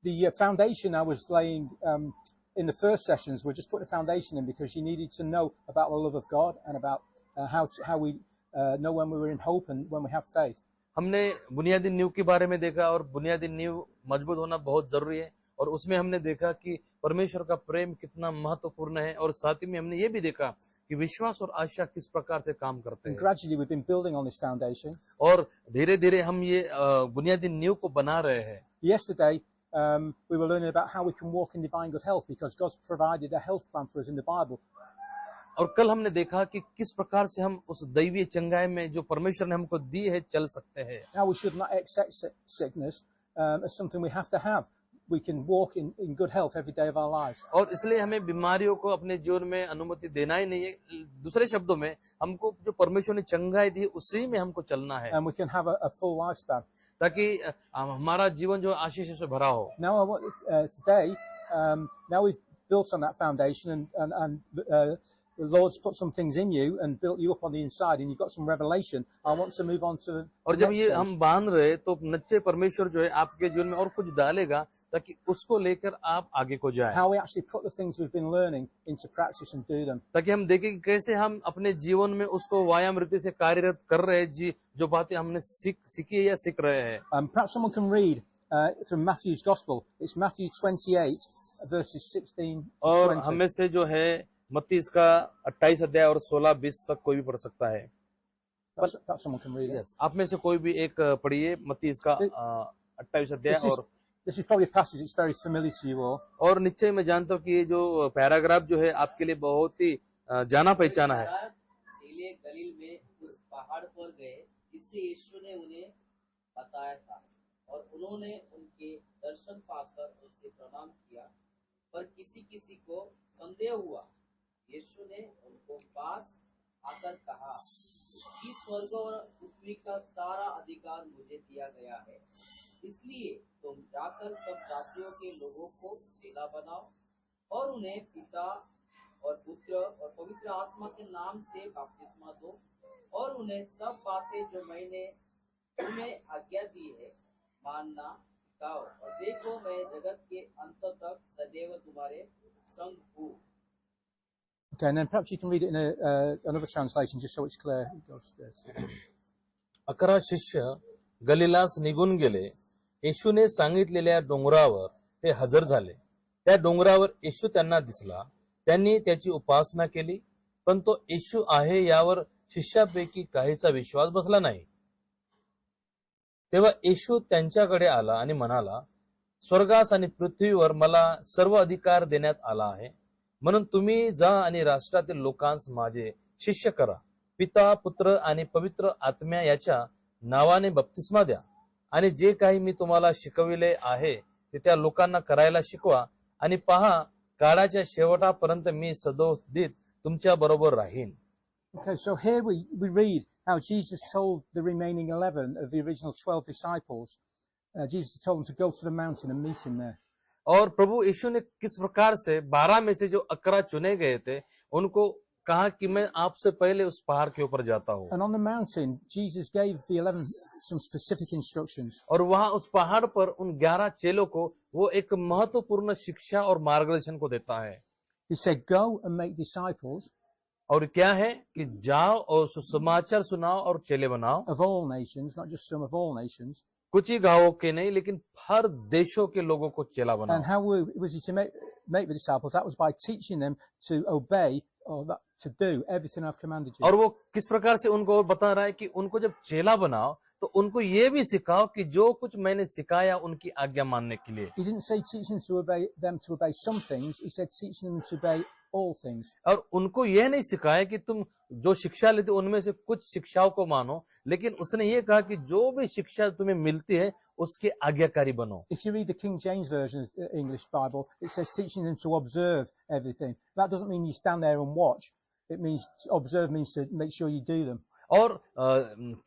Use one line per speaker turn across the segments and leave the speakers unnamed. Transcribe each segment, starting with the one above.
the foundation I was laying in the first sessions were just putting a foundation in because you needed to know about the love of God and about how we know when we were in hope and when we have faith.
हमने बुनियादी नींव के बारे में देखा और बुनियादी नींव मजबूत होना बहुत जरूरी है और उसमें हमने देखा कि परमेश्वर का प्रेम कितना महत्वपूर्ण है और साथ ही में हमने ये भी देखा कि विश्वास और आशा किस प्रकार से काम करते हैं.
Gradually we've been building on this foundation.
और धीरे धीरे हम ये बुनियादी नींव को बना रहे हैं.
Yesterday we were learning about how we can walk in divine good health because God's provided a health plan for us in the Bible.
और कल हमने देखा कि किस प्रकार से हम उस दैवीय चंगाई में जो परमेश्वर ने हमको दी है चल सकते हैं.
Now we should not accept sickness as something we have to have. We can walk in good health every day of our lives.
और इसलिए हमें बीमारियों को अपने जीवन में अनुमति देना ही नहीं है. दूसरे शब्दों में हमको जो परमेश्वर ने चंगाई दी उसी में हमको चलना है.
And we can have a full lifespan.
ताकि हमारा जीवन जो आशीष से भरा हो.
Now I want today now we've built on that foundation and the Lord's put some things in you and built you up on the inside and you've got some revelation. I want to move on to
और जब ये हम बांध रहे तो नच्चे परमेश्वर जो है आपके जीवन में और कुछ डालेगा ताकि उसको लेकर आप आगे को जाएं.
How we actually put the things we've been learning into practice and do them.
ताकि हम देखें कि कैसे हम अपने जीवन में उसको व्यायाम रीति से कार्यरत कर रहे हैं जी जो बातें हमने सीखी है या सीख रहे हैं.
Perhaps someone can read from Matthew's Gospel. It's Matthew 28 verses 16 to 20.
और हमें से जो है मत्ती इसका 28 अध्याय और 16-20 तक कोई भी पढ़ सकता है.
Perhaps someone can read it.
Yes. आप में से कोई भी एक पढ़िए मत्ती इसका 28 अध्याय. और
This is probably a passage that's very familiar to you all.
और निश्चय मैं जानता हूँ कि ये जो पैराग्राफ जो है आपके लिए बहुत ही जाना पहचाना है.
चेले गलील में उस पहाड़ पर गए जिसे यीशु ने उन्हें बताया था और उन्होंने उनके दर्शन पाकर उनसे प्रणाम किया पर किसी किसी को संदेह हुआ. यीशु ने उनको पास आकर कहा कि स्वर्ग और पृथ्वी का सारा अधिकार मुझे दिया गया है, इसलिए तुम जाकर सब जातियों के लोगों को चेला बनाओ और उन्हें पिता और पुत्र और पवित्र आत्मा के नाम से बपतिस्मा दो और उन्हें सब बातें जो मैंने तुम्हें आज्ञा दी है मानना सिखाओ और देखो मैं जगत के अंत तक सदैव तुम्हारे संग हूँ.
Okay, and then perhaps you can read it in another translation just so it's clear.
11 शिष्य गलिलास निघून गेले. येशूने सांगितलेल्या डोंगरावर ते हजर झाले. त्या डोंगरावर येशू त्यांना दिसला. त्यांनी त्याची उपासना केली पण तो येशू आहे यावर शिष्यापैकी काहीचा विश्वास बसला नाही. तेव्हा येशू त्यांच्याकडे आला आणि म्हणाला, स्वर्गास आणि पृथ्वीवर मला सर्व अधिकार देण्यात आला आहे. म्हणून तुम्ही जा आणि राष्ट्रातील लोकांस माझे शिष्य करा. पिता पुत्र आणि पवित्र आत्म्या याच्या नावाने बपतिस्मा द्या आणि जे काही मी तुम्हाला शिकविले आहे ते त्या लोकांना करायला शिकवा आणि पहा काळाच्या शेवटापर्यंत मी सदोदित तुमच्या बरोबर राहीन.
Okay, so here we read how Jesus told the remaining 11 of the original 12 disciples, Jesus told them to go to the mountain and meet him there.
और प्रभु यीशु ने किस प्रकार से 12 में से जो 11 चुने गए थे उनको कहा कि मैं आपसे पहले उस पहाड़ के ऊपर जाता हूँ.
And on the mountain, Jesus gave the 11 some specific instructions.
और वहाँ उस पहाड़ पर उन 11 चेलों को वो एक महत्वपूर्ण शिक्षा और मार्गदर्शन को देता है.
He said, "Go and make disciples."
और क्या है कि जाओ और सुसमाचार सुनाओ और चेले बनाओ.
Of all nations, not just some, of all nations.
कुछ ही गांवों के नहीं लेकिन हर देशों के लोगों को चेला बनाओ.
And how was he to make the disciples? That was by teaching them to obey or to do everything I've commanded you.
और वो किस प्रकार से उनको बता रहा है कि उनको जब चेला बनाओ तो उनको ये भी सिखाओ कि जो कुछ मैंने सिखाया उनकी आज्ञा मानने के लिए.
He didn't say teaching them to obey some things. He said teaching them to obey all things.
और उनको यह नहीं सिखाया कि तुम जो शिक्षा लेते उनमें से कुछ शिक्षाओं को मानो, लेकिन उसने ये कहा कि जो भी शिक्षा तुम्हें मिलती है उसके आज्ञाकारी बनो.
If you read the King James Version of the English Bible, it says teaching them to observe everything. That doesn't mean you stand there and watch. It means observe means to make sure you do them.
और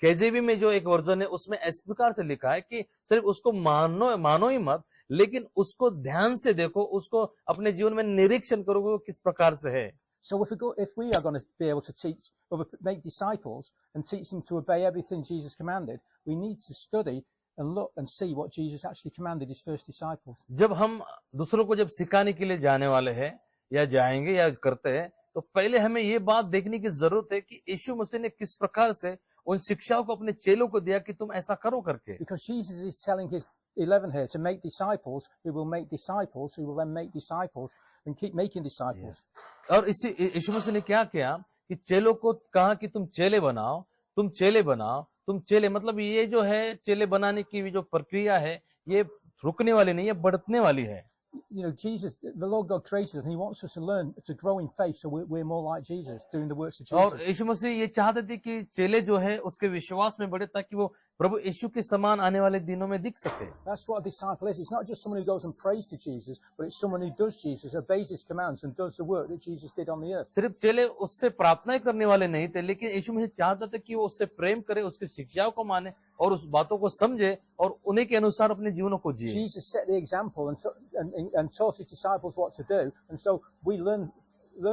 केजेवी में जो एक version है उसमें इस प्रकार से लिखा है कि सिर्फ उसको मानो ही मत, लेकिन उसको ध्यान से देखो, उसको अपने जीवन में निरीक्षण करो वो किस प्रकार से है.
So if we are going to be able to teach or make disciples and teach them to obey everything Jesus commanded, we need to study and look and see what Jesus actually commanded his first disciples.
जब हम दूसरों को जब सिखाने के लिए जाने वाले हैं या जाएंगे या करते हैं, तो पहले हमें ये बात देखने की जरूरत है कि यीशु मसीह ने किस प्रकार से उन शिक्षाओं को अपने चेलों को दिया कि तुम ऐसा करो करके।
Because Jesus is telling his 11 here to make disciples who will make disciples who will then make disciples and keep making disciples.
और इसी यीशु मसीह ने क्या किया कि चेलों को कहा कि तुम चेले बनाओ, तुम चेले बनाओ, तुम चेले, मतलब ये जो है चेले बनाने की जो प्रक्रिया है, ये रुकने वाली नहीं है, बढ़ने वाली है।
You know, Jesus, the Lord God created us, and He wants us to learn to grow in faith, so we're more like Jesus, doing the works of
और
Jesus.
यीशु मसीह ये चाहते थे कि चेले जो है उसके विश्वास में बढ़े, ताकि वो प्रभु यीशु के समान आने वाले दिनों में दिख सके।
That's what a disciple is. It's not just someone who goes and prays to Jesus, but it's someone who does Jesus, obeys His commands, and does the work that Jesus did on the earth.
सिर्फ चेले उससे प्रार्थना करने वाले नहीं थे, लेकिन यीशु मसीह चाहता था कि वो उससे प्रेम करे, उसकी शिक्षाओं को माने और उस बातों को समझे और उन्हीं के अनुसार अपने जीवनों को जिए।
Jesus set the example and taught His disciples what to do, and so we learn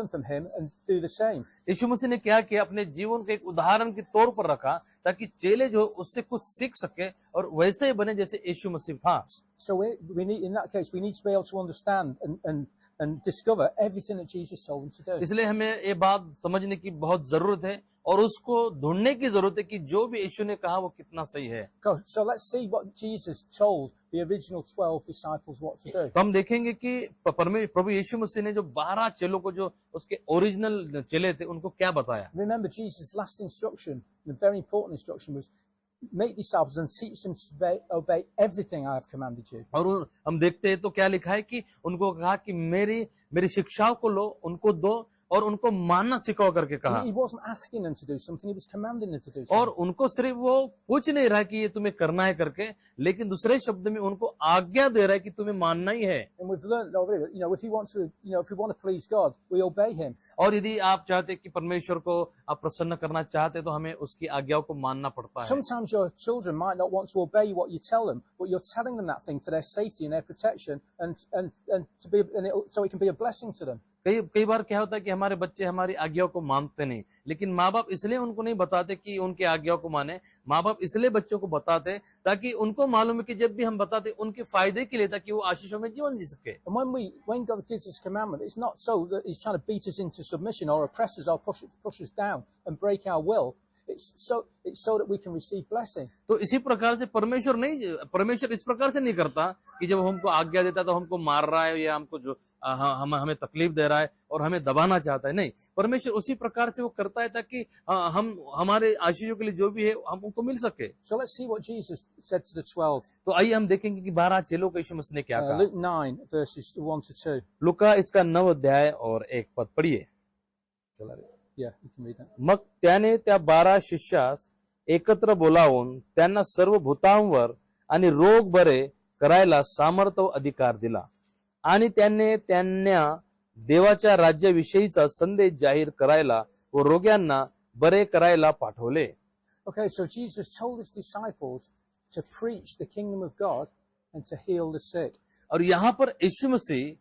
from Him and do the same.
यीशु मसीह ने क्या किया, अपने जीवन के एक उदाहरण के तौर पर रखा, ताकि चेले जो उससे कुछ सीख सके और वैसे ही बने जैसे यीशु मसीह था।
So we need, in that case, we need to be able to understand and discover everything that Jesus told them to do.
इसलिए हमें ये बात समझने की बहुत जरूरत है और उसको ढूंढने की जरूरत है कि जो भी यीशु ने कहा वो कितना सही है।
So let's see what Jesus told the original 12 disciples what to do.
तो हम देखेंगे कि प्रभु यीशु मसीह ने जो 12 चेलों को, जो उसके ओरिजिनल चेले थे, उनको क्या बताया।
Remember, Jesus' last instruction, the very important instruction, was make disciples and teach them to obey everything I have commanded you.
और हम देखते हैं तो क्या लिखा है कि उनको कहा कि मेरी शिक्षाओं को लो, उनको दो और उनको मानना सिखाओ करके कहा।
He wasn't asking them to do something, he was commanding them to do
और
something.
उनको सिर्फ वो पूछ नहीं रहा कि ये तुम्हें करना है करके, लेकिन दूसरे शब्द में उनको आज्ञा दे रहा है कि तुम्हें मानना ही है।
And we've learned already that, if we want to please God, we obey Him.
और यदि आप चाहते कि परमेश्वर को आप प्रसन्न करना चाहते, तो हमें उसकी आज्ञाओं को मानना पड़ता है।
Sometimes your children might not want to obey what you tell them, but you're telling them that thing for their safety and their protection, so it can be a blessing to them.
कई बार क्या होता है कि हमारे बच्चे हमारी आज्ञाओं को मानते नहीं, लेकिन माँ बाप इसलिए उनको नहीं बताते कि उनकी आज्ञाओं को माने। माँ बाप इसलिए बच्चों को बताते ताकि उनको मालूम है कि जब भी हम बताते उनके फायदे के लिए, ताकि वो आशीषों में जीवन जी सके।
And when God gives us a commandment, it's not so that He's trying to beat us into submission or oppress us or push us down and break our will. It's so that we can receive blessing.
तो इसी प्रकार से परमेश्वर इस प्रकार से नहीं करता कि जब हमको आज्ञा देता है तो हमको मार रहा है या हमको जो हमें तकलीफ दे रहा है और हमें दबाना चाहता है। नहीं, परमेश्वर उसी प्रकार से वो करता है ताकि हम हमारे आशीषों के लिए जो भी है हमको मिल सके।
So let's see what Jesus said to the 12.
तो आइए हम देखेंगे कि 12 चेलों को यीशु मसीह ने क्या कहा।
Luke 9 verses 1 to 2.
लूका इसका 9 अध्याय और 1 पद पढ़िए। चला रे।
Yeah, you can read that.
मग त्याने त्या 12 शिष्यास एकत्र बोलावून त्यांना सर्व भूतांवर आणि रोग बरे करायला सामर्थ व अधिकार दिला आणि त्यांना देवाच्या राज्याविषयीचा संदेश जाहीर करायला व रोग्यांना बरे करायला पाठवले।
Okay, so Jesus told His disciples to preach the kingdom of God and to heal the sick.
और यहाँ पर यीशु मसीह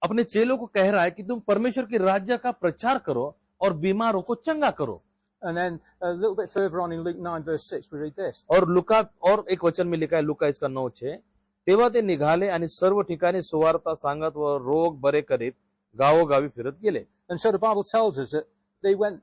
अपने चेलों को कह रहा है कि तुम परमेश्वर के राज्य का प्रचार करो और बीमारों को चंगा करो।
And then a little bit further on in Luke 9 verse 6 we read this.
और लुका और एक वचन में लिखा है, लुका इसका 9:6, तेव्हा ते निघाले आणि सर्व ठिकाणी सुवार्ता सांगत व रोग बरे करीत गावोगावी फिरत गेले।
And so the Bible tells us that they went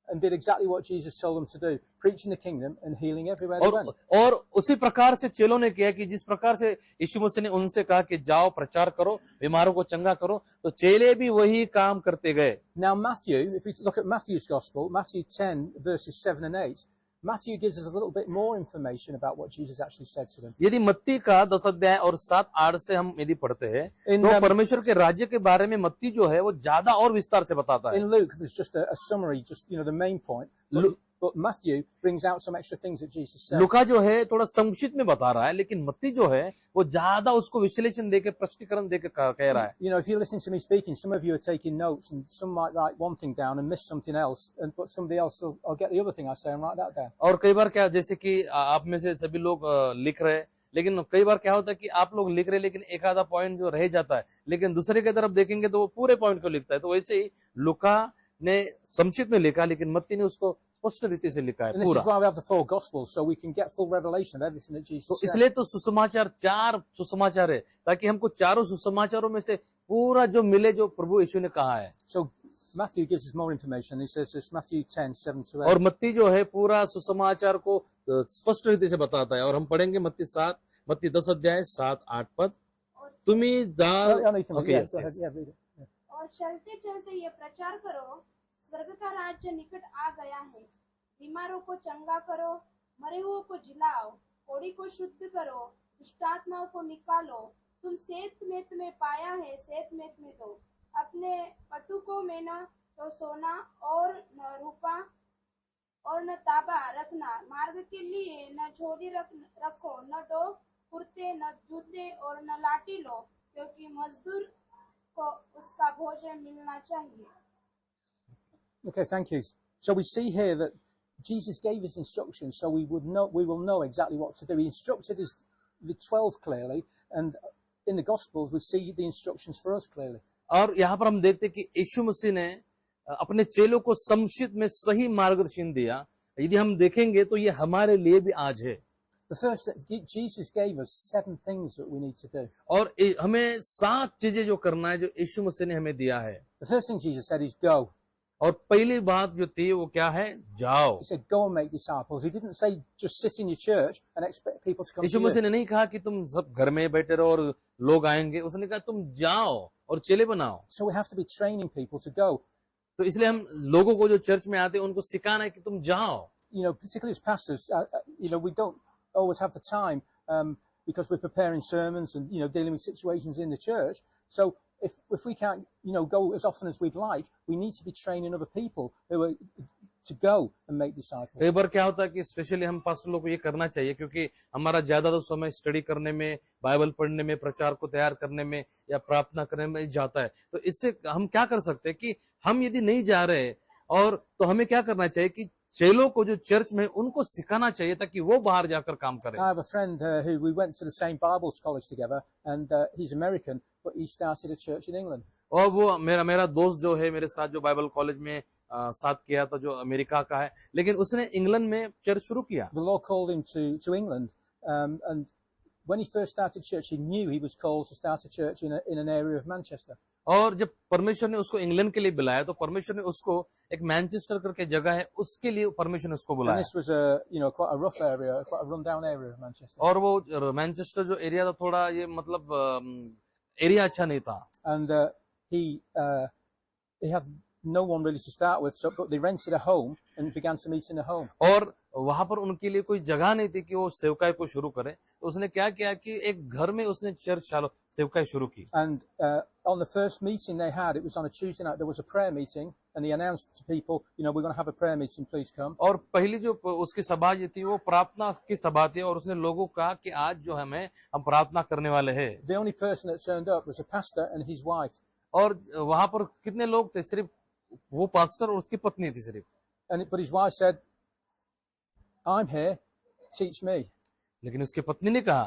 and did exactly what Jesus told them to do, preaching the kingdom and healing everywhere they went.
और उसी प्रकार से चेलों ने किया कि जिस प्रकार से यीशु मसीह ने उनसे कहा कि जाओ प्रचार करो, बीमारों को चंगा करो, तो चेले भी वही काम करते गए।
Now Matthew, if we look at Matthew's gospel, Matthew 10 verses 7 and 8, Matthew gives us a little bit more information about what Jesus actually said to them.
यदि मत्ती का 10 अध्याय और 7-8 से हम यदि पढ़ते हैं
In,
तो परमेश्वर के राज्य के बारे में मत्ती जो है वो ज्यादा और विस्तार से बताता है।
In Luke, there's just a summary, just the main point. But Matthew brings out some extra things that Jesus said.
लुका जो है थोड़ा संक्षिप्त में बता रहा है, लेकिन मत्ती जो है वो ज्यादा उसको विश्लेषण देके, प्रश्नीकरण देके कह रहा है।
If you're listening to me speaking, some of you are taking notes, and some might write one thing down and miss something else, but somebody else will get the other thing I say and write that down.
और कई बार क्या, जैसे कि आप में से सभी लोग लिख रहे हैं, लेकिन कई बार क्या होता है कि आप लोग लिख रहे हैं लेकिन एक आधा पॉइंट जो रह जाता है, लेकिन दूसरे की तरफ देखेंगे तो वो पूरे पॉइंट को लिखता है। तो वैसे ही लुका ने संक्षिप्त में लिखा, लेकिन मत्ती ने उसको स्पष्ट रीति से लिखा है
And this
पूरा।
is why we have the four Gospels, so we can get full revelation of everything that
तो
Jesus said.
इसलिए तो सुसमाचार, 4 सुसमाचार है, ताकि हमको चारों सुसमाचारों में से पूरा जो मिले, जो प्रभु यीशु ने कहा है।
So Matthew gives us more information. He says this, Matthew 10:7-8.
और मत्ती जो है पूरा सुसमाचार को स्पष्ट रीति से बताता है। और हम पढ़ेंगे मत्ती 10 अध्याय 7-8 पद। तुम्ही जा
Oh, no, you can read.
Okay,
Yeah,
yes,
go ahead.
Yes.
Yeah, read it. Yeah.
और चलते चलते ये प्रचार करो, स्वर्ग का राज्य निकट आ गया है। बीमारों को चंगा करो, मरे हुओं को जिलाओ, कोढ़ी को शुद्ध करो, दुष्टात्माओं को निकालो। तुम सेत में पाया है, सेत में दो। अपने पटुकों में न तो सोना और न रूपा और न तांबा रखना, मार्ग के लिए न झोली रखो, न दो कुर्ते, न जूते और न लाठी लो, क्योंकि मजदूर को उसका भोजन मिलना चाहिए।
Okay, thank you. So we see here that Jesus gave us instructions, so we will know exactly what to do. He instructed us the 12 clearly, and in the Gospels we see the instructions for us clearly.
और यहाँ पर हम देखते कि यीशु मसीह ने अपने चेलों को संक्षिप्त में सही मार्गदर्शन दिया। यदि हम देखेंगे तो ये हमारे लिए भी आज है।
The first, Jesus gave us 7 things that we need to do.
और हमें 7 चीजें जो करना है, जो यीशु मसीह ने हमें दिया है।
The first thing Jesus said is go.
और पहली बात जो थी वो क्या है? जाओ।
He said go and make disciples. He didn't say just sit in your church and expect people to come
Yeshu
to
Masih
you.
ने नहीं कहा कि तुम सब घर में बैठे रहो और लोग आएंगे। उसने कहा तुम जाओ और चेले बनाओ।
So we have to be training people to go.
तो इसलिए हम लोगों को जो चर्च में आते हैं उनको सिखाना है कि तुम जाओ।
You know, particularly as pastors, we don't always have the time because we're preparing sermons and dealing with situations in the church. So if we can't go as often as we'd like, we need to be training other people who are to go and make disciples.
कई बार क्या होता है कि specially हम pastor लोग को ये करना चाहिए, क्योंकि हमारा ज्यादा तो समय स्टडी करने में, बाइबल पढ़ने में, प्रचार को तैयार करने में या प्रार्थना करने में जाता है। तो इससे हम क्या कर सकते हैं कि हम यदि नहीं जा रहे और तो हमें क्या करना चाहिए कि चेलों को जो चर्च में उनको सिखाना चाहिए ताकि वो बाहर जाकर काम करें।
I have a friend who we went to the same Bible college together, and he's American, but he started a church in England.
और वो मेरा दोस्त जो है मेरे साथ जो बाइबल कॉलेज में साथ किया था, जो अमेरिका का है, लेकिन उसने इंग्लैंड में चर्च शुरू किया।
The Lord called him to England, and when he first started church, he knew he was called to start a church in an area of Manchester.
और जब परमेश्वर ने उसको इंग्लैंड के लिए बुलाया तो परमेश्वर ने उसको एक मैनचेस्टर करके जगह है उसके लिए परमेश्वर ने उसको
And
बुलाया।
this was quite a rough area, quite a run-down area of Manchester.
और वो मैनचेस्टर जो एरिया था थोड़ा ये मतलब एरिया अच्छा नहीं था।
And he had no one really to start with, but they rented a home and began to meet in a home.
और वहां पर उनके लिए कोई जगह नहीं थी कि वो सेवकाई को शुरू करे, तो उसने क्या किया कि एक घर में उसने चर्च सेवकाई शुरू की।
And on the first meeting they had, it was on a Tuesday night, there was a prayer meeting, and he announced to people, we're going to have a prayer meeting, please come.
और पहली जो उसकी सभा ये थी वो प्रार्थना की सभा थी, और उसने लोगों को कहा कि आज जो हम प्रार्थना करने वाले हैं।
The only person that turned up was a pastor and his wife.
और वहां पर कितने लोग थे? सिर्फ वो पास्टर और उसकी पत्नी थी सिर्फ।
But his wife said, I'm here, teach me.
लेकिन उसकी पत्नी ने कहा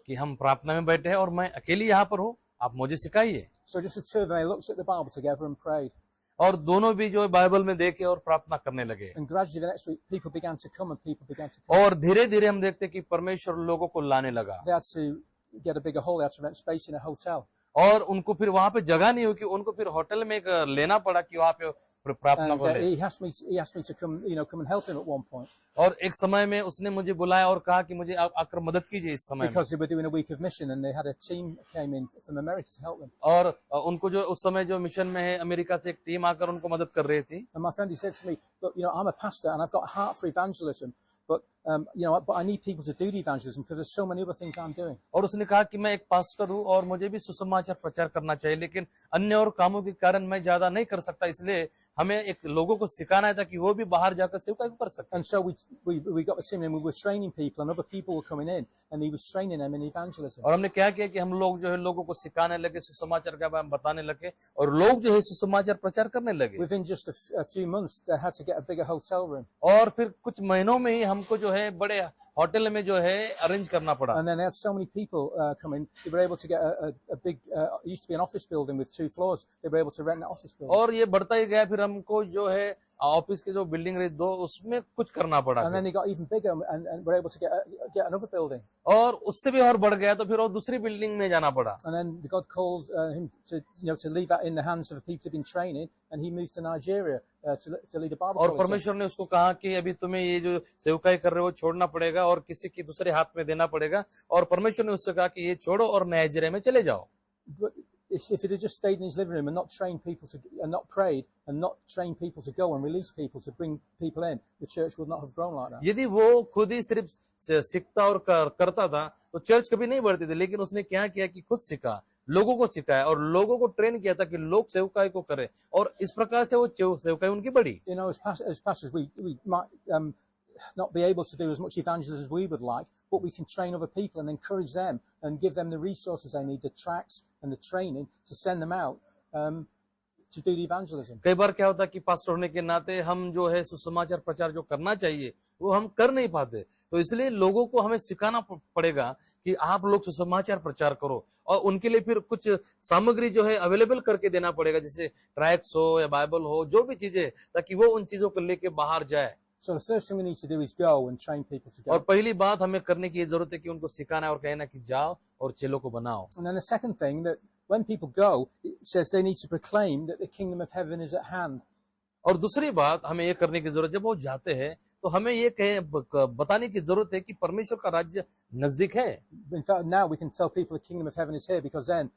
कि हम प्रार्थना में बैठे हैं और मैं अकेली यहाँ पर हूँ, आप मुझे सिखाइए।
So just the two of them, they looked at the Bible together and prayed.
और दोनों भी जो बाइबल में देखे और प्रार्थना करने लगे।
And gradually the next week, people began to come and people began to come.
और धीरे धीरे हम देखते कि परमेश्वर लोगों को लाने लगा।
They had to get a bigger hall, they had to rent space in a hotel.
और उनको फिर वहां पे जगह नहीं हुई कि उनको फिर होटल में एक लेना पड़ा कि वहां पे प्रार्थना
And
करें।
he asked me to come, come and help him at one point.
और एक समय में उसने मुझे बुलाया और कहा कि मुझे आकर मदद कीजिए इस समय में।
Because they were doing a week of mission and they had a team that came in from America to help them.
और उनको जो उस समय जो मिशन में है अमेरिका से एक टीम आकर उनको मदद कर रही थी।
And my friend, he said to me, look, I'm a pastor and I've got a heart for evangelism, but but I need people to do the evangelism because there's so many other things I'm doing.
और उसने कहा कि मैं एक pastor हूँ और मुझे भी सुसमाचार प्रचार करना चाहिए, लेकिन अन्य और कामों के कारण मैं ज्यादा नहीं कर सकता, इसलिए हमें एक लोगों को सिखाना है ताकि वो भी बाहर जाकर सेवकाई कर सकते।
And so we got the team and we were training people and other people were coming in and he was training them in evangelism.
और हमने क्या किया कि हम लोग जो है लोगों को सिखाने लगे, सुसमाचार के बारे में बताने लगे और लोग जो है सुसमाचार प्रचार करने लगे।
Within just a few months, they had to get a bigger hotel room.
और फिर कुछ महीनों में ही हमको जो है बड़े होटल में जो है अरेंज करना पड़ा।
And then they had so many people coming, they were able to get a big, it used to be an office building with 2 floors, they were able to rent an office building.
और ये बढ़ता ही गया, फिर हमको जो है office की जो बिल्डिंग रही 2 उसमें कुछ करना पड़ा
And then
फिर।
he got even bigger and were able to get another building.
और उससे भी और बढ़ गया तो फिर और दूसरी बिल्डिंग में जाना पड़ा।
And then God called him to leave that in the hands of the people he'd been training, and he moved to Nigeria to lead a Bible
और
college.
परमेश्वर ने उसको कहा कि अभी तुम्हें ये जो सेवकाई कर रहे हो छोड़ना पड़ेगा और किसी की दूसरे हाथ में देना पड़ेगा। और परमेश्वर ने उससे कहा कि ये छोड़ो और नाइजीरिया में चले जाओ।
But if it had just stayed in his living room and not trained people and not prayed and not trained people to go and release people to bring people in, the church would not have grown like that.
यदि वो खुद ही सिर्फ सीखता और करता था तो church कभी नहीं बढ़ती थी। लेकिन उसने क्या किया कि खुद सीखा, लोगों को सिखाया और लोगों को ट्रेन किया था कि लोग सेवकाई को करें, और इस प्रकार से वो सेवकाई उनकी बढ़ी।
You know, as pastors, we might not be able to do as much evangelism as we would like, but we can train other people and encourage them and give them the resources they need, the tracts and the training to send them out to do the evangelism.
कई बार क्या होता है कि pastor होने के नाते हम जो है सुसमाचार प्रचार जो करना चाहिए वो हम कर नहीं पाते, तो इसलिए लोगों को हमें सिखाना पड़ेगा कि आप लोग सुसमाचार प्रचार करो, और उनके लिए फिर कुछ सामग्री जो है अवेलेबल करके देना पड़ेगा, जैसे ट्रैक्स हो या बाइबल हो, जो भी चीजें, ताकि वो उन चीजों को लेके बाहर जाए।
So the first thing we need to do is go and train people to
और
go.
पहली बात हमें करने की जरूरत है कि उनको सिखाना है और कहना कि जाओ और चेलों को बनाओ।
And then the second thing, that when people go, it says they need to proclaim that the kingdom of heaven is at hand.
और दूसरी बात हमें ये करने की जरूरत, जब वो जाते हैं तो हमें ये बताने की जरूरत है कि परमेश्वर का राज्य नजदीक है।
In fact, now we can tell people the kingdom of heaven is here, because then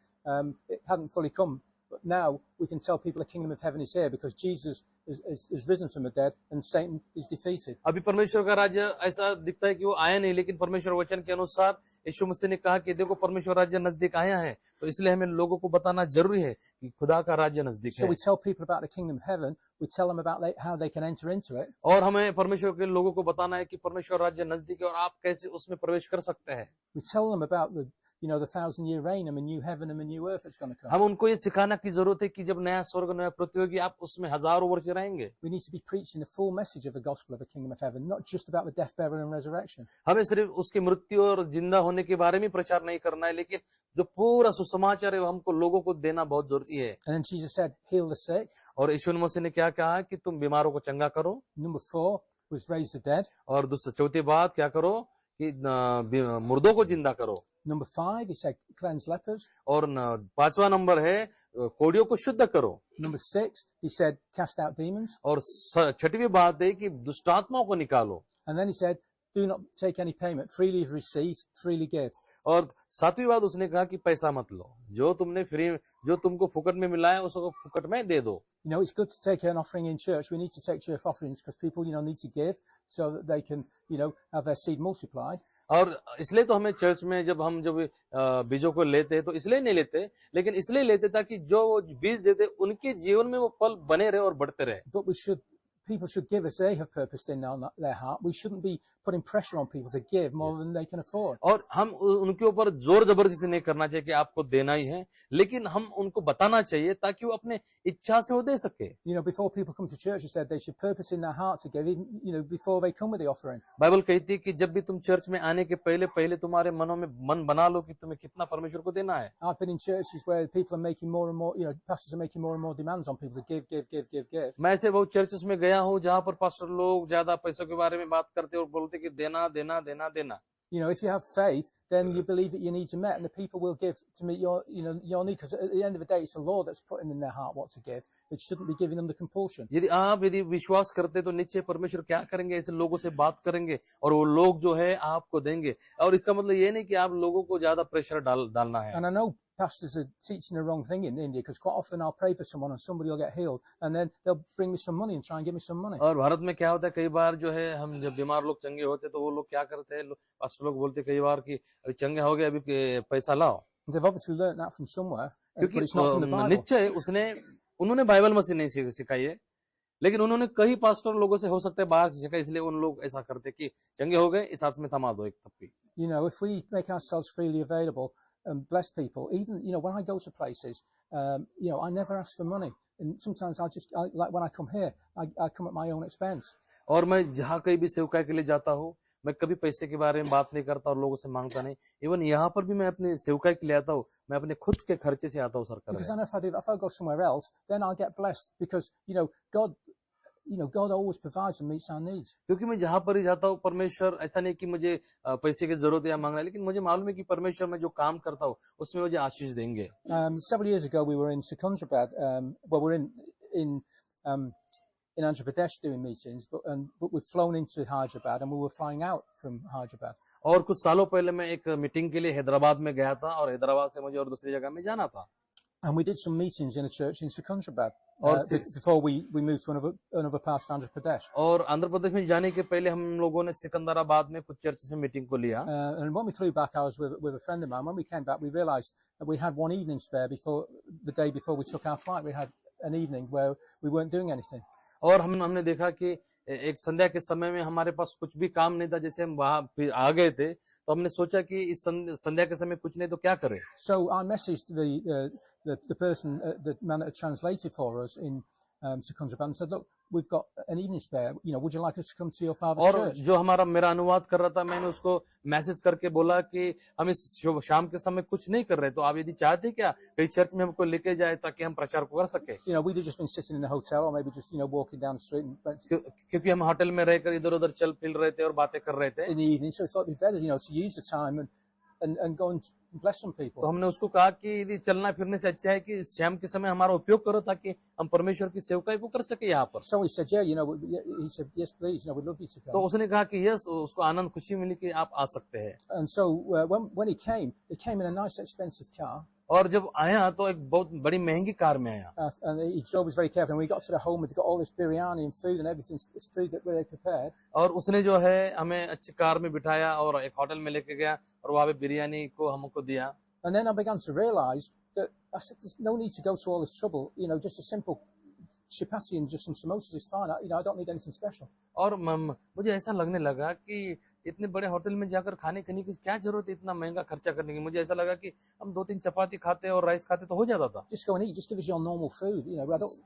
it hadn't fully come. But now we can tell people the kingdom of heaven is here because Jesus is risen from the dead and Satan is defeated.
अभी परमेश्वर का राज्य ऐसा दिखता है कि वो आया नहीं, लेकिन परमेश्वर वचन के अनुसार यीशु मसीह ने कहा कि देखो परमेश्वर राज्य नजदीक आया है, तो इसलिए हमें लोगों को बताना जरूरी है कि खुदा का राज्य नजदीक
So
है।
we tell people about the kingdom of heaven. We tell them about how they can enter into it.
और हमें परमेश्वर के लोगों को बताना है कि परमेश्वर राज्य नजदीक है और आप कैसे उसमें प्रवेश कर सकते हैं।
We tell them about the 1,000-year reign and the new heaven and the new earth that's going to come.
हम उनको ये सिखाना की जरूरत है कि जब नया स्वर्ग नया पृथ्वी होगी आप उसमें हजारों वर्ष रहेंगे।
We need to be preaching the full message of the gospel of the kingdom of heaven, not just about the death, burial and resurrection.
हमें सिर्फ उसकी मृत्यु और जिंदा होने के बारे में प्रचार नहीं करना है, लेकिन जो पूरा सुसमाचार है वो हमको लोगों को देना बहुत जरूरी है।
And then Jesus said, heal the sick.
और यीशु मसीह ने क्या कहा कि तुम बीमारों को चंगा करो,
Number 4 was raise the dead.
और चौथी बात क्या करो कि मुर्दों को जिंदा करो।
Number 5, he said, cleanse lepers.
और 5वां नंबर है कोड़ियों को शुद्ध करो।
Number 6, he said, cast out demons.
और 6वीं बात है कि दुष्टात्माओं को निकालो।
And then he said, do not take any payment. Freely you've received, freely give.
और 7वीं बात उसने कहा कि पैसा मत लो, जो तुमको फुकट में मिला है उसको फुकट में दे दो।
It's good to take an offering in church. We need to take church offerings because people, need to give so that they can, have their seed multiplied.
और इसलिए तो हमें चर्च में जब बीजों को लेते हैं तो इसलिए नहीं लेते, लेकिन इसलिए लेते ताकि जो बीज देते उनके जीवन में वो फल बने रहे और बढ़ते रहे।
But people should give as they have purposed in their heart. We shouldn't be putting pressure on people to give more than they can afford.
और हम उनके ऊपर जोर जबरदस्ती नहीं करना चाहिए कि आपको देना ही है, लेकिन हम उनको बताना चाहिए ताकि वो अपने इच्छा से वो दे सके।
Before people come to church, he said they should purpose in their heart to give, even, before they come with the offering.
Bible कहती है कि जब भी तुम चर्च में आने के पहले तुम्हारे मनों में मन बना लो कि तुम्हें कितना परमेश्वर को देना है।
I've been in churches where people are making more and more, pastors are making more and more demands on people to give.
मैं ऐसे बहुत चर्चेस में गया हूँ जहाँ पर पास्टर लोग ज्यादा पैसों के बारे में बात करते और बोलते कि देना देना देना देना।
If you have faith, then you believe that your needs are met, and the people will give to meet your need. Because at the end of the day, it's the Lord that's putting in their heart what to give. It shouldn't be given under compulsion.
यदि विश्वास करते तो निश्चय परमेश्वर क्या करेंगे, ऐसे लोगों से बात करेंगे और वो लोग जो है आपको देंगे। और इसका मतलब ये नहीं कि आप लोगों को ज्यादा प्रेशर डालना है।
And I know pastors are teaching the wrong thing in India, because quite often I'll pray for someone and somebody will get healed, and then they'll bring me some money and try and give me some money.
और भारत में क्या होता है, कई बार जो है हम जब बीमार लोग चंगे होते तो वो लोग क्या करते हैं, पास्टर लोग बोलते कई बार कि अभी चंगे हो गए, अभी पैसा लाओ।
They've obviously learnt that from somewhere, but
क्योंकि
it's not from the Bible.
निश्चय उन्होंने बाइबल में से नहीं सिखाई है, लेकिन उन्होंने कई पास्टर लोगों से हो सकता है बाहर से सीखा, इसलिए उन लोग ऐसा करते कि चंगे हो गए इस हाथ में थमा दो एक थप्पी।
If we make ourselves freely available and bless people, even when I go to places, I never ask for money, and sometimes like when I come here, I come at my own expense.
और मैं जहाँ कहीं भी सेवकाई के लिए जाता हूँ, मैं कभी पैसे के बारे में बात नहीं करता और लोगों से मांगता नहीं। इवन यहाँ पर भी मैं अपने सेवकाई के लिए आता हूँ, मैं अपने खुद के खर्चे से आता हूँ सरकार।
Because I know if I go somewhere else, then I'll get blessed, because God God always provides and meets our needs.
क्योंकि मैं जहां पर ही जाता हूँ परमेश्वर, ऐसा नहीं कि मुझे पैसे की जरूरत है या मांगना है, लेकिन मुझे मालूम है कि परमेश्वर में जो काम करता हूँ उसमें मुझे आशीष देंगे।
Several years ago, we were in Secunderabad. We're in Andhra Pradesh doing meetings, but we've flown into Hyderabad and we were flying out from Hyderabad.
और कुछ सालों पहले मैं एक मीटिंग के लिए हैदराबाद में गया था और हैदराबाद से मुझे और दूसरी जगह में जाना था।
And we did some meetings in a church in Secunderabad
Or
before we moved to another part of Andhra Pradesh.
और आंध्र प्रदेश में जाने के पहले हम लोगों ने सिकंदराबाद में कुछ चर्च में मीटिंग को लिया।
And when we flew back, I was with a friend of mine. When we came back, we realised that we had one evening spare before the day before we took our flight. We had an evening where we weren't doing anything.
और हमने देखा कि एक संध्या के समय में हमारे पास कुछ भी काम नहीं था, जैसे हम वहां आ गए थे तो हमने सोचा कि इस संध्या के समय कुछ नहीं तो क्या करें।
So I messaged the person, the man that had translated for us in Secunderabad and said, look, we've got an evening spare. Would you like us to come to your father's
और
church?
जो मेरा अनुवाद कर रहा था, मैंने उसको message करके बोला कि हम इस शाम के समय कुछ नहीं कर रहे, तो आप यदि चाहते क्या कहीं चर्च में हमको लेके जाए ताकि हम प्रचार को कर सके।
We'd have just been sitting in the hotel or maybe just walking down the street
क्योंकि हम होटल में रहकर इधर उधर चल फिर रहे थे और बातें कर रहे थे
in the evening, so we thought it'd be better, to use the time and go and bless some people.
तो हमने उसको कहा कि यदि चलना फिरने से अच्छा है कि शाम के समय हमारा उपयोग करो ताकि हम परमेश्वर की सेवकाई को कर सके यहाँ पर।
So he said, yeah, he said, yes, please, we'd love you to
तो
come.
उसने कहा कि यस, उसको आनंद खुशी मिली कि आप आ सकते हैं।
And so when he came in a nice expensive car.
और जब आया तो एक बहुत बड़ी महंगी कार में आया।
And he drove us very carefully. And we got to the home, we got all this biryani and food and everything, this food that they prepared.
और उसने जो है हमें अच्छी कार में बिठाया और एक होटल में लेके गया और वहाँ पे बिरयानी को हमको दिया।
And then I began to realize that I said, there's no need to go to all this trouble. Just a simple chapati and just some samosas is fine. I don't need anything special.
और मुझे ऐसा लगने लगा कि इतने बड़े hotel में जाकर खाने की क्या जरूरत है इतना महंगा खर्चा करने की। मुझे ऐसा लगा कि हम 2-3 चपाती खाते और राइस खाते तो हो जाता था।
Just go and eat. Just give us your normal food.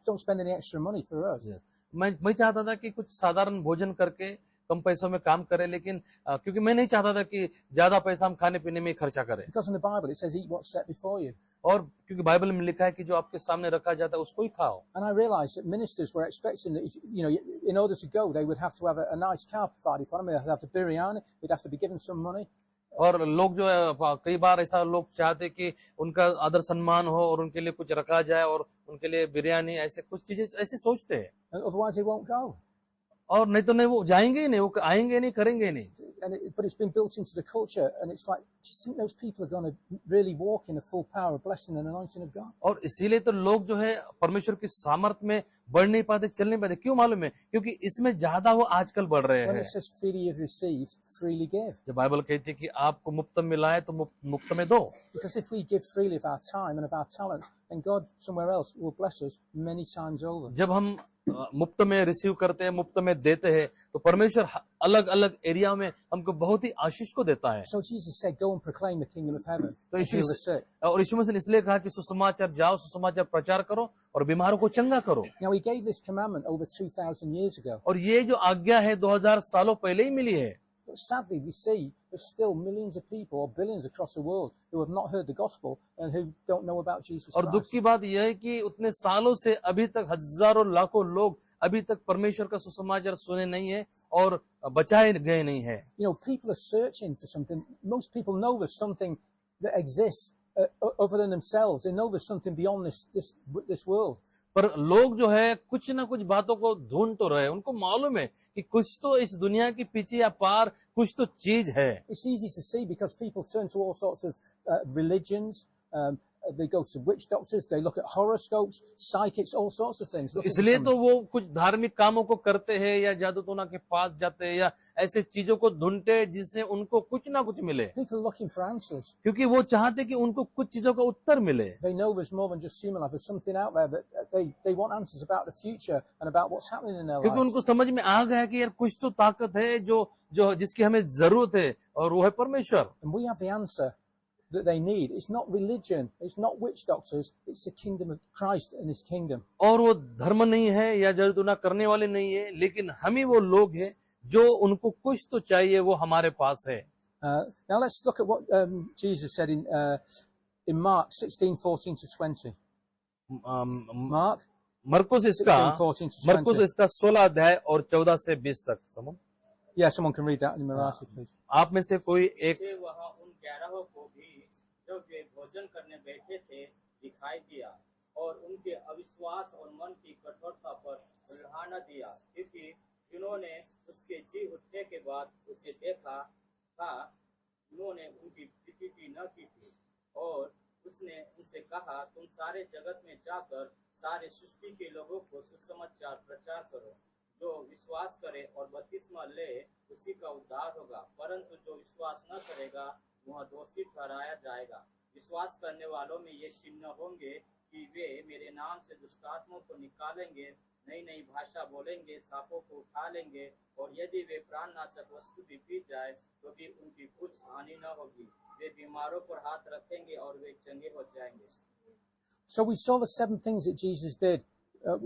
Don't spend any extra money for us.
मैं चाहता था कि कुछ साधारण भोजन करके कम पैसों में काम करें, लेकिन क्योंकि मैं नहीं चाहता था कि ज्यादा पैसा हम खाने पीने में खर्चा करें।
Because in the Bible it says, eat what's set before you.
और क्योंकि बाइबल में लिखा है कि जो आपके सामने रखा जाता है उसको ही खाओ।
And I realized that ministers were expecting that, in order to go, they would have to have a nice car provided for them. They'd have to biryani. They'd have to be given some money.
और लोग जो है कई बार ऐसा लोग चाहते कि उनका आदर सम्मान हो और उनके लिए कुछ रखा जाए और उनके लिए बिरयानी, ऐसे कुछ चीजें ऐसे सोचते हैं।
And otherwise they won't go.
और नहीं तो नहीं वो जाएंगे ही नहीं, वो आएंगे नहीं, करेंगे नहीं।
But it's been built into the culture, and it's like, do you think those people are going to really walk in the full power of blessing and anointing of God?
और इसीलिए तो लोग जो है परमेश्वर की सामर्थ में बढ़ नहीं पाते, चल नहीं पाते। क्यों मालूम है? क्योंकि इसमें ज्यादा वो आजकल बढ़ रहे
When
हैं।
it says freely you've received, freely give.
जब बाइबल कहती है कि आपको मुफ्त मिला है तो मुफ्त में दो।
Because if we give freely of our time and of our talents, then God somewhere else will bless us many times over.
जब हम मुफ्त में रिसीव करते हैं, मुफ्त में देते हैं, तो परमेश्वर अलग अलग एरिया में हमको बहुत ही आशीष को देता है।
So Jesus said, go and proclaim the kingdom of heaven.
तो
and heal the sick.
और यीशु मसीह ने इसलिए कहा कि सुसमाचार जाओ, सुसमाचार प्रचार करो और बीमारों को चंगा करो।
Now he gave this commandment over 2,000 years ago.
और ये जो आज्ञा है 2000 सालों पहले ही मिली है।
But sadly, we see there's still millions of people or billions across the world who have not heard the gospel and who don't know about Jesus
और दुख
Christ.
की बात यह है कि उतने सालों से अभी तक हजारों लाखों लोग अभी तक परमेश्वर का सुसमाचार सुने नहीं है और बचाए गए नहीं है।
People are searching for something. Most people know there's something that exists other than themselves. They know there's something beyond this world.
पर लोग जो है कुछ ना कुछ बातों को ढूंढ तो रहे, उनको मालूम है कि कुछ तो इस दुनिया के पीछे या पार कुछ तो चीज है।
It's easy to see because people turn to all sorts of religions. They go to witch doctors. They look at horoscopes, psychics, all sorts of things.
इसलिए तो वो कुछ धार्मिक कामों को करते हैं या जादू टोना के पास जाते हैं या ऐसे चीजों को ढूंढते हैं जिससे उनको कुछ ना कुछ मिले।
People are looking for answers.
क्योंकि वो चाहते कि उनको कुछ चीजों का उत्तर मिले।
They know there's more than just human life. There's something out there that they want answers about the future and about what's happening in their
क्योंकि
lives.
उनको समझ में आ गया कि यार कुछ तो ताकत है जो जिसकी हमें जरूरत है और वो है परमेश्वर।
And we have the answer that they need. It's not religion. It's not witch doctors. It's the kingdom of Christ and his kingdom.
और वो धर्म नहीं है या जादू करने वाले नहीं है, लेकिन हम ही वो लोग हैं जो उनको कुछ तो चाहिए, वो हमारे पास है।
Now let's look at what Jesus said in Mark 16:14 to 20. Mark
मरकुस इसका
16, 14 to 20.
मरकुस इसका 16 अध्याय और 14 से 20 तक समझ।
Yeah, someone can read that in Marathi, please.
आप में से कोई एक
से वहाँ उन 11 को भी जब वे भोजन करने बैठे थे दिखाई दिया और उनके अविश्वास और मन की कठोरता पर उल्हाना दिया, क्योंकि जिन्होंने उसके जी उठने के बाद उसे देखा था उन्होंने उनकी प्रीति न की थी। और उसने उनसे कहा, तुम सारे जगत में जाकर सारे सृष्टि के लोगों को सुसमाचार प्रचार करो। जो विश्वास करे और बपतिस्मा ले उसी का उद्धार होगा, परंतु जो विश्वास न करेगा वह दोषी ठहराया जाएगा। विश्वास करने वालों में ये चिन्ह होंगे कि वे मेरे नाम से दुष्टात्माओं को निकालेंगे, नई नई भाषा बोलेंगे, सांपों को उठा लेंगे, और यदि वे प्राणनाशक वस्तु भी पी जाए तो भी उनकी कुछ हानि न होगी। वे बीमारों पर हाथ रखेंगे और वे चंगे हो जाएंगे।
So we saw the 7 things that Jesus did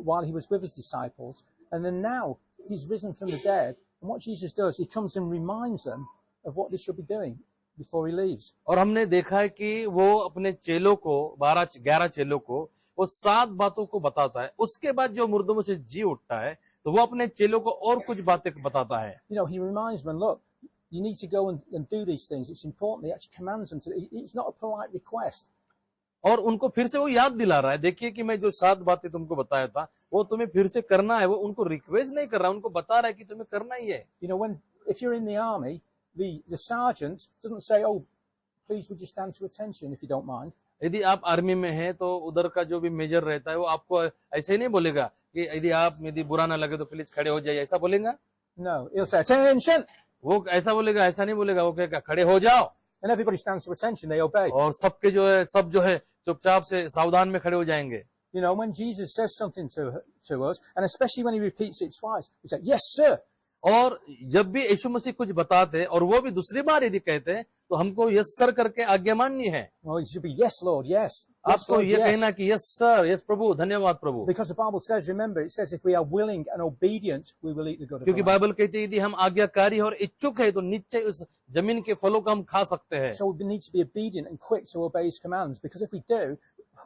while he was with his disciples, and then now he's risen from the dead, and what Jesus does, he comes and reminds them of what they should be doing before he leaves.
और हमने देखा है कि वो अपने चेलों को 11 चेलों को वो 7 बातों को बताता है। उसके बाद जो मुर्दों में से जी उठता है तो वो अपने चेलों को और कुछ बातें बताता है।
You know, he reminds them, look, you need to go and do these things. It's important. He actually commands them to. It's not a polite request.
और उनको फिर से वो याद दिला रहा है, देखिए कि मैं जो 7 बातें तुमको बताया था वो तुम्हें फिर से करना है। वो उनको रिक्वेस्ट नहीं कर रहा, उनको बता रहा है कि तुम्हें करना ही है।
You know, if you're in the army, the sergeant doesn't say, oh, please would you stand to attention if you don't mind.
यदि आप आर्मी में हैं तो उधर का जो भी मेजर रहता है वो आपको ऐसे ही नहीं बोलेगा कि यदि बुरा ना लगे तो प्लीज खड़े हो जाइए, ऐसा बोलेगा?
No, he'll say attention,
वो ऐसा बोलेगा? ऐसा नहीं बोलेगा। वो कहेगा खड़े हो जाओ,
and everybody stands to attention. They obey.
और सबके सब जो है चुपचाप से सावधान में खड़े हो जाएंगे।
You know, when Jesus says something to us, and especially when he repeats it twice, he said, yes, sir.
और जब भी यीशु मसीह कुछ बताते और वो भी दूसरी बार यदि कहते हैं तो हमको यस सर करके आज्ञा माननी है।
Well, it should be yes, Lord, yes. Yes,
आपको
Lord,
ये
yes.
कहना कि यस सर, यस प्रभु, धन्यवाद प्रभु।
Because the Bible says, remember, it says if we are willing and obedient, we will eat the good of the
क्योंकि
land.
Bible कहती है यदि हम आज्ञाकारी और इच्छुक है तो निश्चय उस जमीन के फलों को हम खा सकते हैं।
So we need to be obedient and quick to obey his commands, because if we do,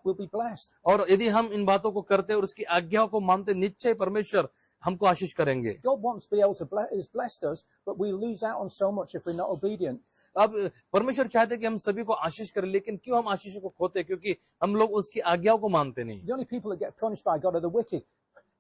we'll be blessed.
और यदि हम इन बातों को करते और उसकी आज्ञाओं को मानते, निश्चय परमेश्वर हमको आशीष करेंगे।
God wants to be able to bless us, but we lose out on so much if we're not obedient.
अब परमेश्वर चाहते कि हम सभी को आशीष करें, लेकिन क्यों हम आशीष को खोते? क्योंकि हम लोग उसकी आज्ञाओं को मानते नहीं।
The only people that get punished by God are the wicked.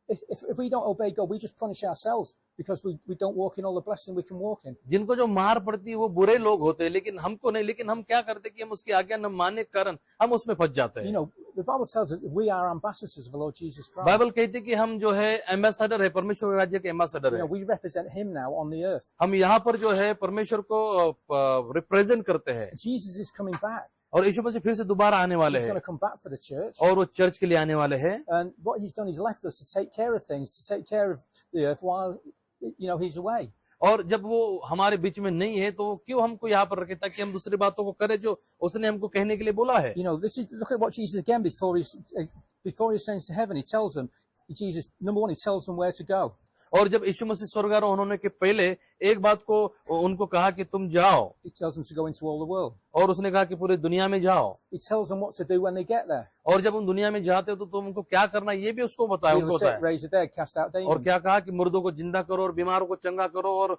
If we don't obey God, we just punish ourselves because we don't walk in all the blessing we can walk in.
जिनको जो मार पड़ती है वो बुरे लोग होते हैं, लेकिन हमको नहीं। लेकिन हम क्या करते कि हम उसकी आज्ञा न मानने के कारण हम उसमें फंस जाते हैं।
You know, the Bible tells us that we are ambassadors of the Lord Jesus Christ.
Bible कहती है कि हम जो है एम्बेसडर है, परमेश्वर के राज्य के एम्बेसडर
You
है।
know, we represent him now on the earth.
हम यहाँ पर जो है परमेश्वर को रिप्रेजेंट करते हैं।
Jesus is coming back.
और यीशु मसीह फिर से दोबारा आने वाले
He's going
हैं
to come back for the church.
और वो चर्च के लिए आने वाले हैं।
And what he's done, he's left us to take care of things, to take care of the earth while, you know, he's away.
और जब वो हमारे बीच में नहीं है तो क्यों हमको यहाँ पर रखे, ताकि हम दूसरी बातों को करें जो उसने हमको कहने के लिए बोला है।
You know, look at what Jesus again before he ascends to heaven. He tells them, Jesus, number one, he tells them where to go.
और जब यीशु मसीह स्वर्गारोहण होने के पहले एक बात को उनको कहा कि तुम जाओ,
He tells them to go into all the world.
और उसने कहा कि पूरी दुनिया में जाओ।
He tells them what to do when they get there.
और जब उन दुनिया में जाते हो तो तुम उनको क्या करना ये भी उसको बताया,
Heal
उनको
the sick,
बताया।
raise the dead, cast out
और
demons,
क्या कहा कि मुर्दों को जिंदा करो और बीमारों को चंगा करो और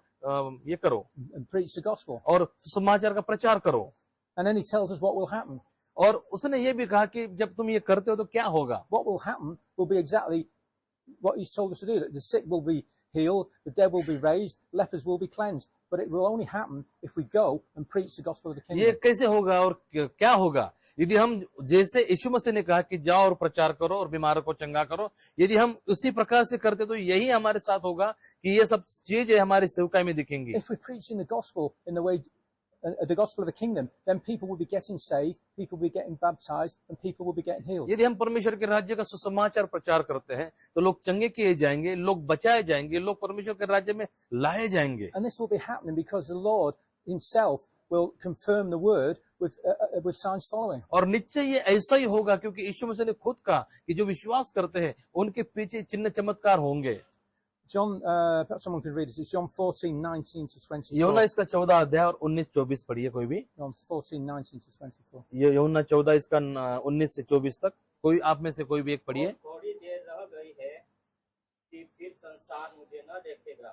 ये करो
and preach the gospel.
और समाचार का प्रचार करो।
And then he tells us what will happen.
और उसने ये भी कहा कि जब तुम ये करते हो तो क्या होगा।
What will happen will be exactly what he's told us to do. That the sick will be healed, the dead will be raised, lepers will be cleansed. But it will only happen if we go and preach the gospel of the
ये
kingdom.
कैसे होगा और क्या होगा? यदि हम जैसे यीशु मसीह ने कहा कि जाओ और प्रचार करो और बीमारों को चंगा करो, यदि हम उसी प्रकार से करते तो यही हमारे साथ होगा कि ये सब चीजें हमारी सेवकाई में दिखेंगी।
If we're preaching the gospel in the way, the gospel of the kingdom, then people will be getting saved, people will be getting baptized, and people will be getting healed.
यदि हम परमेश्वर के राज्य का सुसमाचार प्रचार करते हैं तो लोग चंगे किए जाएंगे, लोग बचाए जाएंगे, लोग परमेश्वर के राज्य में लाए जाएंगे।
And this will be happening because the Lord himself will confirm the word with signs following.
और निश्चय ये ऐसा ही होगा क्योंकि यीशु मसीह ने खुद कहा कि जो विश्वास करते हैं उनके पीछे चिन्ह चमत्कार होंगे।
John, perhaps someone could read this. It's John 14:19 to 24.
यूहन्ना इसका 14 अध्याय और 19-24 पढ़िए कोई भी।
John 14:19 to 24.
ये यूहन्ना 14 इसका 19 से 24 तक, कोई आप में से कोई भी एक पढ़िए।
थोड़ी देर रह गई संसार मुझे न देखेगा,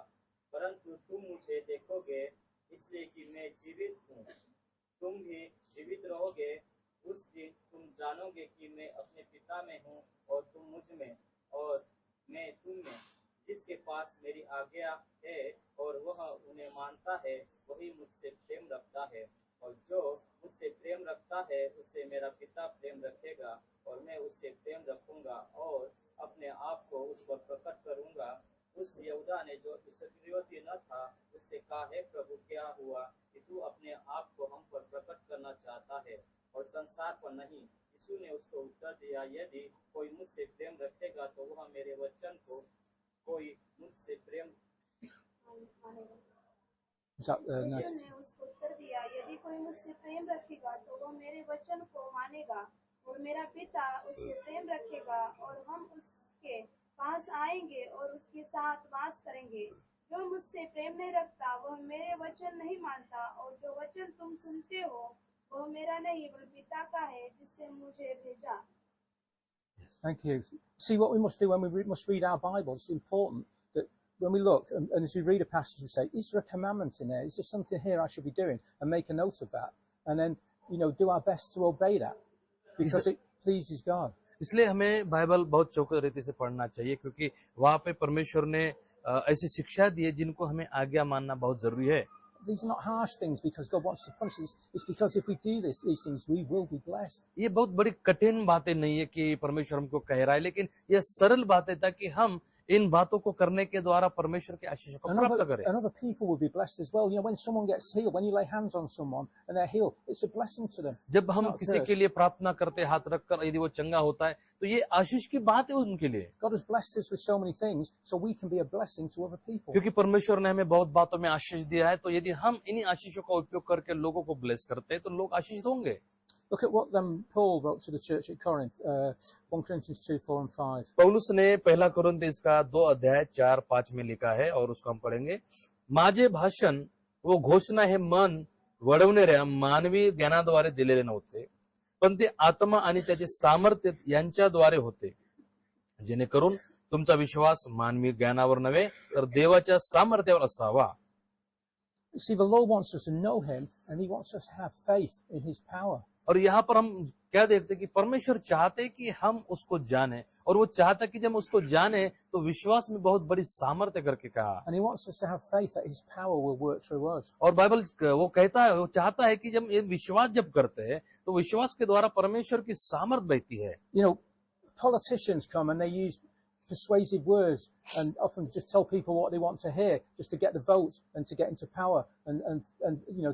परंतु तुम मुझे देखोगे, इसलिए कि मैं जीवित हूँ। तुम भी जीवित रहोगे। उस दिन तुम जानोगे कि मैं अपने पिता में हूँ और तुम मुझ में और मैं तुम में। जिसके पास मेरी आज्ञा है और वह उन्हें मानता है, वही मुझसे प्रेम रखता है, और जो मुझसे प्रेम रखता है उससे मेरा पिता प्रेम रखेगा, और मैं उससे प्रेम रखूंगा और अपने आप को उस पर प्रकट करूंगा। उस यहूदा ने जो इस्करियोती न था उससे कहा, हे प्रभु, क्या हुआ कि तू अपने आप को हम पर प्रकट करना चाहता है और संसार पर नहीं? यीशु ने उसको उत्तर दिया, यदि कोई मुझसे प्रेम रखेगा तो वह मेरे वचन को कोई मुझसे प्रेम
मानेगा।
Is that,
Yeshu
nice?
ने उसको उत्तर दिया, यदि कोई मुझसे प्रेम रखेगा तो वह मेरे वचन को मानेगा, और मेरा पिता उससे प्रेम रखेगा, और हम उसके पास आएंगे और उसके साथ वास करेंगे। जो मुझसे प्रेम नहीं रखता वह मेरे वचन नहीं मानता, और जो वचन तुम सुनते हो वह मेरा नहीं बल्कि पिता का है जिससे मुझे भेजा।
Thank you. See, what we must do when we must read our Bible, it's important that when we look and as we read a passage, we say, is there a commandment in there? Is there something here I should be doing? And make a note of that. And then, do our best to obey that because it pleases God.
इसलिए हमें Bible बहुत चौकस से पढ़ना चाहिए, क्योंकि वहाँ पे परमेश्वर ने ऐसी शिक्षा दी है जिनको हमें आज्ञा मानना बहुत जरूरी है।
These are not harsh things because God wants to punish us. It's because if we do these things, we will be blessed.
ये बहुत बड़ी कठिन बातें नहीं है कि परमेश्वर हमको कह रहा है, लेकिन यह सरल बात है ताकि हम इन बातों को करने के द्वारा परमेश्वर के आशीष को प्राप्त करें।
And other people will be blessed as well. When someone gets healed, when you lay hands on someone and they're healed, it's a blessing to them.
जब
It's
हम
not a
किसी
curse.
के लिए प्रार्थना करते हाथ रखकर, यदि वो चंगा होता है तो ये आशीष की बात है उनके लिए,
God has blessed us with so many things, so we can be a blessing to other people.
क्योंकि परमेश्वर ने हमें बहुत बातों में आशीष दिया है। तो यदि हम इन्हीं आशीषों का उपयोग करके लोगों को ब्लेस करते हैं तो लोग आशीष होंगे।
Look at what Paul wrote to the church at Corinth, 1 Corinthians 2, 4 and 5.
पौलुस ने पहला कुरिन्थियों का 2:4-5 में लिखा है, और उसको हम पढ़ेंगे। माझे भाषण व घोषणा हे मन वडवणाऱ्या मानवी ज्ञानाद्वारे दिलेले नव्हते, पण ते आत्मा आणि त्याचे सामर्थ्य यांच्याद्वारे होते, जेणेकरून तुमचा विश्वास मानवी ज्ञानावर नव्हे तर देवाच्या सामर्थ्यावर असावा।
See, the Lord wants us to know Him, and He wants us to have faith in His power.
और यहाँ पर हम क्या देखते हैं कि परमेश्वर चाहते कि हम उसको जाने, और वो चाहता कि जब हम उसको जाने तो विश्वास में बहुत बड़ी सामर्थ्य करके कहा।
And He wants us to have faith that His power will work through us.
और बाइबल वो कहता है, वो चाहता है कि जब ये विश्वास जब करते हैं तो विश्वास के द्वारा परमेश्वर की सामर्थ बहती है।
Politicians come and they use persuasive words and often just tell people what they want to hear just to get the vote and to get into power and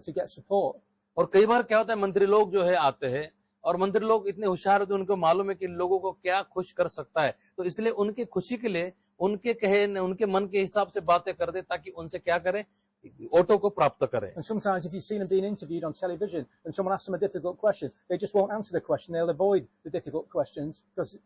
to get support.
और कई बार क्या होता है, मंत्री लोग जो है आते हैं, और मंत्री लोग इतने होशियार होते हैं, उनको मालूम है कि लोगों को क्या खुश कर सकता है, तो इसलिए उनकी खुशी के लिए उनके मन के हिसाब से बातें कर दे ताकि उनसे क्या करें, वोटों को प्राप्त करें।
And sometimes if you've seen them being interviewed on television and someone asks them a difficult question, they just won't answer the question. They'll avoid the difficult questions because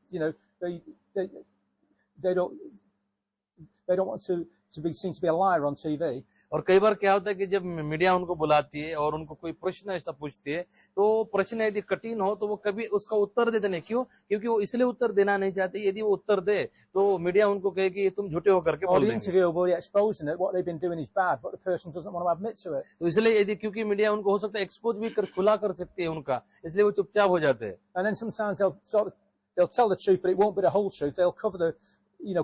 they don't want to be seen to be a liar on TV.
और कई बार क्या होता है कि जब media उनको बुलाती है और उनको कोई प्रश्न ऐसा पूछती है, तो प्रश्न यदि कठिन हो तो वो कभी उसका उत्तर देते नहीं। क्यों? क्योंकि वो इसलिए उत्तर देना नहीं चाहते। यदि वो उत्तर दे तो मीडिया उनको कहे कि तुम झूठे होकर के
Or
बोल
the
देंगे।
interviewer will be exposing that what they've been doing is bad, but the person doesn't want to admit to it.
तो इसलिए यदि क्योंकि मीडिया उनको हो सकता है एक्सपोज भी खुला कर सकती है उनका, इसलिए वो चुपचाप हो जाते हैं।
And then sometimes they'll tell the truth, but it won't be the whole truth. They'll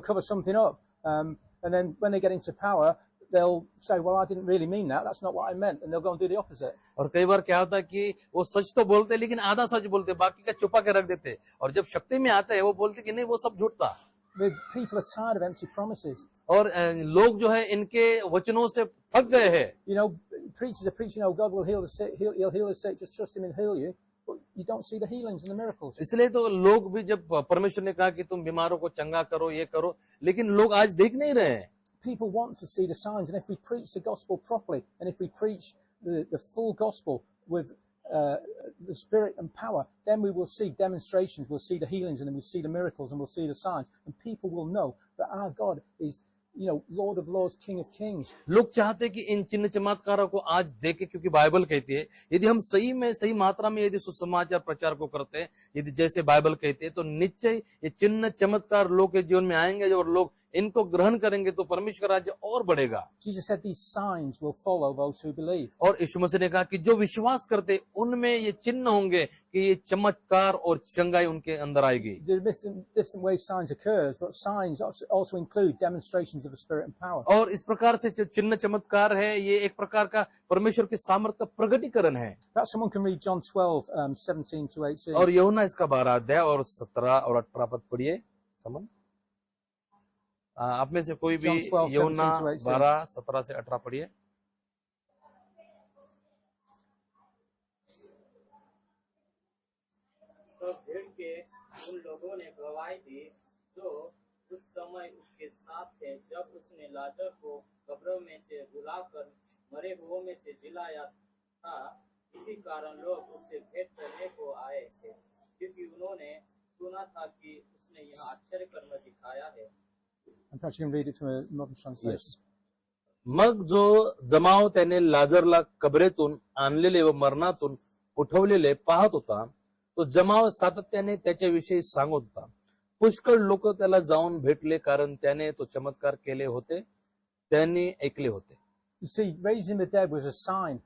cover something up. And then when they get into power, they'll say, well, I didn't really mean that. That's not what I meant. And they'll go and do the opposite.
और कई बार क्या होता है कि वो सच तो बोलते हैं लेकिन आधा सच बोलते, बाकी का छुपा के रख देते, और जब शक्ति में आते हैं वो बोलते कि नहीं वो सब झूठ था।
The people are tired of empty promises.
और लोग जो है इनके वचनों से थक गए हैं।
Preachers are preaching, oh, God will heal the sick, he'll heal the sick, just trust Him and heal you. But you don't see the healings and the miracles.
इसलिए तो लोग भी, जब परमेश्वर ने कहा कि तुम बीमारों को चंगा करो, ये करो, लेकिन लोग आज देख नहीं रहे हैं।
People want to see the signs, and if we preach the gospel properly, and if we preach the full gospel with the spirit and power, then we will see demonstrations, we'll see the healings, and then we'll see the miracles, and we'll see the signs, and people will know that our God is, Lord of Lords, King of Kings.
लोग चाहते हैं कि इन चिन्ह चमत्कारों को आज देखे, क्योंकि बाइबल कहती है यदि हम सही मात्रा में यदि सुसमाचार प्रचार को करते हैं, यदि जैसे बाइबल कहती है, तो निश्चय ये चिन्ह चमत्कार लोग के जीवन में आएंगे और लोग इनको ग्रहण करेंगे तो परमेश्वर का राज्य और बढ़ेगा।
Jesus said these signs will follow those who believe.
और यीशु मसीह ने कहा कि जो विश्वास करते उनमें ये चिन्ह होंगे कि ये चमत्कार और चंगाई उनके अंदर आएगी।
There are different ways signs occurs, but signs also include demonstrations of the Spirit and power.
और इस प्रकार से जो चिन्ह चमत्कार है ये एक प्रकार का परमेश्वर के सामर्थ्य का प्रगटीकरण है।
Perhaps someone can read John 12, 17 to 18.
और यूहन्ना इसका 12 अध्याय और 17 और 18 पद पढ़िए। समन आप में से कोई भी
John 12,
यूहन्ना
17 to 18.
12 17 से 18 पढ़िए।
तो भीड़ के उन लोगों ने गवाही दी जो उस समय उसके साथ थे, जब उसने लाजर को कब्रों में से बुलाकर मरे हुओं में से जिलाया था। इसी कारण लोग उससे भेंट करने को आए थे, क्योंकि उन्होंने सुना था कि उसने यह आश्चर्य कर्म दिखाया है।
And perhaps you can read it from a modern translation.
मग जो जमाव त्याने लाजरला कबरेतून आणलेले व मरणातून उठवलेले पाहत होता, तो जमाव सातत्याने त्याच्याविषयी सांगत होता। पुष्कळ लोक त्याला जाऊन भेटले, कारण त्याने तो चमत्कार केले होते, त्यांनी ऐकले होते।
You see, raising the dead was a sign.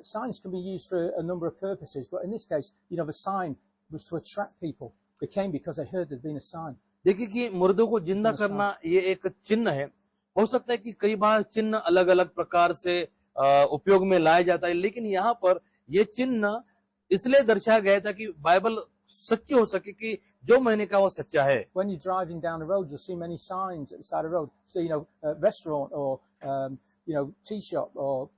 Signs can be used for a number of purposes, but in this case, the sign was to attract people. They came because they heard there'd been a sign.
देखिए कि मुर्दों को जिंदा करना ये एक चिन्ह है। हो सकता है कि कई बार चिन्ह अलग अलग प्रकार से उपयोग में लाया जाता है, लेकिन यहाँ पर ये चिन्ह इसलिए दर्शाया गया था कि बाइबल सच्ची हो सके कि जो मैंने कहा वो सच्चा है।
When you're driving down the road, you'll see many signs at the side of the road. See, restaurant or tea shop or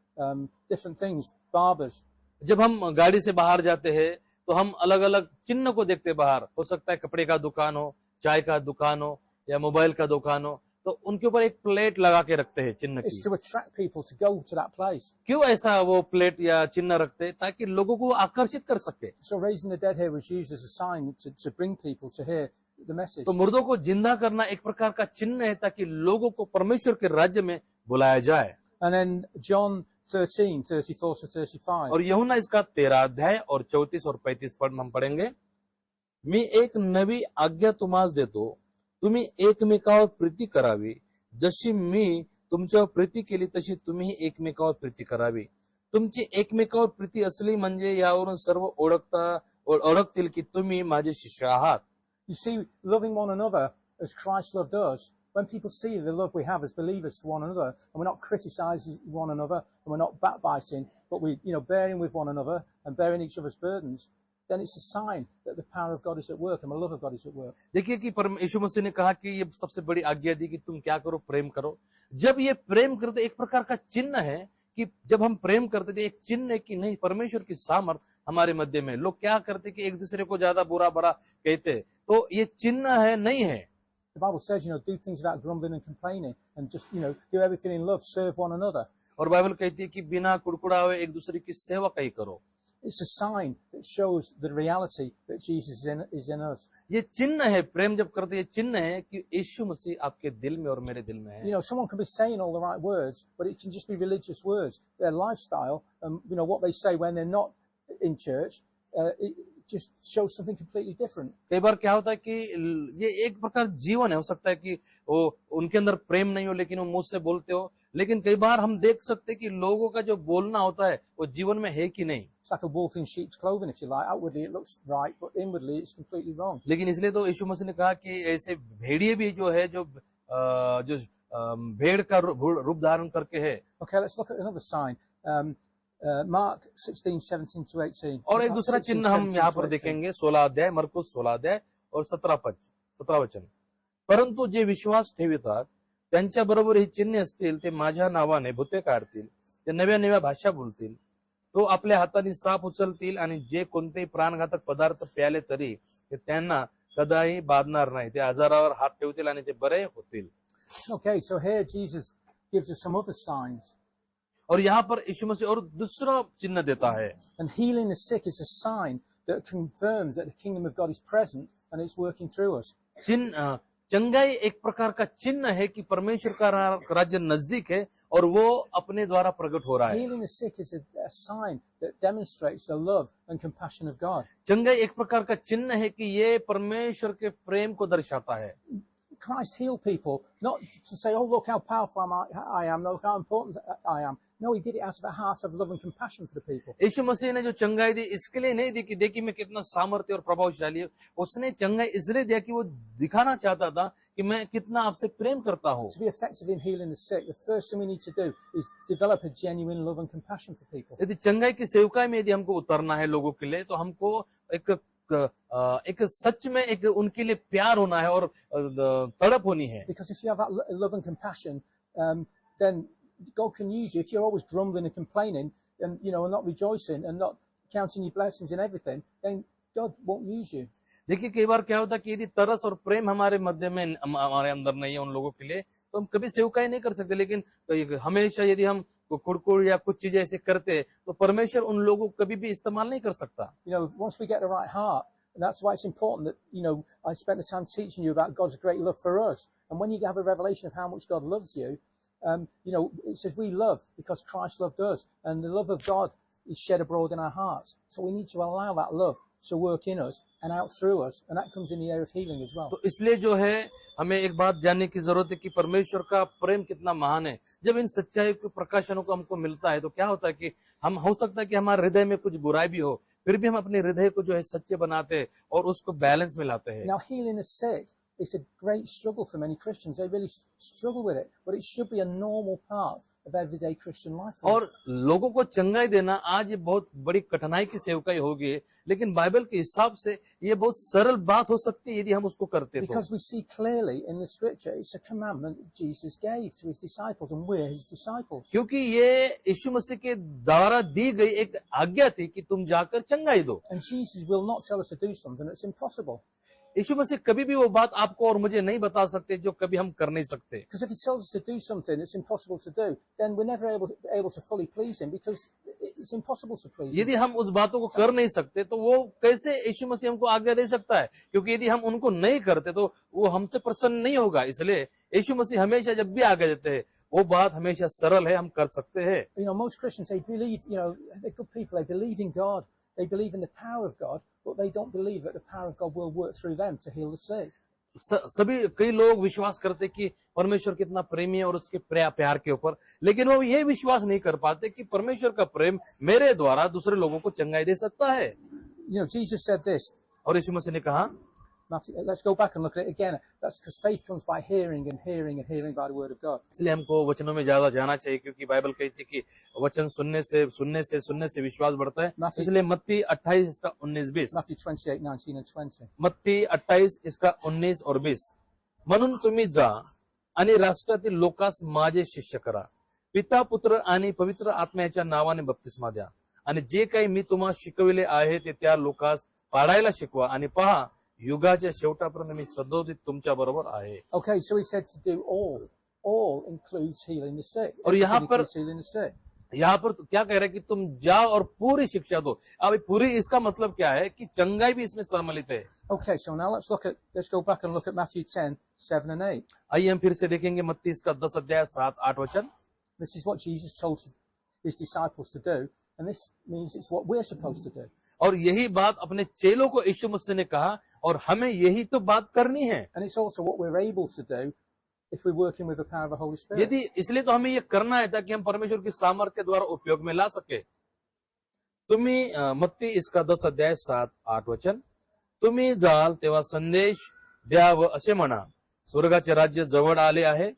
different things, barbers.
जब हम गाड़ी से बाहर जाते हैं तो हम अलग अलग चिन्ह को देखते बाहर। हो सकता है कपड़े का दुकान हो, चाय का दुकान हो या मोबाइल का दुकान हो, तो उनके ऊपर एक प्लेट लगा के रखते हैं चिन्ह
It's
की।
to attract people to go to that place.
क्यों ऐसा वो प्लेट या चिन्ह रखते हैं? ताकि लोगों को आकर्षित कर सके।
So raising the dead here was used as a sign to bring people to hear the message.
तो मुर्दों को जिंदा करना एक प्रकार का चिन्ह है ताकि लोगों को परमेश्वर के राज्य में बुलाया जाए।
And then John 13, 34 to 35.
और यूहन्ना इसका 13 अध्याय और 34 और 35 पद हम पढ़ेंगे। मी एक नवी आज्ञा तुम्हास देतो, तुम्ही एकमेकावर प्रीती करावी, जशी मी तुमच्यावर प्रीती केली तशी तुम्ही एकमेकावर प्रीती करावी। तुमची एकमेकावर प्रीती असली म्हणजे यावरून सर्व ओळखतील की तुम्ही माझे शिष्य आहात।
You see, loving one another as Christ loved us, when people see the love we have as believers for one another, and we're not criticizing one another, and we're not backbiting, but we, bearing with one another and bearing each other's burdens, then it's a sign that the power of God is at work and the love of God is at work.
देखिए कि यीशु मसीह ने कहा कि ये सबसे बड़ी आज्ञा दी कि तुम क्या करो, प्रेम करो। जब ये प्रेम करते एक प्रकार का चिन्ह है कि जब हम प्रेम करते थे, एक चिन्ह है कि नहीं परमेश्वर की सामर्थ हमारे मध्य में। लोग क्या करते कि एक दूसरे को ज्यादा बुरा भरा कहते, तो ये चिन्ह है नहीं है।
The Bible says, do things without grumbling and complaining, and just, do everything in love, serve one another.
और बाइबल कहती है कि बिना कुड़कुड़ावे एक दूसरे की सेवा कहीं करो।
It's a sign that shows the reality that Jesus is in us.
ये चिन्ह है, प्रेम जब करते ये चिन्ह है कि यीशु मसीह आपके दिल में और मेरे दिल में है।
Someone can be saying all the right words, but it can just be religious words. Their lifestyle, what they say when they're not in church, it just shows something completely different.
कई बार क्या होता है कि ये एक प्रकार जीवन है, हो सकता है कि वो उनके अंदर प्रेम नहीं हो लेकिन वो मुंह से बोलते हो, लेकिन कई बार हम देख सकते हैं कि लोगों का जो बोलना होता है वो जीवन में है कि नहीं।
It's like a wolf in sheep's clothing, if you like. Outwardly it looks right, but inwardly it's completely wrong.
लेकिन इसलिए तो यीशु मसीह ने कहा कि ऐसे भेड़िए भी जो है जो भेड़ का रूप धारण करके है।
Okay, let's look at another sign. Mark 16, 17 to 18.
और एक दूसरा चिन्ह हम यहाँ पर देखेंगे 16 अध्याय, मरकुस 16 अध्याय और 17 वचन। परंतु जे विश्वास ठेवितात त्यांच्या बरोबर ही चिन्ह असतील, ते माझ्या नावाने भूते काढतील, ते नव्या नव्या भाषा बोलतील, तो आपल्या हाताने साप उचलतील, आणि जे कोणतेही प्राणघातक पदार्थ प्याले तरी ते त्यांना कदाही बाधणार नाही, ते आजारावर हात ठेवतील आणि ते बरे होतील।
Okay, so here Jesus gives us some other signs.
और यहाँ पर यीशु मसीह और दूसरा चिन्ह देता है।
And healing the sick is a sign that confirms that the kingdom of God is present and it's working through us.
चंगाई एक प्रकार का चिन्ह है कि परमेश्वर का राज्य नजदीक है और वो अपने द्वारा प्रकट हो रहा है।
Healing the sick is a sign that demonstrates the love and compassion of God.
चंगाई एक प्रकार का चिन्ह है कि ये परमेश्वर के प्रेम को दर्शाता है।
Christ healed people, not to say, oh, look how powerful I am, look how important I am. No, he did it out of a heart of love and compassion for the people.
यीशु मसीह ने जो चंगाई दी इसके लिए नहीं दी कि देखिए मैं कितना सामर्थ्य और प्रभावशाली हूँ। उसने चंगाई इसलिए दिया कि वो दिखाना चाहता था कि मैं कितना आपसे प्रेम करता हूँ।
To be effective in healing the sick, the first thing we need to do is develop a genuine love and compassion for people.
यदि चंगाई की सेवकाई में यदि हमको उतरना है लोगों के लिए, तो हमको एक सच में एक उनके लिए प्यार होना है और तड़प होनी है।
Because if you have that love and compassion, then God can use you. If you're always grumbling and complaining and, you know, and not rejoicing and not counting your blessings and everything, then God won't use you.
देखिए कई बार क्या होता है कि यदि तरस और प्रेम हमारे मध्य में हमारे अंदर नहीं है उन लोगों के लिए, तो हम कभी सेवकाई नहीं कर सकते। लेकिन हमेशा यदि हम कुड़कुड़ या कुछ चीजें ऐसे करते, तो परमेश्वर उन लोगों को कभी भी इस्तेमाल नहीं कर सकता।
You know, once we get the right heart, and that's why it's important that, you know, I spent the time teaching you about God's great love for us. And when you have a revelation of how much God loves you, you know, it says we love because Christ loved us, and the love of God is shed abroad in our hearts. So we need to allow that love to work in us and out through us, and that comes in the area of healing as well.
तो इसलिए जो है हमें एक बात जानने की जरूरत है कि परमेश्वर का प्रेम कितना महान है। जब इन सच्चाई के प्रकाशनों को हमको मिलता है, तो क्या होता है कि हम हो सकता है कि हमारे हृदय में कुछ बुराई भी हो, फिर भी हम अपने हृदय को जो है सच्चे बनाते हैं और उसको बैलेंस में लाते हैं।
Now, healing the sick is a great struggle for many Christians. They really struggle with it, but it should be a normal part of everyday Christian life.
और लोगों को चंगाई देना आज ये बहुत बड़ी कठिनाई की सेवकाई होगी, लेकिन बाइबल के हिसाब से ये बहुत सरल बात हो सकती है यदि हम उसको करते तो।
Because we see clearly in the scripture, it's a commandment that Jesus gave to his disciples, and we're his disciples.
क्योंकि ये यीशु मसीह के द्वारा दी गई एक आज्ञा थी कि तुम जाकर चंगाई दो।
And Jesus will not tell us to do something that's impossible.
यीशु मसीह कभी भी वो बात आपको और मुझे नहीं बता सकते जो कभी हम कर नहीं सकते।
Because if he tells us to do something that's impossible to do, then we're never able to fully please him, because it's impossible to please him.
यदि हम उस बातों को कर नहीं सकते, तो वो कैसे यीशु मसीह हमको आज्ञा दे सकता है? क्योंकि यदि हम उनको नहीं करते तो वो हमसे प्रसन्न नहीं होगा। इसलिए यीशु मसीह हमेशा जब भी आज्ञा देते हैं, वो बात हमेशा सरल है, हम कर सकते हैं।
You know, most Christians, they believe, you know, they're good people, they believe in God, they believe in the power of God, but they don't believe that the power of God will work through them to heal the sick.
सभी कई लोग विश्वास करते कि परमेश्वर कितना प्रेमी है और उसके प्यार के ऊपर, लेकिन वो ये विश्वास नहीं कर पाते कि परमेश्वर का प्रेम मेरे द्वारा दूसरे लोगों को चंगाई दे सकता है।
You know, Jesus said this.
और यीशु मसीह ने कहा,
Matthew, let's go back and look at it again. That's because faith comes by hearing, and hearing, and hearing by the word of God.
इसलिए हमको वचनों में ज्यादा जाना चाहिए, क्योंकि बाइबल कहती है कि वचन सुनने से विश्वास बढ़ता है। इसलिए मत्ती 28 इसका 19-20,
Matthew 28:19 and 20.
मत्ती 28 इसका 19 और 20, म्हणून तुम्ही जा आणि राष्ट्रातील लोकांस माझे शिष्य करा, पिता पुत्र आणि पवित्र आत्म्याच्या नावाने बप्तिस्मा द्या, आणि जे काही मी तुम्हाला शिकविले आहे ते त्या लोकांस पाळायला शिकवा, आणि पहा युगाच्या शेवटापर्यंत मी सदोदित तुमच्या बरोबर आहे।
Okay, so he said to do all. All includes healing the sick.
और यहाँ पर
Includes healing the sick.
तो क्या कह रहा है कि तुम जाओ और पूरी शिक्षा दो। अब पूरी इसका मतलब क्या है कि चंगाई भी इसमें सम्मिलित है।
Okay, so now let's go back and look at Matthew 10:7 and 8.
आइए हम फिर से देखेंगे मत्ती इसका 10 अध्याय 7-8 वचन।
This is what Jesus told his disciples to do, and this means it's what we're supposed to do.
और यही बात अपने चेलों को यीशु मसीह ने कहा, और हमें यही तो बात करनी है।
And it's also what we're able to do if we're working with the power of the Holy Spirit.
यदि इसलिए तो हमें ये करना है ताकि हम परमेश्वर की सामर्थ्य के द्वारा उपयोग में ला सके। तुम्ही मत्ती इसका 10 अध्याय 7-8 वचन, तुम्ही जाल तेव्हा संदेश द्या व असे म्हणा, स्वर्गाचे राज्य जवळ आले आहे,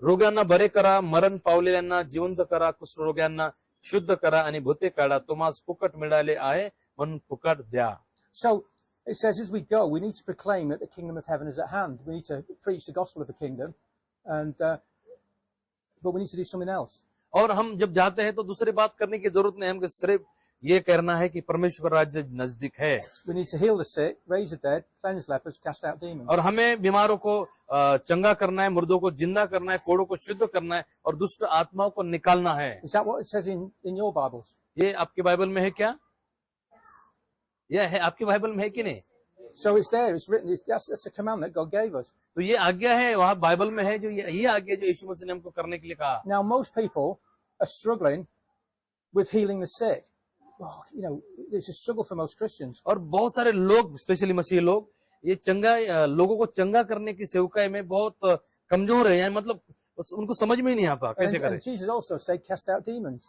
रोगांना बरे करा, मरण पावलेल्यांना जिवंत करा, कुष्ठरोग्यांना शुद्ध करा आणि भूते काढा, तुम्हास फुकट मिळाले आहे म्हणून फुकट द्या।
So it says as we go, we need to proclaim that the kingdom of heaven is at hand. We need to preach the gospel of the kingdom, and but we need to do something else.
और हम जब जाते हैं तो दूसरी बात करने की जरूरत नहीं, हमको सिर्फ ये कहना है कि परमेश्वर का राज्य नजदीक है।
We need to heal the sick, raise the dead, cleanse lepers, cast out demons.
और हमें बीमारों को चंगा करना है, मुर्दों को जिंदा करना है, कोड़ों को शुद्ध करना है, और दुष्ट आत्माओं को निकालना है।
Is that what it says in your Bibles?
ये आपकी बाइबल में है क्या? यह है आपकी बाइबल में है कि नहीं?
So it's there. It's written. That's a command that God gave us.
तो ये आज्ञा है, वहाँ बाइबल में है, जो ये आज्ञा जो यीशु मसीह ने हमको करने के लिए कहा।
Now most people are struggling with healing the sick. Oh, you know, it's a struggle for most Christians.
और बहुत सारे लोग, स्पेशली मसीह लोग, ये लोगों को चंगा करने की सेवकाई में बहुत कमजोर है, यानी मतलब उनको समझ में ही नहीं आता कैसे करें।
And Jesus also said, cast out demons.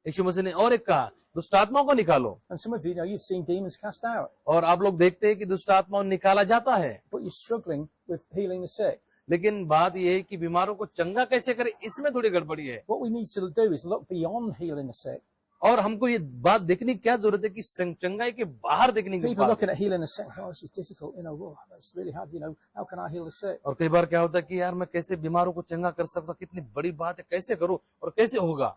यीशु मसीह ने और एक कहा, दुष्ट आत्माओं को निकालो।
And some of you know you've seen demons cast out,
और आप लोग देखते हैं कि दुष्ट आत्माओं निकाला जाता है,
but you're struggling with healing the sick.
लेकिन बात यह है कि बीमारों को चंगा कैसे करें, इसमें थोड़ी गड़बड़ी है।
What we need to do is look beyond healing the sick.
और हमको ये बात देखने की क्या जरूरत है कि चंगाई के बाहर देखने की
People
बात
looking
है।
at healing the sick, oh, this is difficult, oh, that's really hard, how can I heal the sick?
और कई बार क्या होता है कि यार मैं कैसे बीमारों को चंगा कर सकता, कितनी बड़ी बात है, कैसे करूं और कैसे होगा।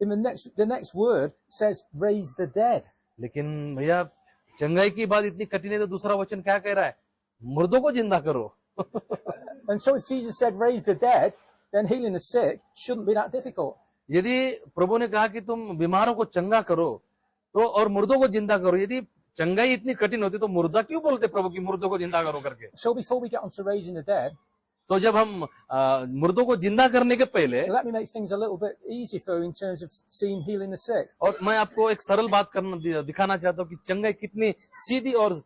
In the next word says, raise the dead.
लेकिन भैया चंगाई की बात इतनी कठिन है तो दूसरा वचन क्या कह रहा है, मुर्दों को जिंदा करो।
And so if Jesus said, raise the dead, then healing the sick shouldn't be that difficult.
यदि प्रभु ने कहा कि तुम बीमारों को चंगा करो तो और मुर्दों को जिंदा करो, यदि चंगाई इतनी कठिन होती तो मुर्दा क्यों बोलते प्रभु की मुर्दों को जिंदा करो करके।
So before we get on to raising the dead,
तो जब हम मुर्दों को जिंदा करने के पहले,
let me make things a little bit easy for you in terms of seeing healing the sick.
और मैं आपको एक सरल बात दिखाना चाहता हूँ कि चंगाई कितनी सीधी और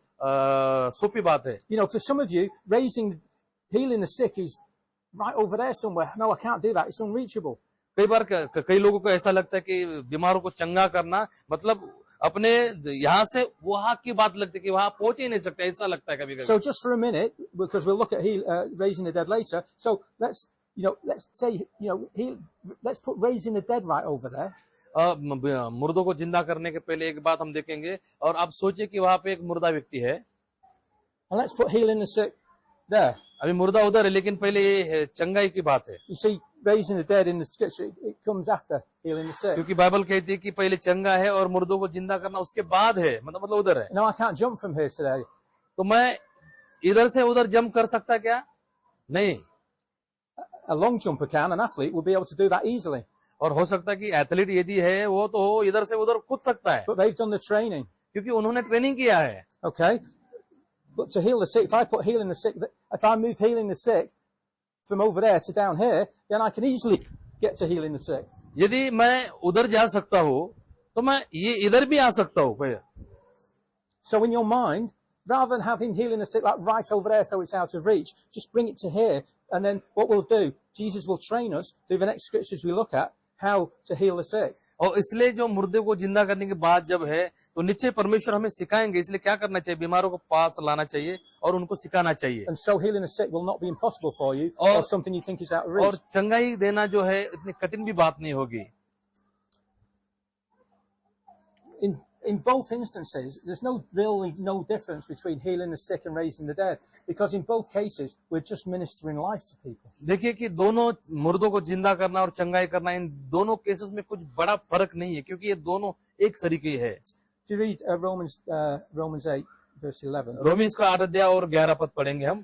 सोपी बात है।
For some of you, healing the sick is right over there somewhere. No, I can't do that. It's unreachable.
कई बार कई लोगों को ऐसा लगता है कि बीमारों को चंगा करना मतलब अपने यहाँ से वहां की बात लगती है कि वहां पहुंच ही नहीं सकते, ऐसा लगता है कभी कभी।
So just for a minute, because we'll look at raising the dead later. So let's say let's put raising the dead right over there.
मुर्दों को जिंदा करने के पहले एक बात हम देखेंगे, और आप सोचिए कि वहां पे एक मुर्दा व्यक्ति है,
And let's put healing the sick there.
अभी मुर्दा उधर है, लेकिन पहले ये चंगाई की बात है।
You see, raising the dead in the scripture, it comes after healing the sick.
क्योंकि बाइबल कहती है कि पहले चंगा है और मुर्दों को जिंदा करना उसके बाद है, मतलब उधर है।
Now I can't jump from here today.
तो मैं इधर से उधर जंप कर सकता क्या? नहीं।
A long jumper can, an athlete will be able to do that easily.
और हो सकता है कि एथलीट यदि है वो तो इधर से उधर कूद सकता है,
But they've done the training.
क्योंकि उन्होंने ट्रेनिंग किया है।
Okay? But to heal the sick, if I put healing the sick, if I move healing the sick from over there to down here, then I can easily get to healing the sick.
यदि मैं उधर जा सकता हूँ तो मैं ये इधर भी आ सकता हूँ भैया।
So in your mind, rather than having healing the sick like right over there so it's out of reach, just bring it to here. And then what we'll do, Jesus will train us through the next scriptures we look at how to heal the sick.
और इसलिए जो मुर्दे को जिंदा करने के बाद जब है तो निश्चय परमेश्वर हमें सिखाएंगे, इसलिए क्या करना चाहिए, बीमारों को पास लाना चाहिए और उनको सिखाना चाहिए।
And so healing the sick will not be impossible for you or something you think is out of reach.
और चंगाई देना जो है इतनी कठिन भी बात नहीं होगी।
In both instances, there's really no difference between healing the sick and raising the dead, because in both cases, we're just ministering life to people.
देखिए कि दोनों मुर्दों को जिंदा करना और चंगाई करना, इन दोनों केसेस में कुछ बड़ा फर्क नहीं है, क्योंकि ये दोनों एक तरीके है।
If you read Romans 8, verse 11.
रोमीस का 8 अध्याय और 11 पद पढ़ेंगे हम।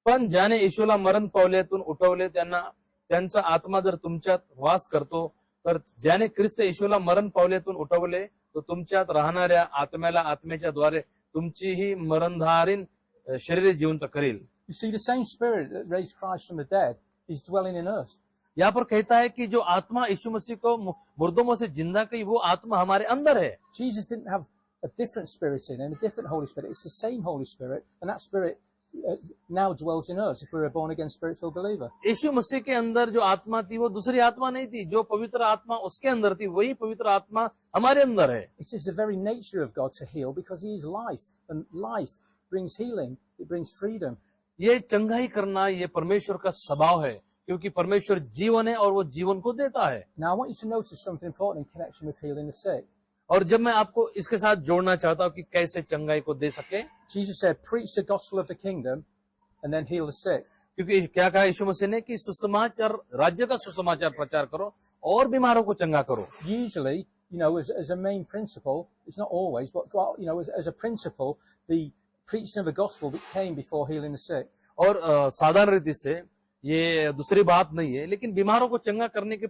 पण ज्याने येशूला मरण पावल्यातून उठवले त्यांचा आत्मा जर तुमच्यात वास करतो, तर ज्याने ख्रिस्त येशूला मरण पावल्यातून उठवले तो तुमच्यात राहणाऱ्या आत्म्याला आत्म्याच्या द्वारे तुमचीही मरणधारीण शरीर जिवंत करेल।
You see, the same spirit that raised Christ from the dead is dwelling in us.
यहाँ पर कहता है कि जो आत्मा यीशु मसीह को मुर्दों में से जिंदा की, वो आत्मा हमारे अंदर है।
Jesus didn't have a different spirit in him, a different Holy Spirit. It's the same Holy Spirit, and that spirit now dwells in us if we're a born-again spirit-filled believer.
यीशु मसीह के अंदर जो आत्मा थी वो दूसरी आत्मा नहीं थी, जो पवित्र आत्मा उसके अंदर थी वही पवित्र आत्मा हमारे अंदर है।
It is the very nature of God to heal, because He is life, and life brings healing. It brings freedom.
ये चंगाई करना ये परमेश्वर का स्वभाव है, क्योंकि परमेश्वर जीवन है और वो जीवन को देता है।
Now, I want you to notice something important in connection with healing the sick.
और जब मैं आपको इसके साथ जोड़ना चाहता हूँ कि कैसे चंगाई को दे सके,
Jesus said, preach the gospel of the kingdom and then heal the sick.
क्योंकि क्या कहा यीशु मसीह ने कि सुसमाचार, राज्य का सुसमाचार प्रचार करो और बीमारों को चंगा करो।
Usually, as a main principle, it's not always, but as a principle, the preaching of the gospel came before healing the sick.
और साधारण रीति से ये दूसरी बात नहीं है, लेकिन बीमारों को चंगा करने के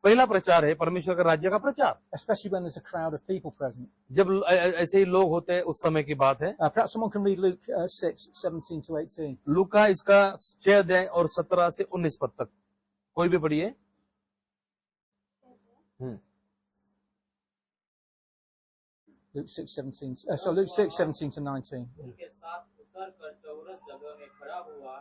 पहला प्रचार है परमेश्वर का राज्य का प्रचार।
Especially when there's a crowd of people present.
जब ऐसे ही लोग होते हैं उस समय की बात है।
Perhaps someone can read Luke 6:17 to 18.
लूका इसका 6 अध्याय और 17 से 19 पद तक कोई भी पढ़िए।
Luke 6:17. So Luke 6:17 to 19.
उनके साथ
खड़ा हुआ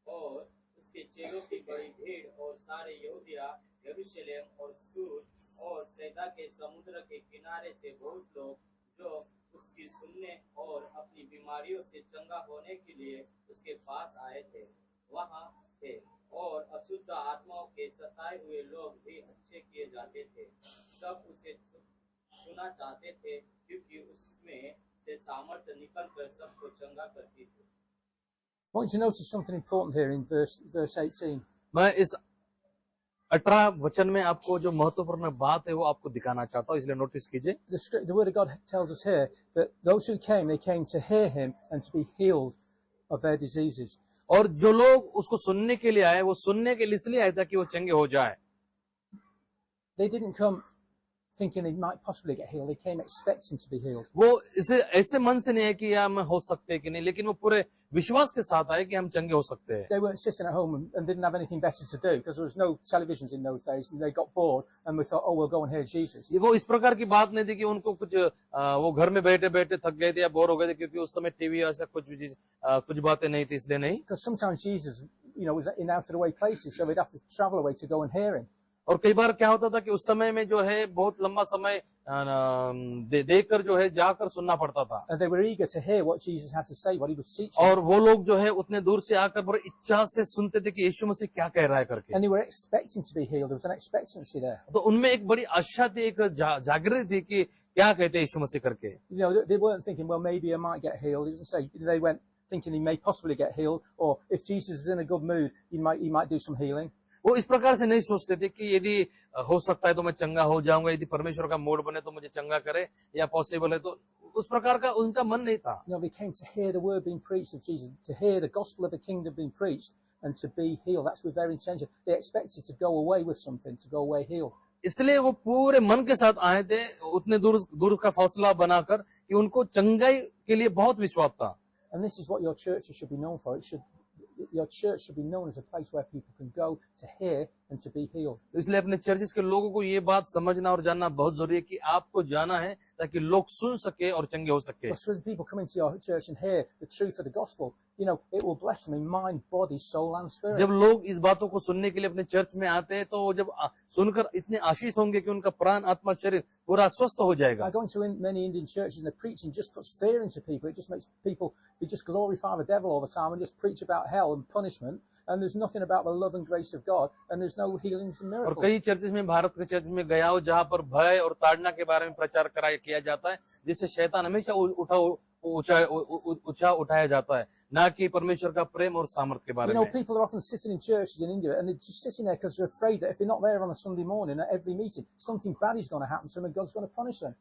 और उसके चेलों की बड़ी भीड़ और सारे यहूदिया, यरूशलेम और सूर और सैदा के समुद्र के किनारे से बहुत लोग जो उसकी सुनने और अपनी बीमारियों से चंगा होने के लिए उसके पास आए थे वहां थे। और अशुद्ध आत्माओं के सताए हुए लोग भी अच्छे किए जाते थे। सब उसे छूना चाहते थे क्योंकि उसमें से सामर्थ्य निकलकर सबको चंगा करती थी।
I want you to notice something important here in verse 18.
मैं इस 18 वचन में आपको जो महत्वपूर्ण बात है वो आपको दिखाना चाहता हूँ, इसलिए नोटिस कीजिए।
The word of God tells us here that those who came, they came to hear him and to be healed of their diseases.
और जो लोग उसको सुनने के लिए आए वो सुनने के लिए इसलिए आए ताकि वो चंगे हो जाए।
They didn't come thinking they might possibly get healed. They came expecting to be healed.
वो इसे ऐसे मन से नहीं है कि हम हो सकते हैं कि नहीं, लेकिन वो पूरे विश्वास के साथ आए कि हम चंगे हो सकते हैं।
They weren't sitting at home and didn't have anything better to do because there was no televisions in those days, and they got bored and we thought, oh, we'll go and hear Jesus.
ये वो इस प्रकार की बात नहीं थी कि उनको कुछ वो घर में बैठे बैठे थक गए थे या बोर हो गए थे, क्योंकि उस समय टीवी ऐसा कुछ भी चीज कुछ बातें नहीं थी, इसलिए नहीं।
Because sometimes Jesus, was in out of the way places, so we'd have to travel away to go and hear him.
और कई बार क्या होता था कि उस समय में जो है बहुत लंबा समय देकर जो है जाकर सुनना पड़ता था।
And they were eager to hear what Jesus had to say, what he was teaching.
और वो लोग जो है उतने दूर से आकर बड़ी इच्छा से सुनते थे कि यीशु मसीह क्या कह रहा है करके।
And they were expecting to be healed. There was an expectancy there.
तो उनमें एक बड़ी आशा थी, एक जागृति थी कि क्या कहते हैं यीशु मसीह करके।
They weren't thinking, well, maybe I might get healed. He doesn't say. They went thinking he may possibly get healed, or if Jesus is in a good mood, he might do some healing.
वो इस प्रकार से नहीं सोचते थे कि यदि हो सकता है तो मैं चंगा हो जाऊंगा, यदि परमेश्वर का मूड बने तो मुझे चंगा करे, या पॉसिबल है तो उस प्रकार का उनका मन नहीं था।
They came to hear the word being preached of Jesus, to hear the gospel of the kingdom being preached, and to be healed. That's with their intention. They expected to go away with something, to go away healed.
इसलिए वो पूरे मन के साथ आए थे, उतने दूर का फैसला बनाकर कि उनको चंगाई के लिए बहुत विश्वास था।
And this is what your churches should be known for. Your church should be known as a place where people can go to hear and to be healed.
इसलिए अपने चर्चेस के लोगों को ये बात समझना और जानना बहुत जरूरी है कि आपको जाना है ताकि लोग सुन सके और चंगे हो सके।
Because when people come into your church and hear the truth of the gospel, it will bless them in mind, body, soul and spirit.
जब लोग इस बातों को सुनने के लिए अपने चर्च में आते हैं तो वो जब सुनकर इतने आशीष होंगे कि उनका प्राण, आत्मा, शरीर पूरा स्वस्थ हो जाएगा।
I go into many Indian churches and the preaching just puts fear into people. It just makes people, they just glorify the devil all the time and just preach about hell and punishment, and there's nothing about the love and grace of God, and there's no healings and
और
miracles.
कई churches में, भारत के church में गया हो जहाँ पर भय और ताड़ना के बारे में प्रचार किया जाता है, जिससे शैतान हमेशा उठाया जाता है, ना कि परमेश्वर का प्रेम और सामर्थ के बारे में।
People are often sitting in churches in India and they're just sitting there because they're afraid that if they're not there on a Sunday morning at every meeting, something bad is going to happen to them and God's going to punish them.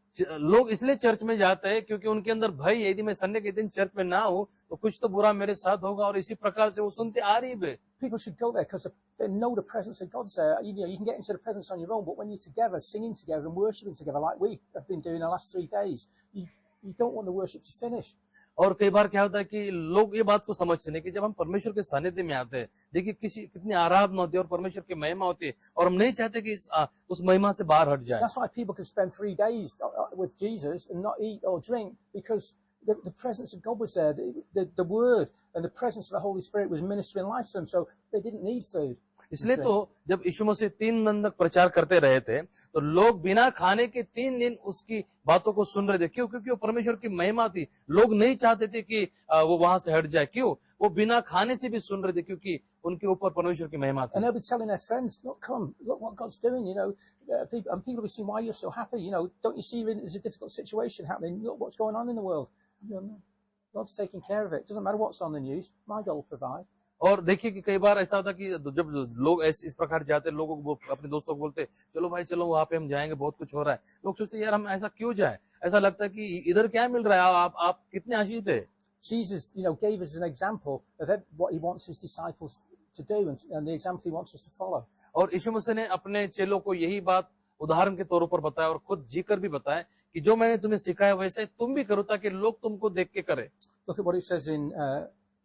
लोग इसलिए church में जाते हैं क्योंकि उनके अंदर भय है, यदि मैं संडे के दिन चर्च में ना हूँ तो कुछ तो बुरा मेरे साथ होगा, और इसी प्रकार से वो सुनते आ रही है।
People should go there because they know the presence of God's there. You can get into the presence on your own, but when you're together, singing together and worshiping together like we have been doing the last 3 days, you don't want the worship to finish.
और कई बार क्या होता है कि लोग ये बात को समझते हैं कि जब हम परमेश्वर के सानिध्य में आते हैं, देखिए कितनी आराधना होती है और परमेश्वर की महिमा होती है, और हम नहीं चाहते कि उस महिमा से बाहर हट जाए।
That's why people can spend 3 days with Jesus and not eat or drink, because the presence of God was there. The word and the presence of the Holy Spirit was ministering life to them, so they didn't need food.
इसलिए तो जब यीशु मसीह 3 दिन तक प्रचार करते रहे थे तो लोग बिना खाने के 3 दिन उसकी बातों को सुन रहे थे। क्यों? क्योंकि वो परमेश्वर की महिमा थी। लोग नहीं चाहते थे कि वो वहां से हट जाए। क्यों? वो बिना खाने से भी सुन रहे थे, क्योंकि उनके ऊपर परमेश्वर की महिमा थी।
And they'll be telling their friends, look what God's doing, and people will be saying, why are you so happy? Don't you see there's a difficult situation happening? Look what's going on in the world. No, God's taking care of it. It doesn't matter what's on the news. My God will provide.
और देखिए कि कई बार ऐसा होता कि जब लोग इस प्रकार जाते, लोगों को अपने दोस्तों को बोलते चलो भाई चलो वहां पे हम जाएंगे, बहुत कुछ हो रहा है। लोग सोचते यार हम ऐसा क्यों जाए, ऐसा लगता है कि इधर क्या मिल रहा है, आप कितने आशीष थे।
Jesus, gave us an example of what he wants his disciples to do and the example he wants us to follow.
और यीशु मसीह ने अपने चेलों को यही बात उदाहरण के तौर पर बताया और खुद जीकर भी बताया कि जो मैंने तुम्हें सिखाया वैसे तुम भी करो ताकि लोग तुमको देख के करें।
Look at what it says in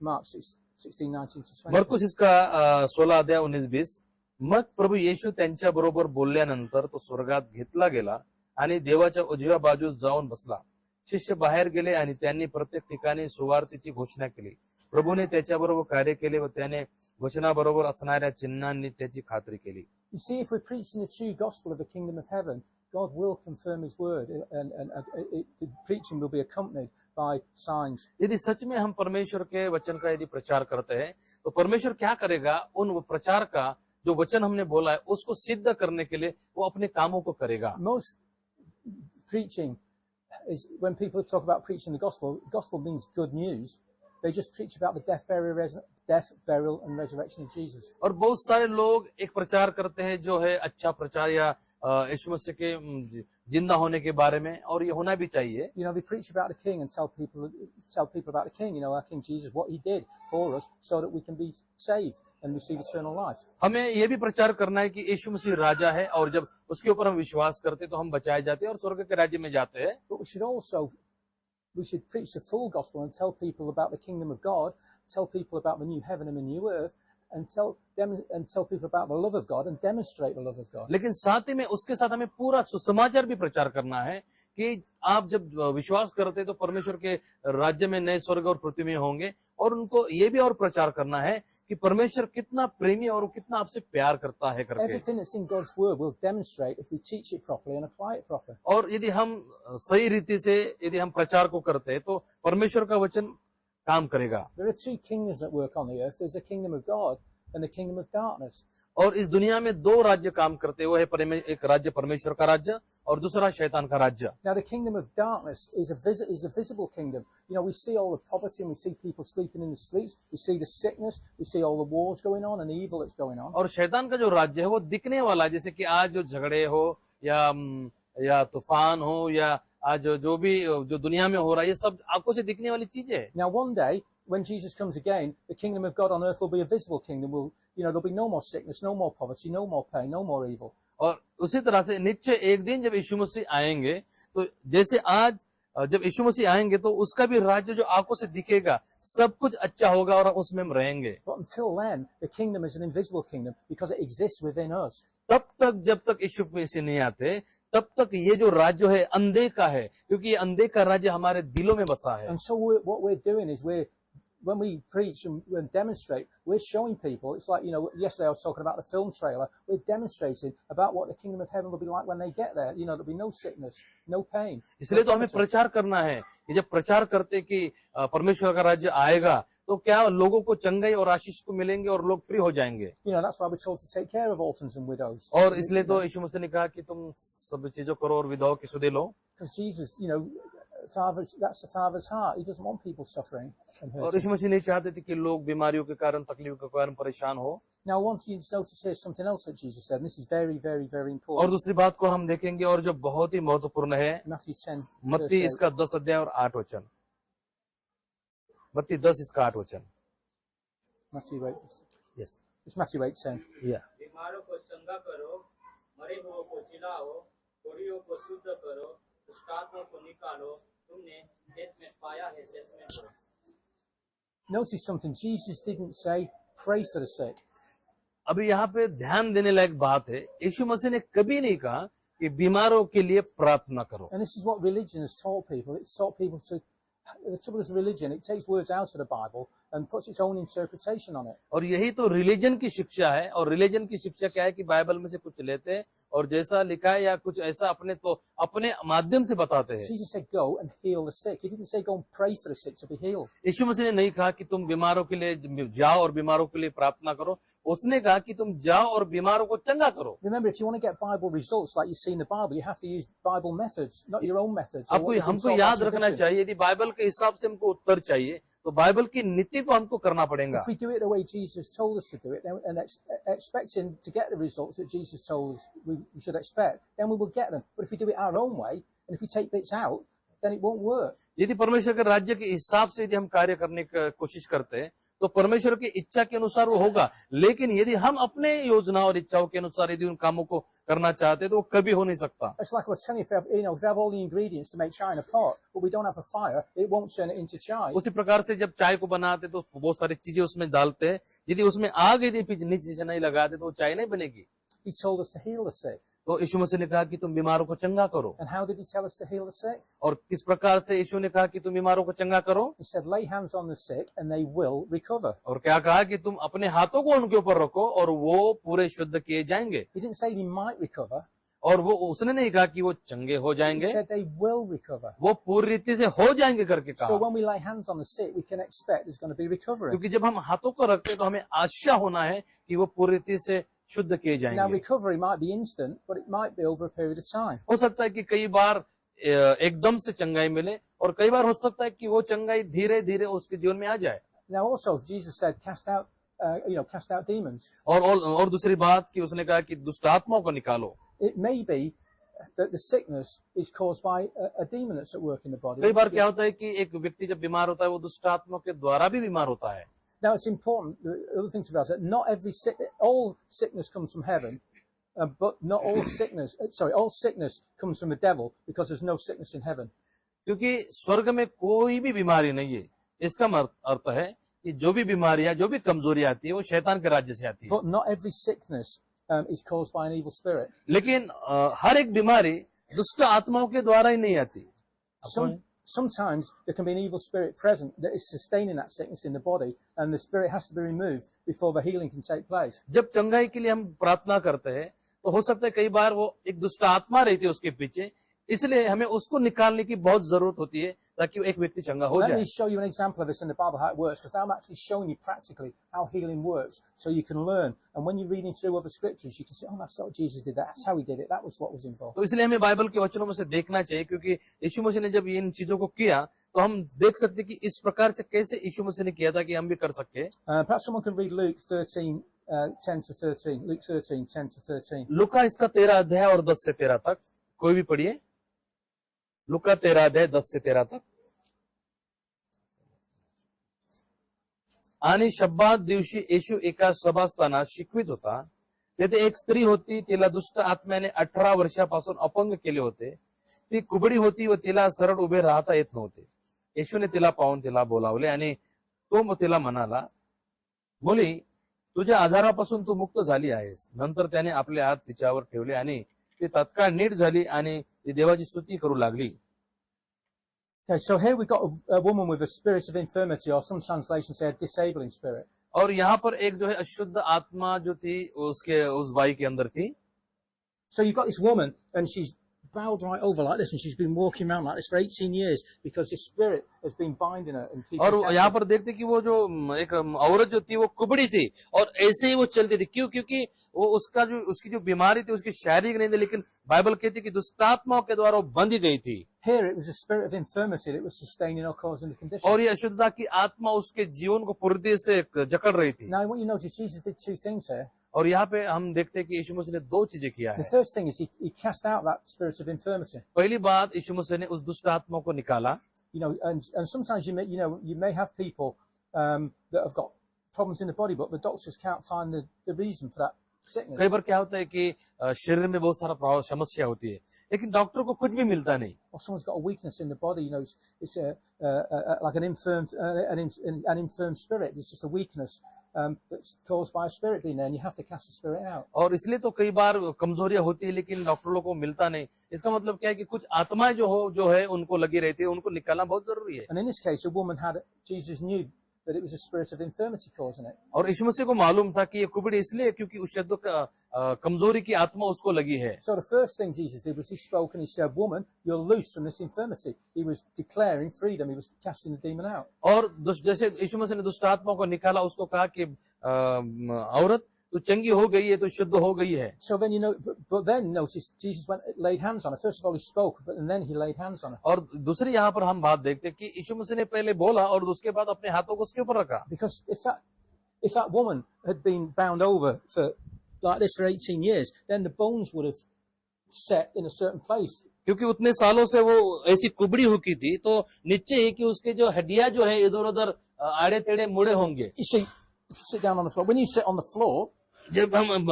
Mark 16:19-20.
मरकुस इसका 16 अध्याय 19-20। मग प्रभू येशू त्यांच्या बरोबर बोलल्यानंतर तो स्वर्गात घेतला गेला आणि देवाच्या उजव्या बाजूस जाऊन बसला। शिष्य बाहेर गेले आणि त्यांनी प्रत्येक ठिकाणी सुवार्तेची घोषणा केली। प्रभूने त्याच्याबरोबर कार्य केले व त्याने वचनाबरोबर असणाऱ्या चिन्हांनी त्याची खात्री केली.
You see, if we're preaching the true gospel of the kingdom of heaven, God will confirm His word, and the preaching will be accompanied by signs.
यदि सच में हम परमेश्वर के वचन का यदि प्रचार करते हैं तो परमेश्वर क्या करेगा? उन प्रचार का जो वचन हमने बोला है उसको सिद्ध करने के लिए वो अपने कामों को करेगा.
Most preaching is, when people talk about preaching the gospel means good news. They just preach about the death, burial, and resurrection of Jesus.
और बहुत सारे लोग एक प्रचार करते हैं जो है अच्छा प्रचार या यीशु मसीह के जिंदा होने के बारे में, और ये होना भी चाहिए.
You know, they preach about the King and tell people about the King. You know, our King Jesus, what He did for us, so that we can be saved and receive eternal life.
हमें ये भी प्रचार करना है कि यीशु मसीह राजा है और जब उसके ऊपर हम विश्वास करते हैं तो हम बचाए जाते हैं और स्वर्ग के राज्य में जाते हैं.
But we should preach the full gospel and tell people about the kingdom of God, tell people about the new heaven and the new earth, and tell people about the love of God and demonstrate the love of God.
लेकिन साथ ही में उसके साथ हमें पूरा सुसमाचार भी प्रचार करना है कि आप जब विश्वास करते हैं तो परमेश्वर के राज्य में नए स्वर्ग और पृथ्वी में होंगे, और उनको ये भी और प्रचार करना है कि परमेश्वर कितना प्रेमी और कितना आपसे प्यार करता है करके.
Everything that's in God's word will demonstrate if we teach it properly and apply it properly.
और यदि हम सही रीति से यदि हम प्रचार को करते हैं तो परमेश्वर का वचन काम करेगा.
There are two kingdoms that work on the earth. There's the kingdom of God and the kingdom of darkness.
और इस दुनिया में दो राज्य काम करते हैं, वो है एक राज्य परमेश्वर का राज्य और दूसरा शैतान का राज्य.
Now, the kingdom of darkness is a visible kingdom. You know, we see all the poverty and we see people sleeping in the streets. We see the sickness. We see all the wars going on and the evil that's going on.
और शैतान का जो राज्य है वो दिखने वाला है, जैसे कि आज जो झगड़े हो या तूफान हो या आज जो भी जो दुनिया में हो रहा है, ये सब आंखों से दिखने वाली चीजें है.
Now, one day, when Jesus comes again, the kingdom of God on earth will be a visible kingdom. There'll be no more sickness, no more poverty, no more pain, no more evil.
और उसी तरह से निश्चय एक दिन जब यीशु मसीह आएंगे तो जैसे आज जब यीशु मसीह आएंगे तो उसका भी राज्य जो आंखों से दिखेगा, सब कुछ अच्छा होगा और उसमें हम रहेंगे.
But until then, the kingdom is an invisible kingdom because it exists within us.
तब तक जब तक यीशु मसीह नहीं आते तब तक ये जो राज्य है अंधे का है, क्योंकि ये अंधे का राज्य हमारे दिलों में बसा है.
And so what we're doing is when we preach and demonstrate, we're showing people, it's like, yesterday I was talking about the film trailer, we're demonstrating about what the kingdom of heaven will be like when they get there. There'll be no sickness, no pain.
इसलिए तो हमें प्रचार करना है कि जब प्रचार करते कि परमेश्वर का राज्य आएगा तो क्या लोगों को चंगाई और आशीष को मिलेंगे और लोग फ्री हो जाएंगे.
That's why we're told to take care of orphans and widows.
और इसलिए तो यीशु मसीह ने कहा कि तुम सब चीजों करो और विधवाओं की सुधि लो.
Because Jesus, that's the Father's heart. He doesn't want people suffering and
और
hurting.
यीशु मसीह नहीं चाहते थे कि लोग बीमारियों के कारण, तकलीफ के कारण परेशान हो.
Now, I want you to notice here something else that Jesus said, and this is very, very, very
और
important.
दूसरी बात को हम देखेंगे और जो बहुत ही महत्वपूर्ण है,
Matthew 10,
मत्ती
verse 8.
इसका 10 अध्याय और 8 वचन. मत्ती 10 इसका 8 वचन.
Matthew 8.
Yes
It's Matthew 8:10.
या
बीमारों को चंगा करो, मरे हुओं को जिलाओ, कोढ़ियों को शुद्ध करो, दुष्टात्माओं को निकालो. तुमने खेत में पाया है खेत में करो.
Notice something. Jesus didn't say, pray for the sick.
अभी यहाँ पे ध्यान देने लायक बात है, यीशु मसीह ने कभी नहीं कहा कि बीमारों के लिए प्रार्थना करो.
And this is what religion has taught people. It's taught people to, the trouble is religion, it takes words out of the Bible and puts its own interpretation on it.
और यही तो रिलीजन की शिक्षा है. और religion की शिक्षा क्या है कि बाइबल में से कुछ लेते हैं और जैसा लिखा है या कुछ ऐसा अपने माध्यम से बताते हैं.
Jesus said, go and heal the sick. He didn't say go and pray for the sick to be healed.
यीशु मसीह ने नहीं कहा कि तुम बीमारों के लिए जाओ और बीमारों के लिए प्रार्थना करो. उसने कहा कि तुम जाओ और बीमारों को चंगा करो.
Remember, if you want to get Bible results like you see in the Bible, you have to use Bible methods, not your own methods. or what you
हमको
consult
याद
by
रखना
tradition.
चाहिए, यदि बाइबल के हिसाब से हमको उत्तर चाहिए तो बाइबल की नीति को हमको करना पड़ेगा.
If we do it the way Jesus told us to do it, and expecting to get the results that Jesus told us we should expect, then we will get them. But if we do it our own way, and if we take bits out, then it won't work.
यदि परमेश्वर के राज्य के हिसाब से यदि हम कार्य करने की कोशिश करते हैं तो परमेश्वर की इच्छा के अनुसार वो होगा. लेकिन यदि हम अपने योजना और इच्छाओं के अनुसार यदि उन कामों को करना चाहते हैं तो वो कभी हो नहीं सकता.
It's like I was telling you, if we have all the ingredients to make chai in a pot, but we don't have a fire, it won't turn it into chai.
उसी प्रकार से जब चाय को बनाते तो बहुत सारी चीजें उसमें डालते हैं, यदि उसमें आग यदि नीचे नहीं लगाते तो वो चाय नहीं बनेगी.
He told us to heal the sick.
तो यीशु मसीह ने कहा कि तुम बीमारों को चंगा करो।
And how did he tell us to heal the sick?
और किस प्रकार से यीशु ने कहा कि तुम बीमारों को चंगा करो?
He said, lay hands on the sick and they will recover.
और क्या कहा कि तुम अपने हाथों को उनके ऊपर रखो और वो पूरे शुद्ध किए जाएंगे।
He didn't say they might recover.
और वो उसने नहीं कहा कि वो चंगे हो
He
जाएंगे,
said they will recover.
वो पूरी रीति से हो जाएंगे करके
So
कहा।
when we lay hands on the sick, we can expect there's going to be recovery.
क्योंकि जब हम हाथों को रखते हैं तो हमें आशा होना है कि वो पूरी रीति से शुद्ध किए
Now
जाएंगे।
recovery might be instant, but it might be over a period of time.
हो सकता है कि कई बार एकदम से चंगाई मिले और कई बार हो सकता है कि वो चंगाई धीरे धीरे उसके जीवन में आ जाए।
Now also Jesus said, cast out demons.
और दूसरी बात कि उसने कहा कि दुष्ट आत्माओं को निकालो।
It may be that the sickness is caused by a demon that's at work in the body.
कई बार क्या होता है कि एक व्यक्ति जब बीमार होता है वो दुष्ट आत्माओं के द्वारा भी बीमार होता है।
Now it's important, the other thing to realize that not all sickness comes from heaven, but not all all sickness comes from the devil, because there's no sickness in heaven.
क्योंकि स्वर्ग में कोई भी बीमारी नहीं है। इसका अर्थ है कि जो भी बीमारियां, जो भी कमजोरी आती है वो शैतान के राज्य से आती है।
But not every sickness is caused by an evil spirit.
लेकिन हर एक बीमारी दुष्ट आत्माओं के द्वारा ही नहीं आती।
Sometimes there can be an evil spirit present that is sustaining that sickness in the body, and the spirit has to be removed before the healing can take place.
जब चंगाई के लिए हम प्रार्थना करते हैं तो हो सकता है कई बार वो एक दुष्ट आत्मा रहती है उसके पीछे, इसलिए हमें उसको निकालने की बहुत जरूरत होती है ताकि एक व्यक्ति चंगा हो
Let
जाए।
me show you an example of this in the Bible, how it works, because I'm actually showing you practically how healing works, so you can learn. And when you're reading through other scriptures, you can say, oh, that's what Jesus did, that's how he did it, that was what was involved.
तो इसलिए हमें Bible के वचनों में से देखना चाहिए, क्योंकि यीशु मसीह ने जब इन चीजों को किया तो हम देख सकते कि इस प्रकार से कैसे यीशु मसीह ने किया था कि हम भी कर सके।
Perhaps someone can read Luke 13, 10 to 13. Luke 13, 10 to 13.
लुका इसका 13 अध्याय और 10 से 13 तक, कोई भी पढ़िए। लुका 13 अध्याय 10 से 13 तक। आणि शब्दात दिवशी येशू एका सभास्थानात शिकवित होता। तेथे एक स्त्री होती, तिला दुष्ट आत्म्याने 18 वर्षापासून अपंग केले होते। ती कुबडी होती व तिला सरळ उभे राहता येत नव्हते। येशूने तिला पाहून तिला बोलावले आणि तो तिला म्हणाला, मुली, तुझ्या आजारापासून तू मुक्त झाली आहेस। नंतर त्याने आपले हात तिच्यावर ठेवले आणि ती तत्काळ नीट झाली आणि ती देवाची स्तुती करू लागली।
Okay, so here we've got a woman with a spirit of infirmity, or some translations say a disabling spirit.
और यहाँ पर एक जो है अशुद्ध आत्मा जो थी उसके उस बाई के अंदर थी।
So you've got this woman, and she's bowed right over like this, and she's been walking around like this for 18 years because this spirit has been binding her and keeping her
और यहाँ
captive.
पर देखते कि वो जो एक औरत जो थी वो कुबड़ी थी और ऐसे ही वो चलती थी। क्यों? क्योंकि वो उसकी जो बीमारी थी उसकी शारीरिक नहीं थी, लेकिन बाइबल कहती कि दुष्टात्माओं के द्वारा वो बंधी गई थी।
Here it was a spirit of infirmity that was sustaining or causing the condition.
और ये अशुद्धता की आत्मा उसके जीवन को पूरी से जकड़ रही थी।
Now what you notice, Jesus did two things here.
और यहाँ पे हम देखते हैं कि यीशु मसीह ने दो चीजें किया
The
है।
first thing is he cast out that spirit of infirmity.
पहली बात, यीशु मसीह ने उस दुष्ट आत्मा को निकाला।
You know, and sometimes you may have people that have got problems in the body, but the doctors can't find the reason for that sickness.
कई बार क्या होता है कि शरीर में बहुत सारा समस्या होती है, लेकिन डॉक्टर को कुछ भी मिलता नहीं।
Or someone's got a weakness in the body, you know, it's like an infirm spirit. It's just a weakness that's caused by a spirit being there, and you have to cast the spirit out.
और इसलिए तो कई बार कमजोरियां होती है लेकिन डॉक्टरों को मिलता नहीं। इसका मतलब क्या है कि कुछ आत्माएं जो है उनको लगी रहती है, उनको निकालना बहुत जरूरी है।
And in this case, a woman Jesus knew that it was a spirit of infirmity causing it.
और यीशु मसीह को मालूम था कि ये कुबड़ी इसलिए क्योंकि उस शब्द का कमजोरी की आत्मा उसको लगी है।
So the first thing Jesus did was he spoke and he said, "Woman, you're loose from this infirmity." He was declaring freedom. He was casting the demon out.
और जैसे यीशु मसीह ने दुष्ट आत्मा को निकाला, उसको कहा कि औरत तू चंगी हो गई है, तो शुद्ध हो गई है।
So then but then notice Jesus laid hands on her. First of all, he spoke, but then he laid hands on her.
और दूसरी यहाँ पर हम बात देखते हैं कि यीशु मसीह ने पहले बोला और उसके बाद अपने हाथों को उसके ऊपर रखा।
Because if that woman had been bound over for like this for 18 years, then the bones would have set in a certain place.
क्योंकि उतने सालों से वो ऐसी कुबड़ी हुई थी, तो निश्चय है कि उसके जो हड्डियां जो है इधर उधर आड़े टेढ़े मुड़े होंगे।
You see, if you sit down on the floor, when you sit on the floor,
जब हम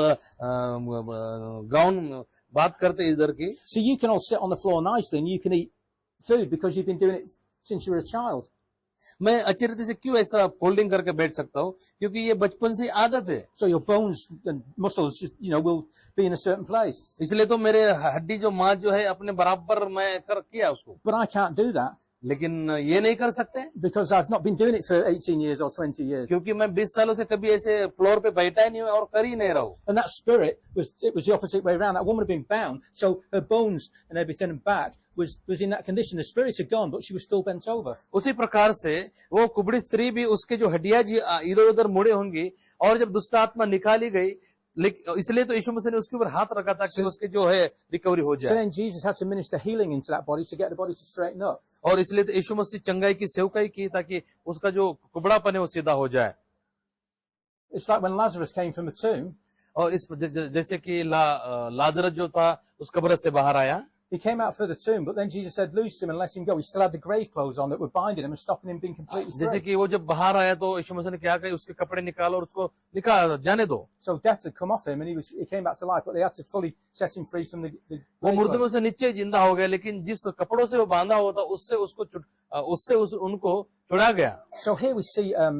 ग्राउंड बात करते हैं इधर की,
so you can all sit on the floor nicely and you can eat food because you've been doing it since you were a child.
मैं अच्छी रीति से क्यों ऐसा फोल्डिंग करके बैठ सकता हूँ? क्योंकि ये बचपन से आदत है।
So your bones and muscles just, will be in a certain place.
इसलिए तो मेरे हड्डी जो मांस जो है अपने बराबर मैं कर किया उसको,
But I can't do that
लेकिन ये नहीं कर सकते
because I've not been doing it for 18 years or 20 years.
क्योंकि मैं 20 सालों से कभी ऐसे फ्लोर पे बैठा ही नहीं हूँ और कर ही नहीं रहा हूँ।
And that spirit was the opposite way around. That woman had been bound, so her bones and everything and back was in that condition. The spirits had gone, but she was still bent over.
उसी प्रकार से वो कुबड़ी स्त्री भी, उसके जो हड्डियां इधर उधर मुड़े होंगी, और जब दुष्ट आत्मा निकाली गई, इसलिए तो यीशु मसीह ने उसके ऊपर हाथ रखा था कि उसके जो है रिकवरी हो
So
जाए।
then Jesus had to minister healing into that body to get the body to straighten up.
और इसलिए तो यीशु मसीह चंगाई की सेवकाई की ताकि उसका जो कुबड़ापन है वो सीधा हो जाए।
It's like when Lazarus came from the tomb.
और इस जैसे कि लाजरस जो था उस कब्र से बाहर आया,
He came out through the tomb, but then Jesus said, loose him and let him go. He still had the grave clothes on that were binding him and stopping him being completely
जैसे
free.
कि वो जब बाहर आया तो यीशु मसीह ने क्या कहा, उसके कपड़े निकालो और उसको निकाल जाने दो।
So death had come off him and he came back to life, but they had to fully set him free from the
वो
grave
मुर्दों में
clothes.
से नीचे जिंदा हो गया, लेकिन जिस कपड़ों से वो बांधा हुआ था उससे उनको छुड़ा गया।
So here we see a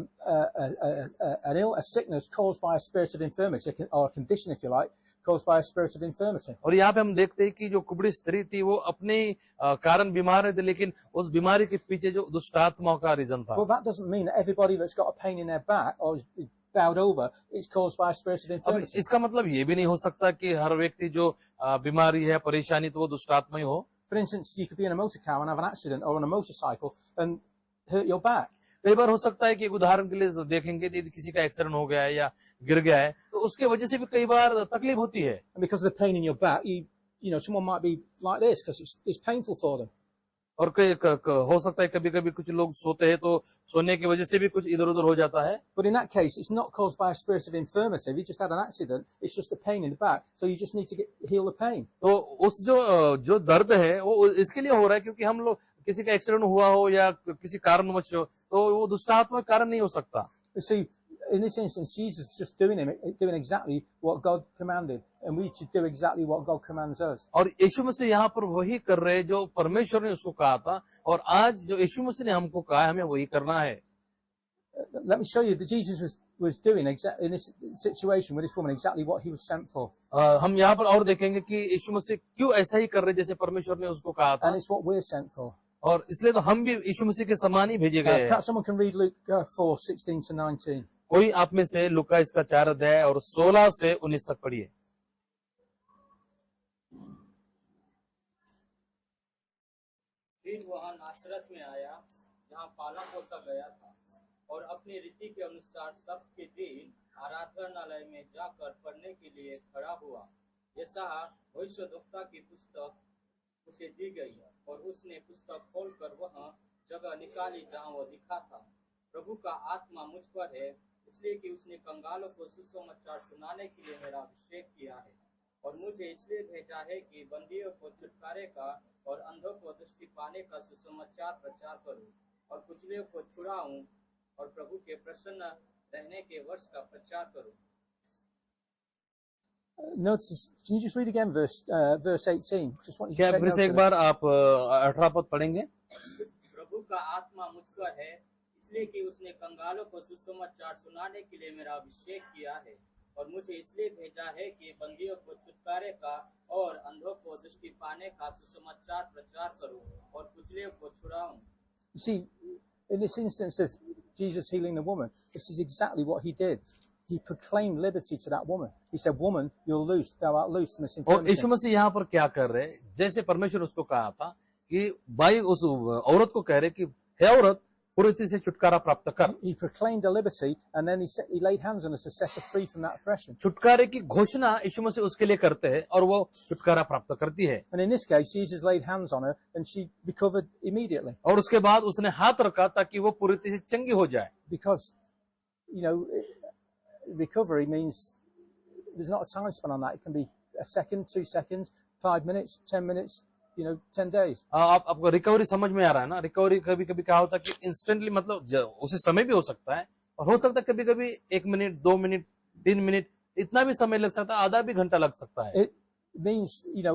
sickness caused by a spirit of infirmity, or a condition, if you like, caused by a spirit of infirmity.
और यहाँ पे हम देखते हैं कि जो कुबड़ी स्त्री थी वो अपने कारण बीमार थी, लेकिन उस बीमारी के पीछे जो दुष्ट आत्माओं का रीजन था।
Well, that doesn't mean that everybody that's got a pain in their back or is bowed over, it's caused by a spirit of
अब
infirmity.
इसका मतलब ये भी नहीं हो सकता कि हर व्यक्ति जो बीमारी है, परेशानी, तो वो दुष्ट आत्मा ही हो।
For instance, you could be in a motor car and have an accident, or on a motorcycle and hurt your back.
कई बार हो सकता है कि उदाहरण के लिए देखेंगे कि किसी का एक्सीडेंट हो गया है या गिर गया है, तो उसके वजह से भी कई बार तकलीफ होती है।
And because of the pain in your back, someone might be like this because it's painful for them.
और हो सकता है कभी कभी कुछ लोग सोते हैं तो सोने की वजह से भी कुछ इधर उधर हो जाता है।
But in that case, it's not caused by a spirit of infirmity. If you just had an accident, it's just the pain in the back. So you just need to heal the pain.
तो उस जो दर्द है वो इसके लिए हो रहा है क्योंकि हम लोग किसी का एक्सीडेंट हुआ हो या किसी कारणवश हो, तो वो दुष्टात्मा कारण नहीं हो सकता।
You see, in this instance, Jesus is just doing exactly what God commanded, and we should do exactly what God commands us.
और यीशु मसीह यहाँ पर वही कर रहे जो परमेश्वर ने उसको कहा था, और आज जो यीशु मसीह ने हमको कहा है हमें वही करना है।
Let me show you that Jesus was doing in this situation with this woman exactly what he was sent for.
हम यहाँ पर और देखेंगे कि यीशु मसीह क्यों ऐसा ही कर रहे जैसे परमेश्वर ने उसको कहा था,
And it's what we're sent for.
और इसलिए तो हम भी यीशु मसीह के समान ही भेजे गए हैं।
Perhaps someone can read Luke 4:16 to 19.
कोई आप में से लूका इसका 4 अध्याय और 16 से 19 तक पढ़िए।
फिर वह नासरत में आया जहाँ पाला पोसा गया था, और अपनी रीति के अनुसार सबके दिन आराधनालय में जाकर पढ़ने के लिए खड़ा हुआ। यशायाह भविष्यद्वक्ता की पुस्तक उसे दी गई और उसने पुस्तक खोलकर वह जगह निकाली जहाँ वह लिखा था, प्रभु का आत्मा मुझ पर है, इसलिए कि उसने कंगालों को सुसमाचार सुनाने के लिए मेरा अभिषेक किया है, और मुझे इसलिए भेजा है कि बंदियों को छुटकारे का और अंधों को दृष्टि पाने का सुसमाचार प्रचार करूं, और कुचलियों को छुड़ाऊं, और प्रभु के प्रसन्न रहने के वर्ष का प्रचार करूं।
Notice, can you just read again verse 18? Just want you to
क्या
take
फिर
note
से एक
of it.
बार आप 18 पद पढ़ेंगे?
प्रभु का आत्मा मुझ पर है, इसलिए कि उसने कंगालों को सुसमाचार सुनाने के लिए मेरा अभिषेक किया है, और मुझे इसलिए भेजा है कि बंदियों को छुटकारे का और अंधों को दृष्टि पाने का सुसमाचार प्रचार करूं, और कुचलियों को छुड़ाऊं।
You see, in this instance of Jesus healing the woman, this is exactly what he did. He proclaimed liberty to that woman. He said, woman, you're loose, thou art loose from this
और
infirmity.
यीशु मसीह यहाँ पर क्या कर रहे, जैसे परमेश्वर उसको कहा था कि भाई उस औरत को कह रहे कि हे औरत, पुरुष से छुटकारा प्राप्त कर।
He proclaimed a liberty, and then he laid hands on her to set her free from that oppression.
छुटकारे की घोषणा यीशु मसीह उसके लिए करते हैं और वो छुटकारा प्राप्त करती है।
And in this case, Jesus laid hands on her, and she recovered immediately.
और उसके बाद उसने हाथ रखा ताकि वो पूरी तरह से चंगी हो जाए।
Because, recovery means there's not a time span on that. It can be a second, 2 seconds, 5 minutes, 10 minutes, 10 days.
आपको रिकवरी समझ में आ रहा है ना? रिकवरी कभी कभी क्या होता है कि इंस्टेंटली, मतलब उसी समय भी हो सकता है, और हो सकता है कभी कभी 1 मिनट, 2 मिनट, 3 मिनट, इतना भी समय लग सकता है, आधा भी घंटा लग सकता है।
It means, it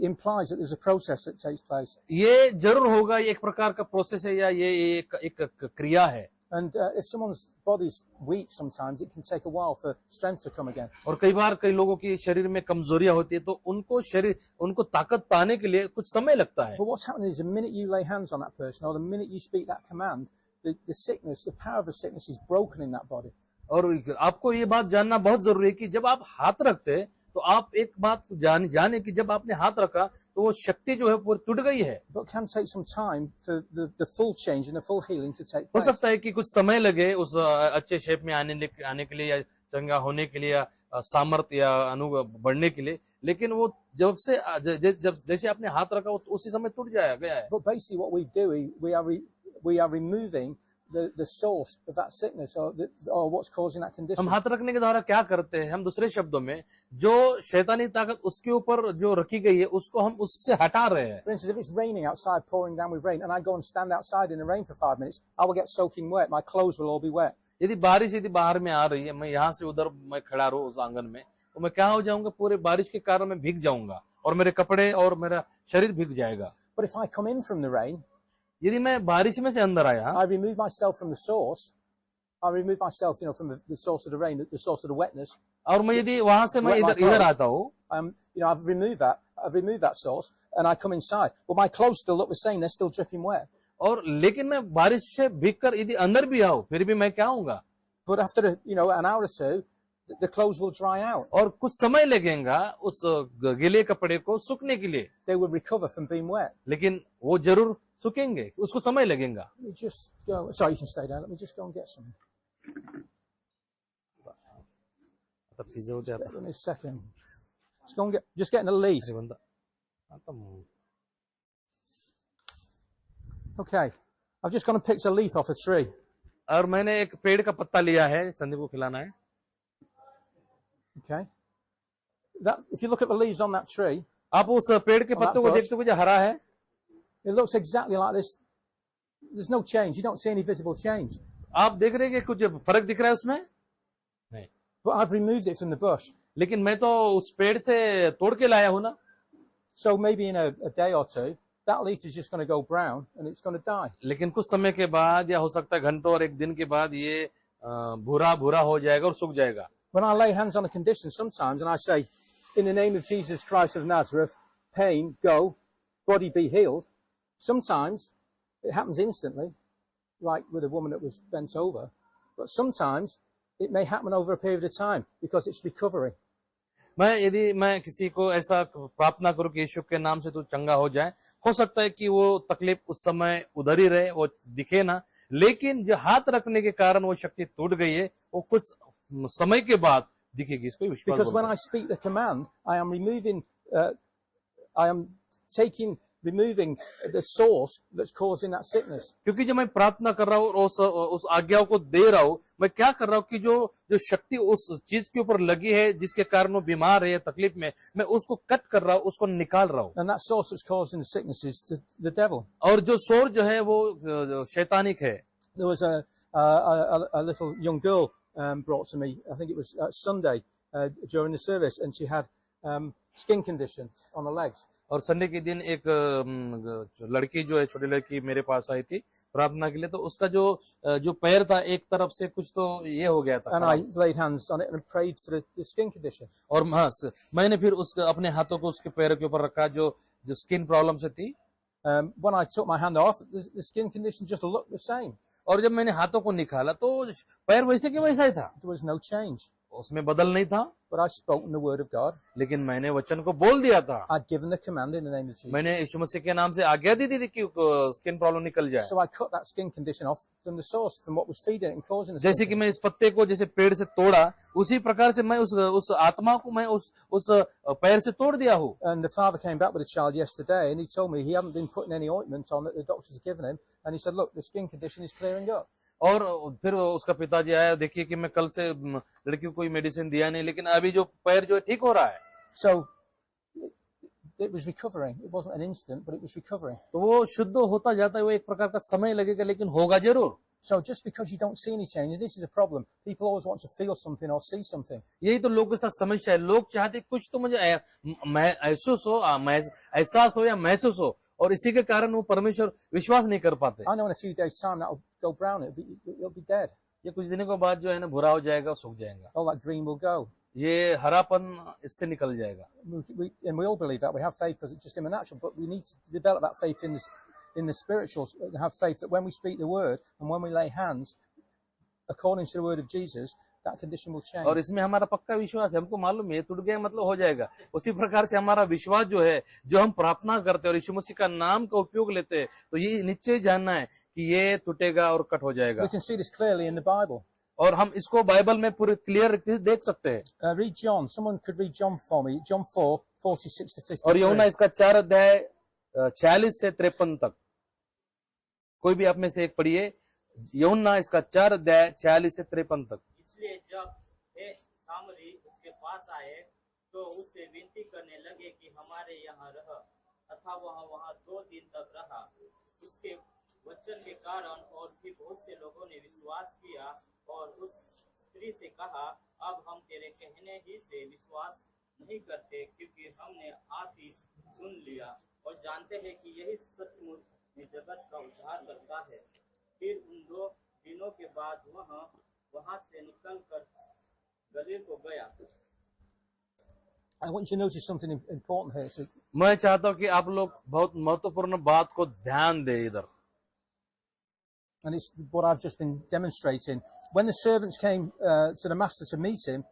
implies that there's a process that takes place.
ये जरूर होगा, ये एक प्रकार का प्रोसेस है या ये एक क्रिया है।
And if someone's body's weak sometimes, it can take a while for strength to come again.
और कई बार कई लोगों की शरीर में कमजोरियां होती है, तो उनको ताकत पाने के लिए कुछ समय लगता है।
But what's happening is the minute you lay hands on that person, or the minute you speak that command, the sickness, the power of the sickness is broken in that body.
और आपको ये बात जानना बहुत जरूरी है कि जब आप हाथ रखते हैं तो आप एक बात जाने कि जब आपने हाथ रखा तो वो शक्ति जो है वो टूट गई है।
But it can take some time for the full change and the full healing to take
हो
place.
सकता है कि कुछ समय लगे उस अच्छे शेप में आने के लिए या चंगा होने के लिए या सामर्थ्य या बढ़ने के लिए, लेकिन वो जैसे आपने हाथ रखा उसी समय टूट गया है।
But basically what we do, we are removing the source of that sickness or what's causing that condition.
हम हाथ रखने के द्वारा क्या करते हैं, हम दूसरे शब्दों में जो शैतानी ताकत उसके ऊपर जो रखी गई है उसको हम उससे हटा रहे हैं।
For instance, if it's raining outside, pouring down with rain, and I go and stand outside in the rain for 5 minutes, I will get soaking wet. My clothes will all be wet.
यदि बारिश बाहर में आ रही है, मैं यहाँ से उधर मैं खड़ा रहूं उस आंगन में, तो मैं क्या हो जाऊंगा, पूरे बारिश के कारण मैं भीग जाऊंगा और मेरे कपड़े और मेरा शरीर भीग जाएगा।
But if I come in from the rain,
यदि मैं बारिश में से अंदर आया,
I remove myself from the source. I remove myself, from the source of the rain, the source of the wetness.
और मैं यदि वहां से मैं इधर आता हूँ,
I've removed that source, and I come inside. But my clothes still look the same; they're still dripping wet.
और लेकिन मैं बारिश से भीग कर यदि अंदर भी आऊँ, फिर भी मैं क्या होऊंगा?
But after an hour or two, the clothes will dry out.
और कुछ समय लगेगा उस गीले कपड़े को सूखने के लिए,
They will recover from being wet.
लेकिन वो जरूर सूखेंगे, उसको समय लगेगा।
Let me just go. Sorry, you can stay down. Let me just go and get some. Give me a second. Just go and getting a leaf. Okay, I've just gone and picked a leaf off a tree.
और मैंने एक पेड़ का पत्ता लिया है, संदीप को खिलाना है।
Okay, if you look at the leaves on that tree,
आप उस पेड़ के पत्तों को देखते हुए जो हरा है,
it looks exactly like this. There's no change. You don't see any visible change.
आप देख रहे हैं कि कुछ फर्क दिख रहा है उसमें? नहीं।
But I've removed it from the bush.
लेकिन मैं तो उस पेड़ से तोड़ के लाया हूं ना।
So maybe in a day or two, that leaf is just going to go brown and it's going to die.
लेकिन कुछ समय के बाद या हो सकता है घंटों और एक दिन के बाद ये भूरा हो जाएगा और सूख जाएगा।
When I lay hands on a condition sometimes and I say, in the name of Jesus Christ of Nazareth, pain, go, body be healed, sometimes it happens instantly, like with a woman that was bent over, but sometimes it may happen over a period of time because it's recovering.
यदि मैं किसी को ऐसा प्रार्थना करूं कि यीशु के नाम से तू चंगा हो जाए, हो सकता है कि वो तकलीफ उस समय उधर ही रहे, वो दिखे ना, लेकिन जो हाथ रखने के कारण वो शक्ति टूट गई है, वो कुछ समय के बाद दिखेगी। इसको विश्वास।
Because when I speak the command, I am removing the source that's causing that sickness.
क्योंकि जब मैं प्रार्थना कर रहा हूँ और उस आज्ञाओं को दे रहा हूँ, मैं क्या कर रहा हूँ कि जो शक्ति उस चीज के ऊपर लगी है जिसके कारण वो बीमार है, तकलीफ में, मैं उसको कट कर रहा हूँ, उसको निकाल रहा हूँ।
And that source that's causing the sickness is the devil.
और जो सोर जो है वो शैतानिक है।
There was a little young girl brought to me. I think it was Sunday during the service, and she had skin condition on her legs.
और Sunday के दिन एक लड़की जो है, छोटी लड़की मेरे पास आई थी प्रार्थना के लिए, तो उसका जो पैर था एक तरफ से कुछ तो ये हो गया था।
And I laid hands on it and prayed for the skin condition.
और मैंने फिर अपने हाथों को उसके पैर के ऊपर रखा जो स्किन प्रॉब्लम से थी।
When I took my hand off, the skin condition just looked the same.
और जब मैंने हाथों को निकाला तो पैर वैसे के वैसा ही था,
There was no change.
उसमें बदल नहीं था।
But I spoke the word of God.
लेकिन मैंने वचन को बोल दिया था।
I'd given the command in the name of Jesus.
मैंने यीशु मसीह के नाम से आज्ञा दी थी कि स्किन प्रॉब्लम निकल जाए।
So I cut that skin condition off from the source, from what was feeding it and causing the
जैसे कि
sickness.
मैं इस पत्ते को जैसे पेड़ से तोड़ा, उसी प्रकार से मैं उस आत्मा को मैं उस पैर से तोड़ दिया हूँ।
And the father came back with a child yesterday, and he told me he hadn't been putting any ointment on that the doctors had given him, and he said, "Look, the skin condition is clearing up."
और फिर उसका पिताजी आया, देखिए कि मैं कल से लड़की को कोई मेडिसिन दिया नहीं, लेकिन अभी जो पैर जो है ठीक हो रहा है।
So it was recovering. It wasn't an instant, but it was recovering.
तो वो शुद्ध होता जाता है, वो एक प्रकार का समय लगेगा, लेकिन होगा जरूर।
So just because you don't see any change, this is a problem. People always want to feel something or see something.
यही तो लोगों के साथ समस्या है। लोग चाहते कुछ तो मुझे महसूस हो, एहसास हो या महसूस हो, और इसी के कारण वो परमेश्वर विश्वास नहीं कर पाते।
I know in a few days' time that'll go brown. It'll be dead.
ये कुछ दिनों के बाद जो है ना भूरा हो जाएगा, सूख जाएगा,
All that green will go.
ये हरापन इससे निकल जाएगा।
And we all believe that. We have faith because it's just in the natural, but we need to develop that faith in the spiritual, and have faith that when we speak the word and when we lay hands according to the word of Jesus, that condition will change.
और इसमें हमारा पक्का विश्वास है, हमको मालूम है टूट गया मतलब हो जाएगा। उसी प्रकार से हमारा विश्वास जो है, जो हम प्रार्थना करते हैं और यीशु मसीह का नाम का उपयोग लेते हैं, तो ये निश्चय जानना है कि ये टूटेगा और कट हो जाएगा।
We can see this clearly in the Bible.
और हम इसको बाइबल में पूरे क्लियर देख सकते हैं।
Read John. Someone could read John for me. John 4:46 to 53.
और यूहन्ना इसका 4 अध्याय 46 से 53 तक, कोई भी आप में से एक पढ़िए। यूहन्ना इसका 4 अध्याय 46 से 53 तक।
इसलिए जब वे सामरी उसके पास आए तो उससे विनती करने लगे कि हमारे यहाँ रह, अतः वह वहाँ 2 दिन तक रहा। उसके वचन के कारण और भी बहुत से लोगों ने विश्वास किया, और उस स्त्री से कहा, अब हम तेरे कहने ही से विश्वास नहीं करते, क्योंकि हमने आप ही सुन लिया और जानते हैं कि यही सचमुच में जगत का उद्धार करता है। फिर उन 2 दिनों के बाद वह वहां से निकलकर गलील को गया।
I want you to notice something important here. So,
मैं चाहता हूं कि आप लोग बहुत महत्वपूर्ण बात को ध्यान दें इधर,
and it's what I've just been demonstrating. When the servants came to the master to meet him,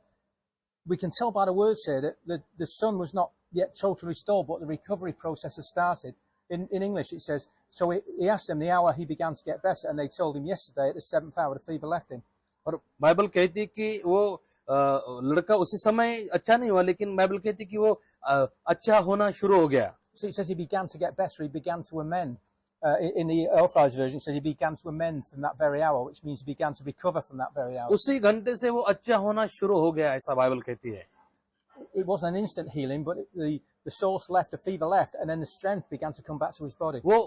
we can tell by the words here that the son was not yet totally restored, but the recovery process has started. In English it says, so he asked them the hour he began to get better, and they told him yesterday at the 7th hour the fever left him.
और Bible कहती है कि वो लड़का उसी समय अच्छा नहीं हुआ, लेकिन बाइबल कहती है कि वो अच्छा होना शुरू हो गया।
So it says he began to get better, he began to amend. In the Authorized version it says he began to amend from that very hour, which means he began to recover from that very hour.
उसी घंटे से वो अच्छा होना शुरू हो गया, ऐसा बाइबल कहती है।
It wasn't an instant healing, but the source left, the fever left, and then the strength began to come back to his body.
वो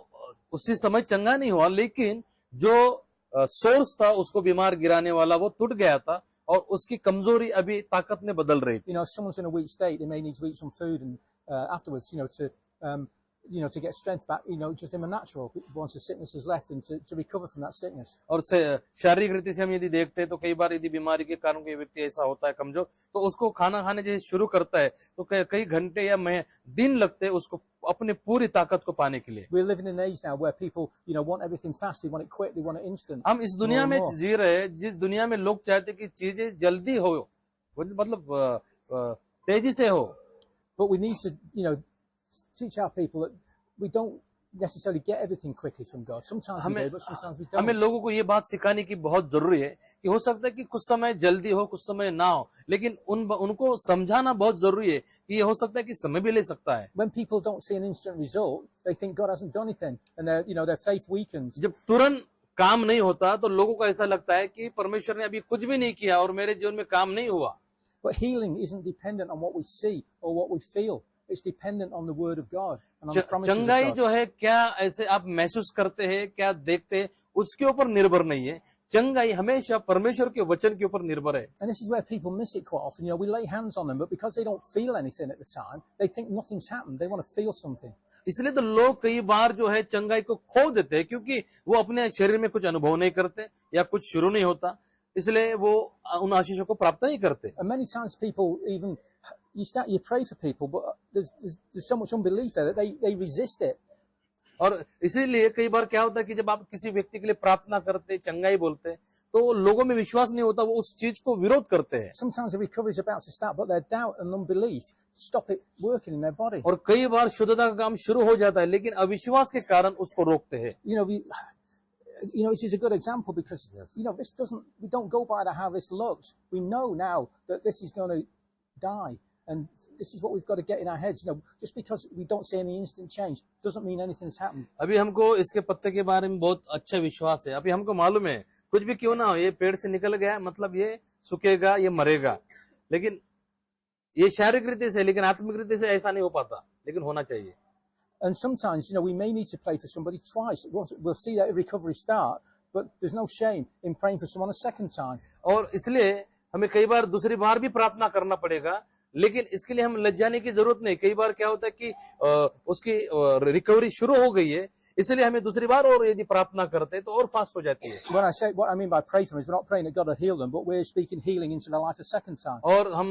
उसी समय चंगा नहीं हुआ, लेकिन जो सोर्स था उसको बीमार गिराने वाला वो टूट गया था, और उसकी कमजोरी अभी ताकत में बदल रही थी।
You know, if someone's in a weak state, they may need to eat some food and afterwards, to get strength back, just in the natural, once the sickness is left, and to recover from that sickness.
और शारीरिक रीति से हम यदि देखते हैं तो कई बार यदि बीमारी के कारण कोई व्यक्ति ऐसा होता है कमजोर, तो उसको खाना खाने जैसे शुरू करता है तो कई घंटे या दिन लगते हैं उसको अपने पूरी ताकत को पाने के लिए।
We're living in an age now where people, want everything fast, they want it quick, they want it instant.
हम इस दुनिया में जी रहे हैं जिस दुनिया में लोग चाहते कि चीजें जल्दी हो, मतलब तेजी से हो।
But we need to, teach our people that we don't necessarily get everything quickly from God. Sometimes we do, but sometimes we don't.
हमें लोगों को ये बात सिखाने की बहुत जरूरी है कि हो सकता है कि कुछ समय जल्दी हो, कुछ समय ना हो, लेकिन उनको समझाना बहुत जरूरी है कि ये हो सकता है कि समय भी ले सकता है।
When people don't see an instant result, they think God hasn't done anything, and their faith weakens.
जब तुरंत काम नहीं होता तो लोगों को ऐसा लगता है कि परमेश्वर ने अभी कुछ भी नहीं किया और मेरे जीवन में काम नहीं हुआ।
But healing isn't dependent on what we see or what we feel. It's dependent on the word of God and on the promises of
चंगाई
God.
जो है क्या ऐसे आप महसूस करते हैं, क्या देखते हैं, उसके ऊपर निर्भर नहीं है। चंगाई हमेशा परमेश्वर के वचन के ऊपर निर्भर है।
And this is where people miss it quite often. We lay hands on them, but because they don't feel anything at the time, they think nothing's happened. They want to feel something.
इसलिए तो लोग कई बार जो है चंगाई को खो देते हैं, क्योंकि वो अपने शरीर में कुछ अनुभव नहीं करते या कुछ शुरू नहीं होता, इसलिए वो उन आशीषों को प्राप्त नहीं करते।
And many times people even, you pray for people, but there's so much unbelief there that they resist it.
और इसीलिए कई बार क्या होता है कि जब आप किसी व्यक्ति के लिए प्रार्थना करते, चंगाई बोलते, तो लोगों में विश्वास नहीं होता, वो उस चीज को विरोध करते हैं।
Sometimes the recovery is about to start, but their doubt and unbelief stop it working in their body.
और कई बार शुद्धता का काम शुरू हो जाता है, लेकिन अविश्वास के कारण उसको रोकते हैं।
This is a good example because, we don't go by how this looks. We know now that this is going to die. And this is what we've got to get in our heads. Just because we don't see any instant change doesn't mean anything's happened.
अभी हमको इसके पत्ते के बारे में बहुत अच्छा विश्वास है। अभी हमको मालूम है कुछ भी क्यों ना हो, ये पेड़ से निकल गया मतलब ये सूखेगा, ये मरेगा, लेकिन ये शारीरिक रीति से, लेकिन आत्मिक रीति से ऐसा नहीं हो पाता, लेकिन होना चाहिए।
And sometimes, we may need to pray for somebody twice. We'll see that recovery start, but there's no shame in praying for someone a second time.
और इसलिए हमें कई बार दूसरी बार भी प्रार्थना करना पड़ेगा, लेकिन इसके लिए हम लज्जाने की जरूरत नहीं। कई बार क्या होता है कि उसकी रिकवरी शुरू हो गई है, इसलिए हमें दूसरी बार और यदि प्रार्थना करते हैं तो और फास्ट हो जाती है।
When I say what I mean by pray for them is we're not praying that God will heal them, but we're speaking healing into their life a second time.
और हम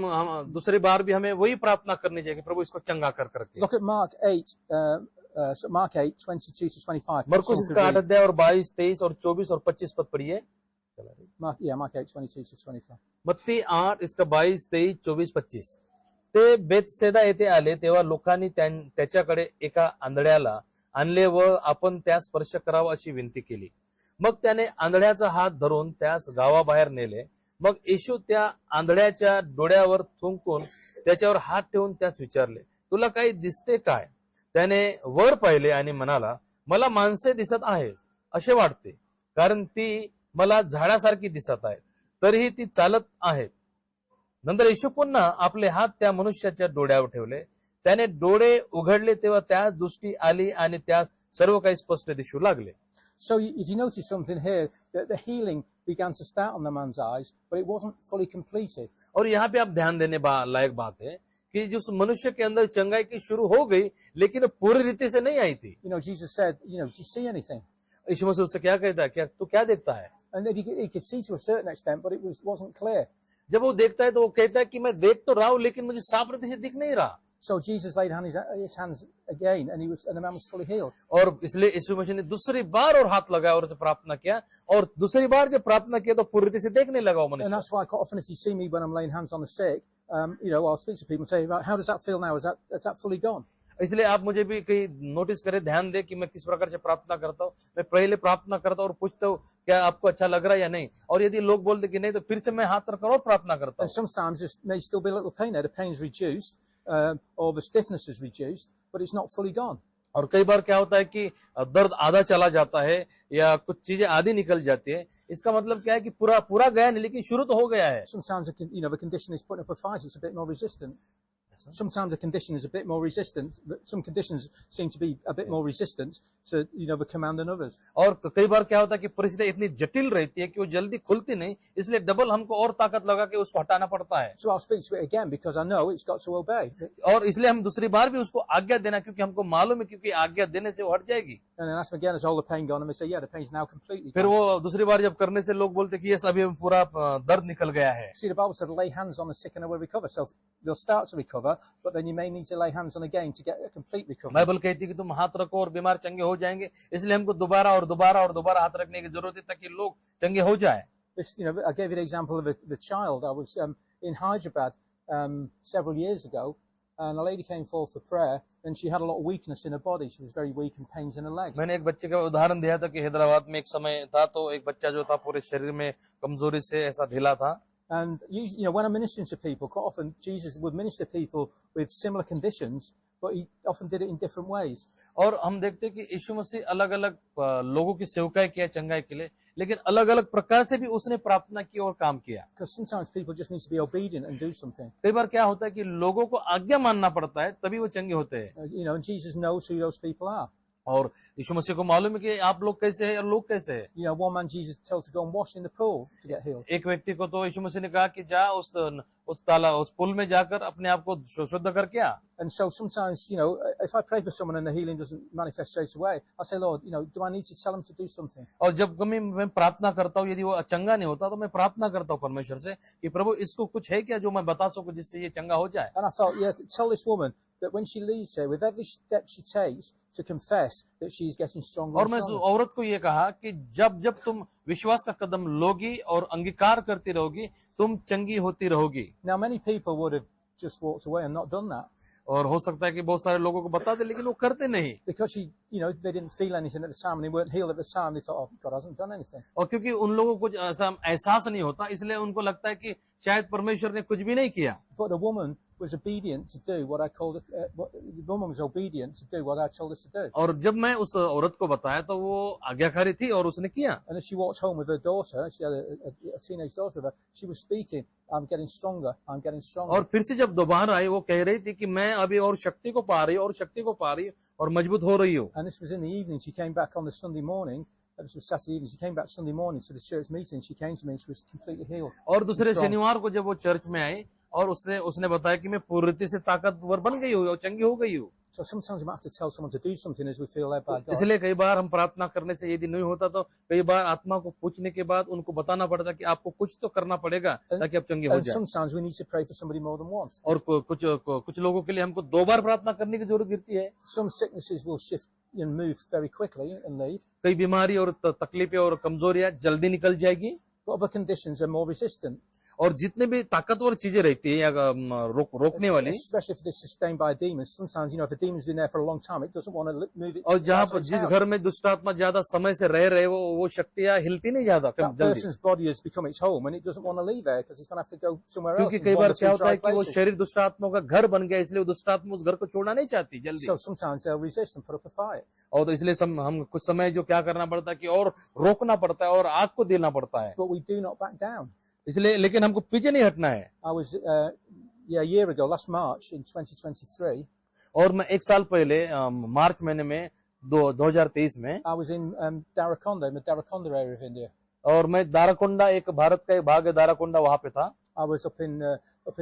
दूसरी बार भी हमें वही प्रार्थना करनी चाहिए कि प्रभु इसको चंगा कर करके।
Look at Mark 8, Mark 8, 22 to 25.
मरकुस इसका 8 अध्याय और 22, 23 और 24 और 25 पद पढ़िए।
Mark 8, 22 to 25.
मत्ती 8 इसका 22, 23, 24, 25. ते बेतसेदा येथे आले तेव्हा लोकांनी त्याच्याकडे एका आंधळ्याला आणले व आपण त्यास स्पर्श करावा अशी विनंती केली। मग त्याने आंधळ्याचा हात धरून त्यास गावाबाहेर नेले। मग येशू त्या आंधळ्याच्या डोळ्यावर थुंकून त्याच्यावर हात ठेवून त्यास विचारले, तुला काही दिसते काय? त्याने वर पाहिले आणि म्हणाला, मला माणसे दिसत आहेत असे वाटते, कारण ती मला झाडासारखी दिसत आहेत, तरीही ती चालत आहेत। नंतर येशू पुन्हा आपले हात त्या मनुष्याच्या डोळ्यावर ठेवले, त्याने डोळे उघडले तेव्हा त्यास दृष्टी आली आणि त्यास सर्व काही स्पष्ट दिसू लागले।
So if you notice something here, that the healing began to start on the man's eyes, but it wasn't fully completed.
और यहाँ पे आप ध्यान देने लायक बात है कि जिस मनुष्य के अंदर चंगाई की शुरू हो गई, लेकिन पूरी रीति से नहीं आई थी।
You know, Jesus said, do you see anything?
यीशु मसीह उससे क्या कहता है, क्या तू क्या देखता है?
And he could see to a certain extent, but it wasn't clear.
जब वो देखता है तो वो कहता है कि मैं देख तो रहा हूं, लेकिन मुझे साफ रीति से दिख नहीं रहा।
So Jesus laid his hands again, and the man was fully healed.
और इसलिए यीशु मसीह ने दूसरी बार और हाथ लगाया और प्रार्थना किया, और दूसरी बार जब प्रार्थना किया तो पूरी रीति से देखने लगा वो
And
मनुष्य।
that's why quite often if you see me when I'm laying hands on the sick, I'll speak to people and say, how does that feel now? Is that fully gone?
इसलिए आप मुझे भी कहीं notice करें, ध्यान दे कि मैं किस प्रकार से प्रार्थना करता हूँ। मैं पहले प्रार्थना करता हूँ और पूछता हूँ क्या आपको अच्छा लग रहा है या नहीं, और यदि लोग बोलते कि नहीं तो फिर से मैं हाथ रखकर और प्रार्थना करता
And
हूँ।
sometimes there may still be a little pain there. The pain's reduced, or the stiffness is reduced, but it's not fully gone.
और कई बार क्या होता है कि दर्द आधा चला जाता है या कुछ चीजें आधी निकल जाती है। इसका मतलब क्या है कि पूरा गया नहीं, लेकिन शुरू तो हो गया है।
Sometimes the condition is putting up a fight. It's a bit more resistant. Sometimes the condition is a bit more resistant. Some conditions seem to be a bit more resistant to the command than others.
और कई बार क्या होता है कि परिस्थिति इतनी जटिल रहती है कि वो जल्दी खुलती नहीं, इसलिए डबल हमको और ताकत लगा के उसको हटाना पड़ता है।
So I'll speak to it again because I know it's got to obey.
और इसलिए हम दूसरी बार भी उसको आज्ञा देना, क्योंकि हमको मालूम है क्योंकि आज्ञा देने से वो हट जाएगी।
And then ask them again, is all the pain gone? And they say, yeah, the pain's now completely
फिर
gone.
वो दूसरी बार जब करने से लोग बोलते कि यस अभी पूरा दर्द निकल गया है।
See, the Bible said, lay hands on the sick and they will recover. So they'll start to recover, but then you may need to lay hands on again to get a complete recovery.
Bible कहती है कि तुम हाथ रखो और बीमार चंगे हो जाएंगे, इसलिए हमको दोबारा और दोबारा और दोबारा हाथ रखने की जरूरत है ताकि लोग चंगे हो जाए।
This, I gave you the example of the child. I was in Hyderabad several years ago, and a lady came forward for prayer, and she had a lot of weakness in her body. She was very weak and pains in her legs.
मैंने एक बच्चे का उदाहरण दिया था कि हैदराबाद में एक समय था तो एक बच्चा जो था पूरे शरीर में कमजोरी से ऐसा ढीला था।
And when I'm ministering to people, quite often Jesus would minister to people with similar conditions, but he often did it in different ways.
और हम देखते हैं कि यीशु मसीह अलग अलग लोगों की सेवकाई किया चंगाई के लिए, लेकिन अलग अलग प्रकार से भी उसने प्रार्थना की और काम किया।
Because sometimes people just need to be obedient and do something.
कई बार क्या होता है कि लोगों को आज्ञा मानना पड़ता है तभी वो चंगे होते हैं।
And Jesus knows who those people are.
और यीशु मसीह को मालूम है कि आप लोग कैसे हैं और लोग कैसे हैं।
One man Jesus told to go and wash in the pool to get healed.
एक व्यक्ति को तो यीशु मसीह ने कहा कि जा उस पुल में जाकर अपने आप को शुद्ध करके आ।
And so sometimes, if I pray for someone and the healing doesn't manifest straight away, I say, Lord, do I need to tell them to do something?
और जब कभी मैं प्रार्थना करता हूँ, यदि वो चंगा नहीं होता तो मैं प्रार्थना करता हूँ परमेश्वर से कि प्रभु इसको कुछ है क्या जो मैं बता सकूं जिससे ये चंगा हो जाए।
And I thought, tell this woman that when she leaves here, with every step she takes, to confess that she's getting stronger
और
and
मैं उस
stronger.
औरत को ये कहा कि जब तुम विश्वास का कदम लोगी और अंगीकार करती रहोगी, तुम चंगी होती रहोगी।
Now, many people would have just walked away and not done that
और हो सकता है कि बहुत सारे लोगों को बता दे, लेकिन वो करते नहीं।
because they didn't feel anything at the time and they weren't healed at the time. They thought, oh, God hasn't done anything.
और क्योंकि उन लोगों को कुछ ऐसा एहसास नहीं होता, इसलिए उनको लगता है कि शायद परमेश्वर ने कुछ भी नहीं किया।
But the woman was obedient to do what I called it. The woman was obedient to do what I told her to do.
और जब मैं उस औरत को बताया तो वो आज्ञाकारी थी और उसने किया।
And as she walked home with her daughter, she had a teenage daughter with her, she was speaking, I'm getting stronger, I'm getting stronger.
और फिर से जब दोबारा आई वो कह रही थी कि मैं अभी और शक्ति को पा रही हूँ और शक्ति को पा रही हूँ और मजबूत हो रही हूँ।
And this was in the evening. She came back on the Sunday morning This was Saturday evening. She came back Sunday morning to the church meeting. She came to me and she was completely healed.
और दूसरे
Strong.
शनिवार को जब वो church में आई और उसने बताया कि मैं पूर्णतः से ताकतवर बन गई हूँ और चंगी हो गई हूँ।
So sometimes you might have to tell someone to do something as we feel led by God.
इसलिए कई बार हम प्रार्थना करने से यदि नहीं होता तो कई बार आत्मा को पूछने के बाद उनको बताना पड़ता कि आपको कुछ तो करना पड़ेगा ताकि आप चंगे हो
And
जाए।
sometimes we need to pray for somebody more than once.
और कुछ लोगों के लिए हमको 2 बार प्रार्थना करने की जरूरत गिरती है।
Some sicknesses will shift and move very quickly and leave,
कई बीमारी और तकलीफें और कमजोरियां जल्दी निकल जाएगी
but other conditions are more resistant.
और जितने भी ताकतवर चीजें रहती है या रोकने वाली,
Especially if they're sustained by demons. Sometimes, if a demon's been there for a long time, it doesn't want to move it.
और जहाँ पर
out.
जिस घर में दुष्ट आत्मा ज्यादा समय से रह रहे वो शक्तियां हिलती नहीं ज्यादा
That
जल्दी,
person's body has become its home and it doesn't want to leave there because it's going to have to go somewhere else.
क्योंकि
and
कई बार
wander
क्या
through
होता है
dry
कि वो
places.
शरीर दुष्ट आत्माओं का घर बन गया, इसलिए वो दुष्ट आत्मा उस घर को छोड़ना नहीं चाहती जल्दी।
So sometimes they'll resist and put up a fight.
और तो इसलिए हम कुछ समय जो क्या करना पड़ता है कि और रोकना पड़ता है और आग को देना पड़ता है।
But we do not back down.
इसलिए लेकिन हमको पीछे नहीं हटना है।
I was, a year ago, last March in 2023,
और मैं 1 साल पहले मार्च महीने में 2023 में
I was in Darakonda, in the Darakonda area of India.
और मैं दाराकोंडा, एक भारत का एक भाग है दाराकोंडा, वहां पे था।
I was up in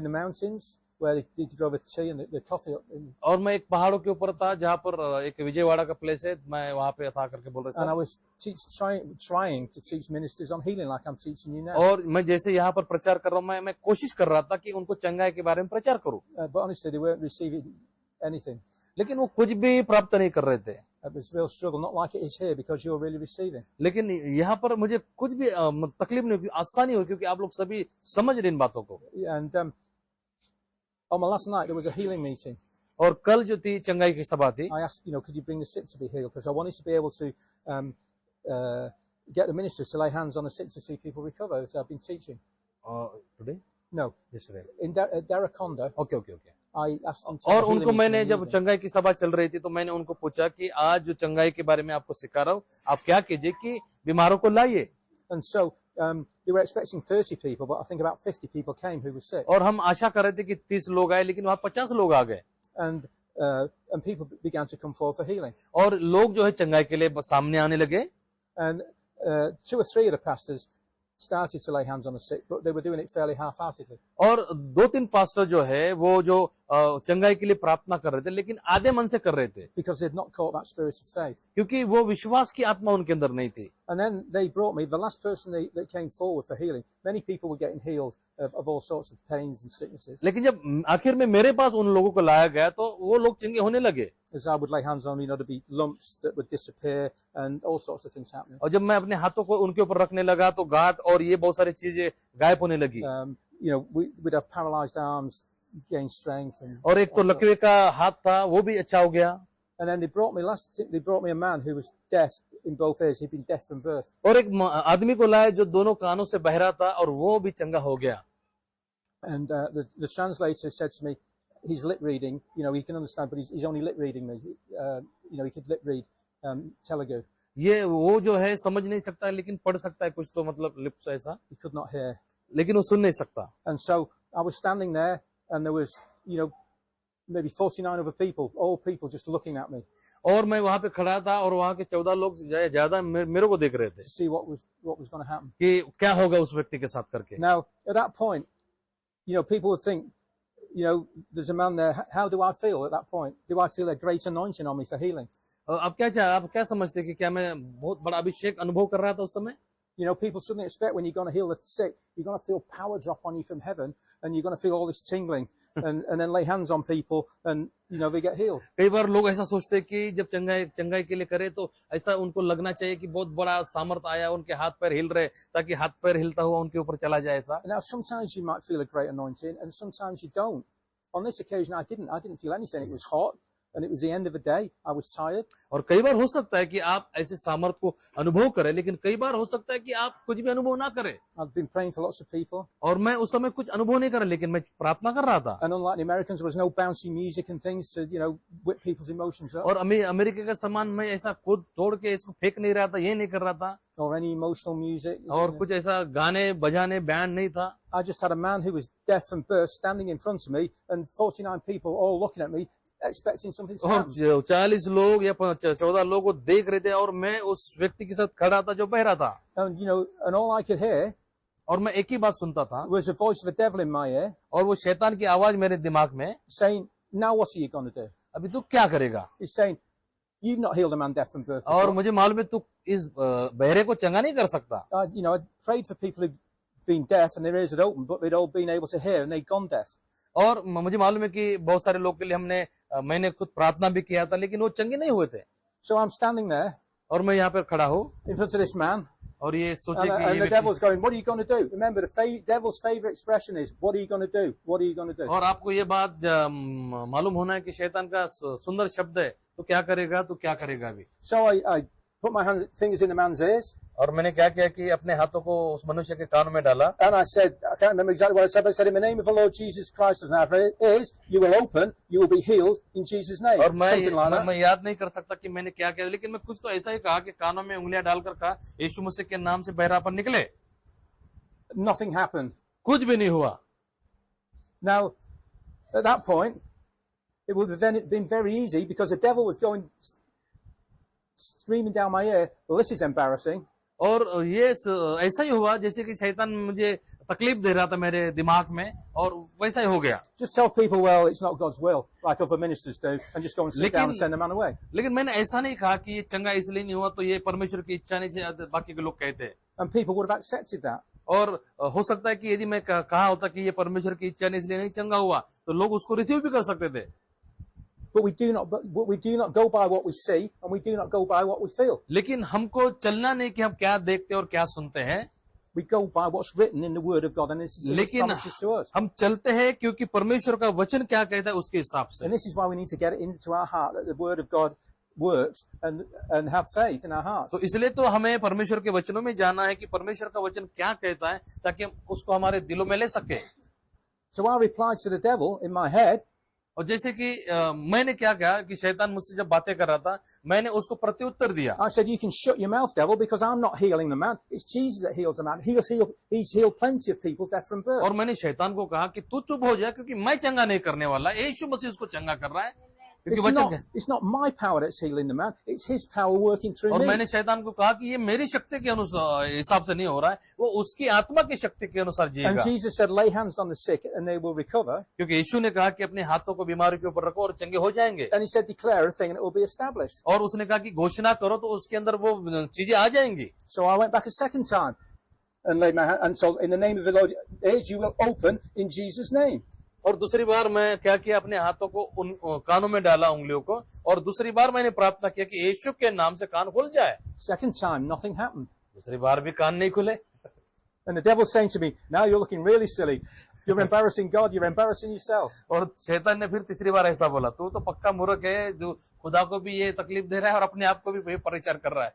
the mountains where they grow the tea and the coffee up in,
और मैं एक पहाड़ों के ऊपर था जहाँ पर एक विजयवाड़ा का प्लेस है, मैं वहां पे था करके बोल रहे
and I
थे।
was trying to teach ministers on healing like I'm teaching you now.
और मैं जैसे यहाँ पर प्रचार कर रहा हूँ, मैं कोशिश कर रहा था कि उनको चंगाई के बारे में प्रचार करूँ,
But honestly, they weren't receiving anything.
लेकिन वो कुछ भी प्राप्त नहीं कर रहे थे।
It was a real struggle, not like it is here because you're really receiving.
लेकिन यहाँ पर मुझे कुछ भी तकलीफ नहीं हुई, आसानी हुई, क्योंकि आप लोग सभी समझ रहे इन बातों को।
And on my last night, there was a healing meeting.
और कल जो थी चंगाई की सभा थी,
I asked, could you bring the sick to be healed? Because I wanted to be able to get the ministers to lay hands on the sick to see people recover, as I've been teaching.
Today
No,
yesterday,
in Darakonda,
okay okay okay.
I asked them to
और
have a healing
उनको
meeting
मैंने
in the
जब
evening.
चंगाई की सभा चल रही थी तो मैंने उनको पूछा कि आज जो चंगाई के बारे में आपको सिखा रहा हूँ, आप क्या कीजिए कि बीमारों को लाइए।
And so they were expecting 30 people, but I think about 50 people came who were sick.
और हम आशा कर रहे थे कि 30 लोग आए, लेकिन वहां 50 लोग आ गए।
And people began to come forward for healing.
और लोग जो है चंगाई के लिए सामने आने लगे।
And 2 or 3 of the pastors started to lay hands on the sick, but they were doing it fairly half-heartedly.
और 2-3 पास्टर जो है वो जो चंगाई के लिए प्रार्थना कर रहे थे, लेकिन आधे मन से कर रहे थे,
Because they'd not caught that spirit of faith.
क्योंकि वो विश्वास की आत्मा उनके अंदर नहीं थी।
And then they brought me, the last person that came forward for healing, many people were getting healed of all sorts of pains and sicknesses.
लेकिन जब आखिर में मेरे पास उन लोगों को लाया गया तो वो लोग चंगे होने लगे।
As I would lay hands on, there'd be lumps that would disappear and all sorts of things happening.
और जब मैं अपने हाथों को उनके ऊपर रखने लगा तो गांठ और ये बहुत सारी चीजें गायब होने लगी।
We'd have paralyzed arms, gain strength.
और एक तो लकवे का हाथ था, वो भी अच्छा हो गया।
And then they brought me a man who was deaf in both ears. He'd been deaf from birth.
और एक आदमी को लाया जो दोनों कानों से बहरा था और वो भी चंगा हो गया।
And the translator said to me, he's lip reading, he can understand, but he's only lip reading me. He could lip read Telugu.
ये वो जो है समझ नहीं सकता है, लेकिन पढ़ सकता है कुछ, तो मतलब लिप्स ऐसा,
He could not hear.
लेकिन वो सुन नहीं सकता।
And so I was standing there and there was, maybe 49 other people, all people just looking at me
और मैं वहां पे खड़ा था और वहां के 14 लोग ज्यादा मेरे को देख रहे थे
to see what was going to happen.
कि क्या होगा उस व्यक्ति के साथ करके।
Now, at that point, people would think, there's a man there. How do I feel at that point? Do I feel a great anointing on me for healing?
आप क्या समझते कि क्या मैं बहुत बड़ा अभिषेक अनुभव कर रहा था उस समय?
People suddenly expect when you're going to heal the sick, you're going to feel power drop on you from heaven, and you're going to feel all this tingling, and then lay hands on people, and they get healed.
कई बार लोग ऐसा सोचते हैं कि जब चंगाई के लिए करे तो ऐसा उनको लगना चाहिए कि बहुत बड़ा सामर्थ आया, उनके हाथ पैर हिल रहे, ताकि हाथ पैर हिलता हुआ उनके ऊपर चला जाए ऐसा।
Now, sometimes you might feel a great anointing, and sometimes you don't. On this occasion, I didn't feel anything. It was hot, and it was the end of the day. I was tired.
और कई बार हो सकता है कि आप ऐसे सामर्थ को अनुभव करें, लेकिन कई बार हो सकता है कि आप कुछ भी अनुभव ना करें।
I've been praying for lots of people.
और मैं उस समय कुछ अनुभव नहीं करा, लेकिन मैं प्रार्थना कर रहा था।
And unlike the Americans, there was no bouncy music and things to, whip people's emotions up.
और अमेरिका का सामान मैं ऐसा खुद तोड़ के इसको फेंक नहीं रहा था, ये नहीं कर रहा था।
Or any emotional music.
और कुछ ऐसा गाने बजाने बैंड नहीं था।
I just had a man who was deaf from birth standing in front of me, and 49 people all looking at me, expecting something to
और
happen.
40 लोग या 14 लोग वो देख रहे थे और मैं उस व्यक्ति के साथ खड़ा था जो बहरा था,
And all I could hear
और मैं एक ही बात सुनता था
was the voice of the devil in my ear
और वो शैतान की आवाज मेरे दिमाग में,
saying, now what are you going to do?
अभी तू क्या करेगा?
He's saying, you've not healed a man deaf from birth
और
before.
मुझे मालूम है तू इस बहरे को चंगा नहीं कर सकता.
I prayed for people who'd been deaf and their ears had opened, but they'd all been able to hear and they'd gone deaf.
और मुझे मालूम है कि बहुत सारे लोग के लिए मैंने खुद प्रार्थना भी किया था, लेकिन वो चंगे नहीं हुए थे.
So I'm standing there
और मैं यहाँ पर खड़ा हूँ
in front of this man,
और ये सोचे कि
and
ये
the
व्यक्ति,
devil's going, what are you going to do? Remember, the devil's favorite expression is, what are you going to do? What are you going to do?
और आपको ये बात मालूम होना है कि शैतान का सुंदर शब्द है, तू क्या करेगा, तू क्या करेगा अभी.
So I put my fingers in the man's ears,
और मैंने क्या किया कि अपने हाथों को उस मनुष्य के कानों में डाला
and I said, I can't remember exactly what I said, but I said, in the name of the Lord Jesus Christ of Nazareth, you will open, you will be healed in Jesus' name.
और
Something like that.
मैं याद नहीं कर सकता कि मैंने क्या किया, लेकिन मैं कुछ तो ऐसा ही कहा कि कानों में उंगलियां डालकर कहा, यीशु मसीह के नाम से बहरापन निकले.
Nothing happened.
कुछ भी नहीं हुआ.
Now, at that point, it would have been very easy because the devil was going screaming down my ear, well, this is embarrassing.
और ये ऐसा ही हुआ जैसे कि शैतान मुझे तकलीफ दे रहा था मेरे दिमाग में, और वैसा ही हो गया.
Just tell people, well, it's not God's will, like other ministers do, and just go and sit down and send the man away.
लेकिन मैंने ऐसा नहीं कहा कि ये चंगा इसलिए नहीं हुआ तो ये परमेश्वर की इच्छा नहीं से बाकी के लोग कहते हैं.
And people would have accepted that.
और हो सकता है कि यदि मैं कहा होता कि ये परमेश्वर की इच्छा नहीं इसलिए नहीं चंगा हुआ, तो लोग उसको रिसीव भी कर सकते थे.
But we do not go by what we see, and we do not go by what we feel.
लेकिन हमको चलना नहीं कि हम क्या देखते और क्या सुनते हैं,
We go by what's written in the Word of God, and this is what
लेकिन
promises to us.
हम चलते हैं क्योंकि परमेश्वर का वचन क्या कहता है उसके हिसाब से.
And this is why we need to get it into our heart that the Word of God works and have faith in our hearts.
तो इसलिए तो हमें परमेश्वर के वचनों में जाना है कि परमेश्वर का वचन क्या कहता है, ताकि हम उसको हमारे दिलों में ले सके.
So I replied to the devil in my head,
और जैसे कि मैंने क्या कहा कि शैतान मुझसे जब बातें कर रहा था, मैंने उसको प्रत्युत्तर दिया.
I said, you can shut your mouth, devil, because I'm not healing the man. It's Jesus that heals the man. He's healed plenty of people deaf from birth.
और मैंने शैतान को कहा कि तू चुप हो जा, क्योंकि मैं चंगा नहीं करने वाला, यीशु मसीह उसको चंगा कर रहा है, क्योंकि वचन.
It's not my power that's healing the man. It's his power working through
और
me.
मैंने शैतान को कहा कि ये मेरी शक्ति के अनुसार हिसाब से नहीं हो रहा है, वो उसकी आत्मा की शक्ति के अनुसार
And
जिएगा.
Jesus said, lay hands on the sick and they will recover.
क्योंकि यीशु ने कहा कि अपने हाथों को बीमारी के ऊपर रखो और चंगे हो जाएंगे.
And he said, declare a thing and it will be established.
और उसने कहा कि घोषणा करो तो उसके अंदर वो चीजें आ जाएंगी.
So I went back a second time and laid my hand, and so in the name of the Lord, you will open in Jesus' name.
और दूसरी बार मैं क्या किया, अपने हाथों को उन कानों में डाला, उंगलियों को, और दूसरी बार मैंने प्रार्थना किया कि यीशु के नाम से कान खुल जाए.
Second time, nothing happened.
दूसरी बार भी कान नहीं खुले.
And the devil's saying to me, now you're looking really silly. You're embarrassing God, you're embarrassing yourself.
और शैतान ने फिर तीसरी बार ऐसा बोला, तू तो पक्का मूर्ख है, जो खुदा को भी ये तकलीफ दे रहा है और अपने आप को भी परेशान कर रहा है.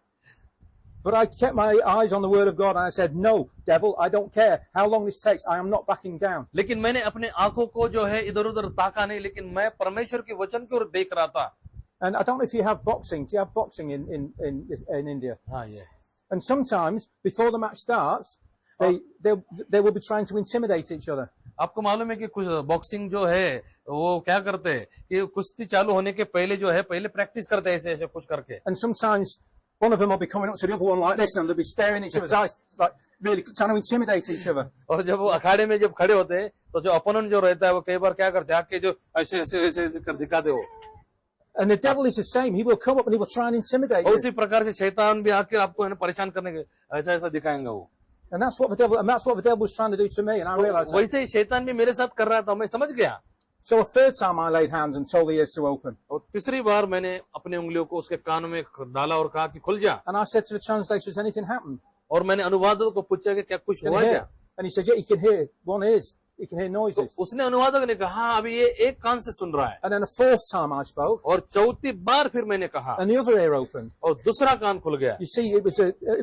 But I kept my eyes on the Word of God and I said, no, devil, I don't care how long this takes. I am not backing down.
लेकिन मैंने अपने आंखों को जो है इधर उधर ताका नहीं, लेकिन मैं परमेश्वर के वचन की ओर देख रहा था.
And I don't know if you have boxing. Do you have boxing in India?
हाँ, ये.
And sometimes, before the match starts, they will be trying to intimidate each other.
आपको मालूम है कि कुछ बॉक्सिंग जो है वो क्या करते हैं कि कुश्ती चालू होने के पहले जो है पहले प्रैक्टिस करते हैं ऐसे ऐसे कुछ करके.
And sometimes one of them will be coming up to the other one like this and they'll be staring at each other's eyes, like really trying to intimidate each other.
और जब वो अखाड़े में जब खड़े होते हैं तो जो अपोनेंट जो रहता है वो कई बार क्या करते हैं, आके जो ऐसे ऐसे ऐसे ऐसे कर दिखा दे वो.
And the devil is the same. He will come up and he will try and intimidate
और
you.
उसी प्रकार से शैतान भी आके आपको है ना परेशान करने के ऐसा ऐसा दिखाएंगे वो.
And that's what the devil was trying to do to me, and I realized that.
वैसे ही शैतान भी मेरे साथ कर रहा था, मैं समझ गया.
So a third time I laid hands and told the ears to open.
और तीसरी बार मैंने अपने उंगलियों को उसके कानों में डाला और कहा कि खुल जा.
And I said to the translators, has anything happened?
और मैंने अनुवादक को पूछा कि क्या कुछ
Can
हुआ
you
क्या.
hear? And he said, yeah, he can hear. One ears, he can hear
तो
noises.
उसने अनुवादक ने कहा हाँ अभी ये एक कान से सुन रहा है.
And then a fourth time I spoke,
और चौथी बार फिर मैंने कहा
and the other ear opened.
और दूसरा कान खुल गया.
You see, it was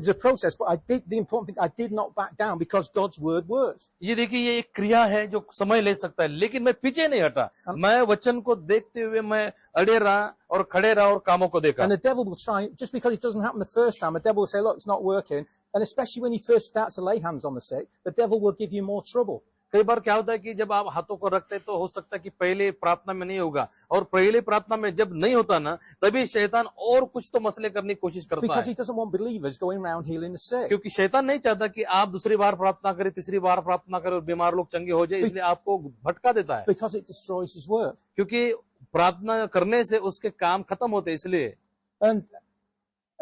a process, but the important thing, I did not back down because God's word works.
ये देखिए ये एक क्रिया है जो समय ले सकता है, लेकिन मैं पीछे नहीं हटा. मैं वचन को देखते हुए मैं अड़े रहा और खड़े रहा और कामों को देखा.
And the devil will try, just because it doesn't happen the first time, the devil will say, look, it's not working. And especially when you first start to lay hands on the sick, the devil will give you more trouble.
कई बार क्या होता है कि जब आप हाथों को रखते हैं तो हो सकता है कि पहले प्रार्थना में नहीं होगा, और पहले प्रार्थना में जब नहीं होता ना, तभी शैतान और कुछ तो मसले करने की कोशिश करता
Because
है,
he doesn't want believers going around healing the sick.
क्योंकि शैतान नहीं चाहता कि आप दूसरी बार प्रार्थना करें, तीसरी बार प्रार्थना करें और बीमार लोग चंगे हो जाए, इसलिए आपको भटका देता है,
Because it destroys his work.
क्योंकि प्रार्थना करने से उसके काम खत्म होते हैं। इसलिए
And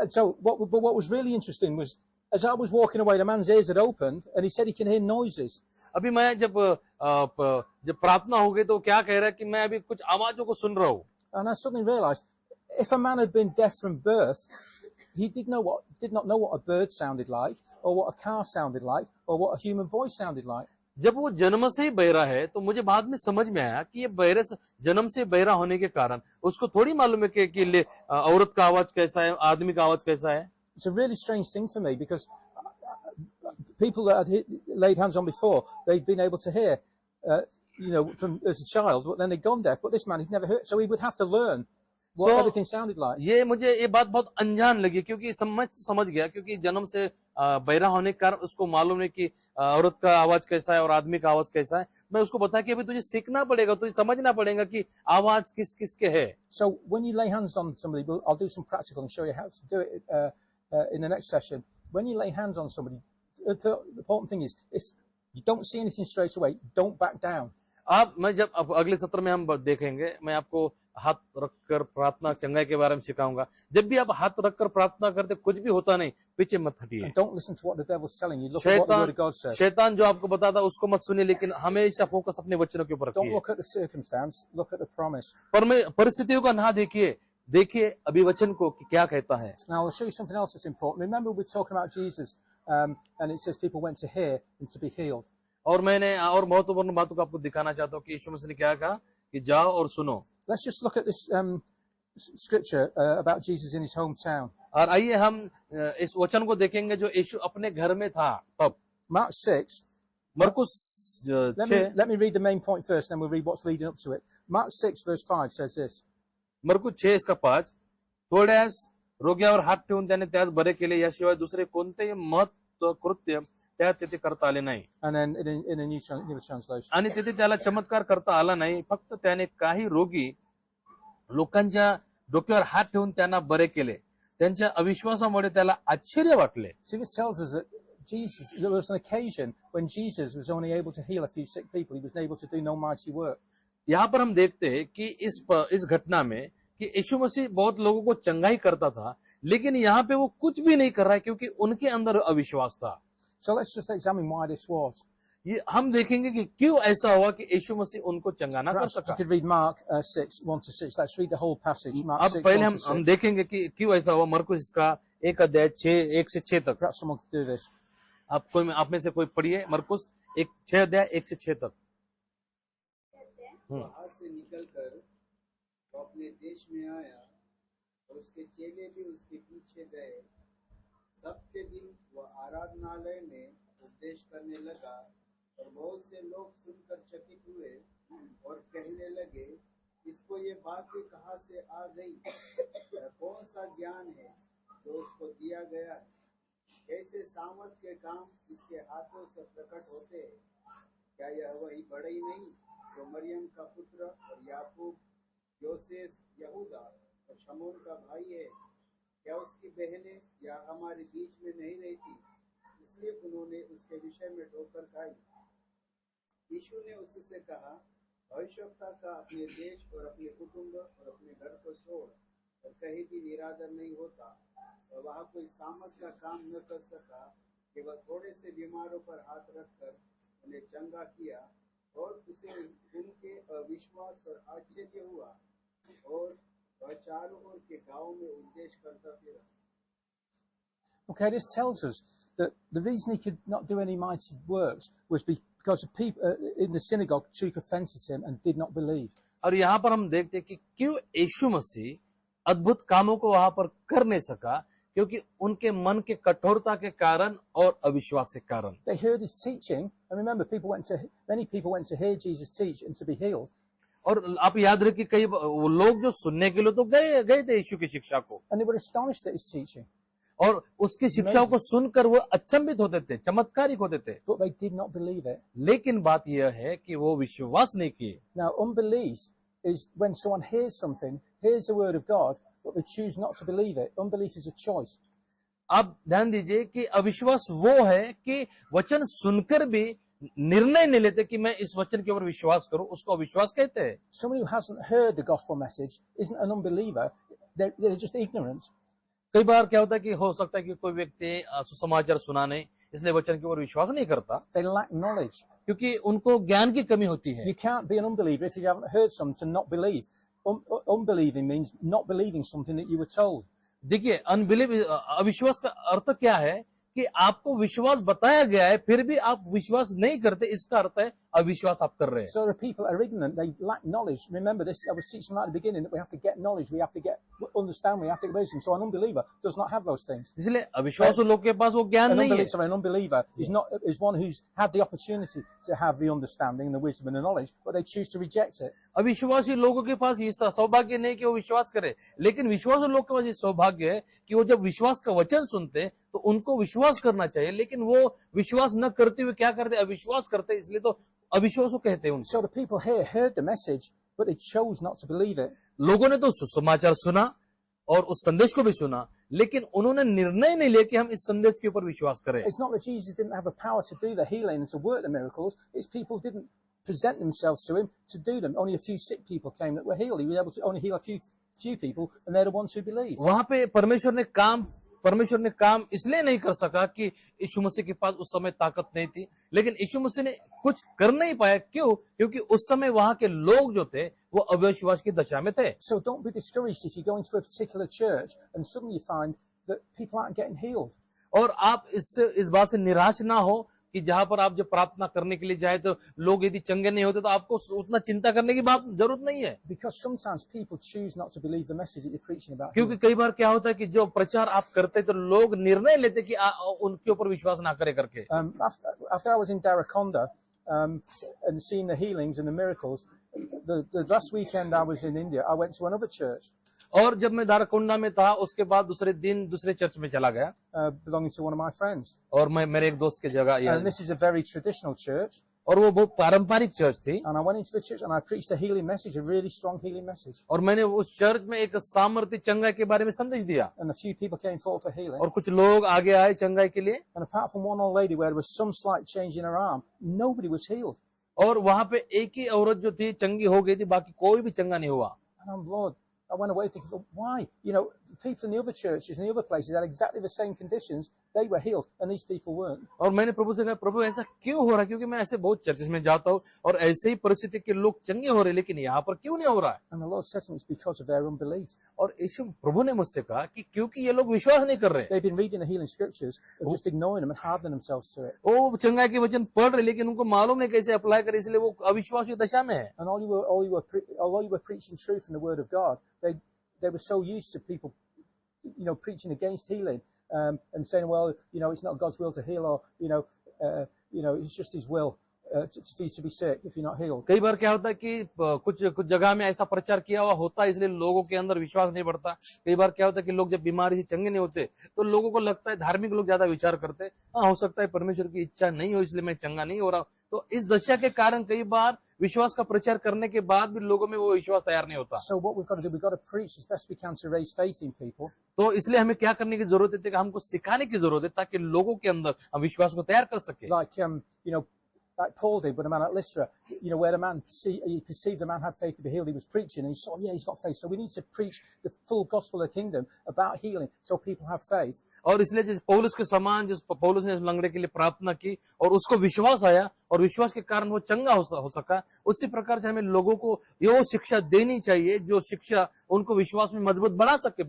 so what was really interesting was, as I was walking away, the man's ears had opened and he said he can hear noises.
अभी मैं जब प्रार्थना हो गई तो क्या कह रहा है कि मैं अभी कुछ आवाजों को सुन रहा हूँ।
And I suddenly realized, if a man had been deaf from birth, he did not know what a bird sounded like, or what a car sounded like, or what a human voice sounded like.
जब वो जन्म से ही बहरा है तो मुझे बाद में समझ में आया कि ये बहरे से, जन्म से बहरा होने के कारण उसको थोड़ी मालूम है कि औरत का आवाज कैसा है, आदमी का आवाज कैसा है।
It's a really strange thing for me, because people that had laid hands on before, they'd been able to hear, from as a child, but then they'd gone deaf. But this man, he'd never heard, so he would have to learn what everything sounded like.
मुझे ये बात बहुत अनजान लगी, क्योंकि समझ गया, क्योंकि जन्म से बहरा होने के कारण उसको मालूम है कि औरत का आवाज कैसा है और आदमी का आवाज कैसा है। मैं उसको बताया कि अभी तुझे सीखना पड़ेगा, तुझे समझना पड़ेगा कि आवाज किस किस के है।
So when you lay hands on somebody, I'll do some practical and show you how to do it in the next session. When you lay hands on somebody, the important thing is, if you don't see anything straight away, don't back down.
मैं जब अगले सत्र में हम देखेंगे, मैं आपको हाथ रखकर प्रार्थना चंगाई के बारे में सिखाऊंगा। जब भी आप हाथ रखकर प्रार्थना करते कुछ भी होता नहीं, पीछे मत हटिए।
And don't listen to what the devil's telling you. Look at what the word of God says.
शैतान जो आपको बताता है उसको मत सुनिए, लेकिन हमेशा फोकस अपने वचनों के ऊपर
Don't
रखिए।
look at the circumstance. Look at the promise.
परिस्थितियों का ना देखिए अभिवचन को कि क्या कहता है।
Now I'll show you something else that's important. Remember we're talking about Jesus, and it says people went to hear and to be healed.
और मैंने और महत्वपूर्ण बातों को आपको दिखाना चाहता हूँ कि यीशु मसीह ने क्या कहा कि जाओ और सुनो।
Let's just look at this scripture about Jesus in his hometown.
और आइए हम इस वचन को देखेंगे जो यीशु अपने घर में था तब।
Mark 6.
मरकुस 6।
Let me read the main point first, then we'll read what's leading up to it. Mark 6 verse 5 says this.
मरकुस 6 इसका 5, थोड्यास रोग्यावर हात ठेवून त्याने त्यास बरे केले, याशिवाय दुसरे कोणतेही महत्व कृत्य त्या तेथे करता आले नाही।
And then in a new translation.
आणि तेथे त्याला चमत्कार करता आला नाही, फक्त त्याने काही रोगी लोकांच्या डोक्यावर हात ठेवून त्यांना बरे केले। त्यांच्या अविश्वासामुळे त्याला आश्चर्य वाटले।
See, this tells us that there was an occasion when Jesus was only able to heal a few sick people. He was able to do no mighty work.
यहाँ पर हम देखते हैं कि इस घटना में कि यीशु मसीह बहुत लोगों को चंगाई करता था, लेकिन यहाँ पे वो कुछ भी नहीं कर रहा है क्योंकि उनके अंदर अविश्वास था।
So let's just examine why this was.
ये हम देखेंगे कि क्यों ऐसा हुआ कि यीशु मसीह उनको चंगा ना कर
Perhaps
सका।
you could read Mark 6, 1-6. Let's read the whole passage. Mark
अब
6,
पहले
1-6.
हम देखेंगे कि क्यों ऐसा हुआ। मरकुस इसका 1 अध्याय 1 से 6 तक।
Perhaps someone could do this.
आप में से कोई पढ़िए मरकुस 6 अध्याय 1 से 6 तक।
वहां से निकलकर वो अपने देश में आया और उसके चेले भी उसके पीछे गए। सबके दिन वह आराधनालय में उपदेश करने लगा और बहुत से लोग सुनकर चकित हुए और कहने लगे, इसको ये बातें कहाँ से आ गई? यह कौन सा ज्ञान है जो उसको दिया गया है? कैसे सामर्थ के काम इसके हाथों से प्रकट होते हैं? क्या यह वही बड़ा ही नहीं जो मरियम का पुत्र और याकूब, योसेफ, यहूदा और शमून का भाई है? क्या उसकी बहनें या हमारे बीच में नहीं रहती? इसलिए उन्होंने उसके विषय में ठोकर खाई। यीशु ने उससे कहा, भविष्यवक्ता का अपने देश और अपने कुटुंब और अपने घर को छोड़ और कहीं भी निरादर नहीं होता। और वहाँ कोई सामर्थ का काम न कर सका, केवल थोड़े से बीमारों पर हाथ रखकर उन्हें चंगा किया। और उसे उनके अविश्वास और आश्चर्य हुआ और वह चारों ओर के गांव में उपदेश करता फिरा।
Okay, this tells us that the reason he could not do any mighty works was because of people in the synagogue took offense at him and did not believe.
और यहाँ पर हम देखते हैं कि क्यों यीशु मसीह अद्भुत कामों को वहां पर कर नहीं सका, क्योंकि उनके मन के कठोरता के कारण और अविश्वास के कारण।
They heard his teaching, and remember, many people went to hear Jesus teach and to be healed.
और आप याद रखिए कई लोग जो सुनने के लिए तो गए थे यीशु की शिक्षा को,
And they were astonished at his teaching.
और उसकी शिक्षाओं को सुनकर वो अचंभित होते थे, चमत्कारिक होते थे।
but they did not believe it.
लेकिन बात यह है कि वो विश्वास नहीं किए।
Now, unbelief is when someone hears something, hears the word of God, but they choose not to believe it. Unbelief is a choice.
आप ध्यान दीजिए कि अविश्वास वो है कि वचन सुनकर भी निर्णय नहीं लेते कि मैं इस वचन के ऊपर विश्वास करूं, उसको अविश्वास कहते हैं।
Someone who hasn't heard the gospel message isn't an unbeliever. They're just ignorant.
कई बार क्या होता है कि हो सकता है कि कोई व्यक्ति सुसमाचार सुना नहीं, इसलिए वचन के ऊपर विश्वास नहीं करता,
They lack knowledge.
क्योंकि उनको ज्ञान की कमी होती है।
You can't be an unbeliever if you haven't heard something to not believe. Unbelieving means not believing something that you were told.
देखिए, अनबिलीव अविश्वास का अर्थ क्या है कि आपको विश्वास बताया गया है फिर भी आप विश्वास नहीं करते, इसका अर्थ है अविश्वास आप कर रहे हैं।
So the people are ignorant, they lack knowledge. Remember this, I was teaching right at the beginning that we have to get knowledge, we have to get understand, we have to get wisdom. So an unbeliever does not have those things.
इसलिए अविश्वासु लोग के पास वो ज्ञान नहीं है।
An unbeliever is one who's had the opportunity to have the understanding and the wisdom and the knowledge, but they choose to reject it.
अविश्वासी लोगों के पास ये सौभाग्य नहीं कि वो विश्वास करे, लेकिन विश्वासु लोग के पास ये सौभाग्य है कि वो जब विश्वास का वचन सुनते तो उनको विश्वास करना चाहिए, लेकिन वो विश्वास न करते हुए क्या करते, अविश्वास करते, इसलिए तो अविश्वासु कहते हैं उनको।
So the people here heard the message, but they chose not to believe it.
लोगों ने तो सुसमाचार सुना और उस संदेश को भी सुना, लेकिन उन्होंने निर्णय नहीं लिया कि हम इस संदेश के ऊपर विश्वास करें।
It's not that Jesus didn't have the power to do the healing and to work the miracles. It's people didn't present themselves to him to do them. Only a few sick people came that were healed. He was able to only heal a few people, and they're the ones who believed.
वहां पे परमेश्वर ने काम इसलिए नहीं कर सका कि यीशु मसीह के पास उस समय ताकत नहीं थी, लेकिन यीशु मसीह ने कुछ कर नहीं पाया। क्यों? क्योंकि उस समय वहां के लोग जो थे वो अविश्वास की दशा में थे।
So don't be discouraged if you go into a particular church and suddenly you find that people aren't getting healed.
और आप इस बात से निराश ना हो कि जहां पर आप जब प्रार्थना करने के लिए जाए तो लोग यदि चंगे नहीं होते तो आपको उतना चिंता करने की बात जरूरत नहीं है।
Because sometimes people choose not to believe the message that you're preaching about.
क्योंकि कई बार क्या होता है कि जो प्रचार आप करते तो लोग निर्णय लेते कि उनके ऊपर विश्वास ना करे करके।
After I was in Darakonda and seeing the healings and the miracles, the last weekend I was in India, I went to another church.
और जब मैं दारकोंडा में था उसके बाद दूसरे दिन दूसरे चर्च में चला गया,
belonging to one of my friends.
और मैं मेरे एक दोस्त की जगह,
And this is a very traditional church.
और वो बहुत पारंपरिक चर्च थी।
And I went into the church and I preached a healing message, a really strong healing message.
और मैंने उस चर्च में एक सामर्थ्य चंगाई के बारे में संदेश दिया,
And a few people came forward for healing.
और कुछ लोग आगे आए चंगाई के लिए।
And apart from one old lady where there was some slight change in her arm, nobody was healed.
और वहां पे एक ही औरत जो थी चंगी हो गई थी, बाकी कोई भी चंगा नहीं हुआ।
And I'm Lord, I went away thinking, well, why? You know, the people in the other churches and the other places had exactly the same conditions. They were healed, and these people weren't.
और मैंने प्रभु से कहा, प्रभु ऐसा क्यों हो रहा है? क्योंकि मैं ऐसे बहुत चर्चेस में जाता हूँ और ऐसे ही परिस्थिति के लोग चंगे हो रहे, लेकिन यहाँ पर क्यों नहीं हो रहा है?
And the Lord said to me, it's because of their unbelief.
और यीशु प्रभु ने मुझसे कहा कि क्योंकि ये लोग विश्वास नहीं कर रहे,
They've been reading the healing scriptures and just ignoring them and hardening themselves to it.
वो चंगाई के वचन पढ़ रहे, लेकिन उनको मालूम नहीं कैसे अप्लाई करे, इसलिए वो अविश्वास की दशा में है।
And although you were preaching truth in the Word of God, they were so used to people, you know, preaching against healing and saying, well, you know, it's not God's will to heal, or you know, it's just His will for you to be sick if you're not healed.
कई बार क्या होता है कि कुछ जगह में ऐसा प्रचार किया हुआ होता है, इसलिए लोगों के अंदर विश्वास नहीं बढ़ता। कई बार क्या होता है कि लोग जब बीमारी से चंगे नहीं होते तो लोगों को लगता है, धार्मिक लोग ज्यादा विचार करते हैं, हाँ हो सकता है परमेश्वर की इच्छा नहीं हो इसलिए मैं चंगा नहीं हो रहा। तो इस दशा के कारण कई बार विश्वास का प्रचार करने के बाद भी लोगों में वो विश्वास तैयार नहीं होता।
So what we've got to do, we've got to preach as best we can to raise faith in people.
तो इसलिए हमें क्या करने की जरूरत है कि हमको सिखाने की जरूरत है ताकि लोगों के अंदर हम विश्वास को तैयार कर सके।
Like you know, like Paul did with a man at Lystra, you know, where he perceived a man had faith to be healed. He was preaching and he saw, yeah, he's got faith. So we need to preach the full gospel of the kingdom about healing so people have faith.
और इसलिए जिस पौलुस के समान, जिस पौलुस ने लंगड़े के लिए प्रार्थना की और उसको विश्वास आया और विश्वास के कारण वो चंगा हो सका, उसी प्रकार से हमें लोगों को ये शिक्षा देनी चाहिए जो शिक्षा उनको विश्वास में मजबूत बना सके।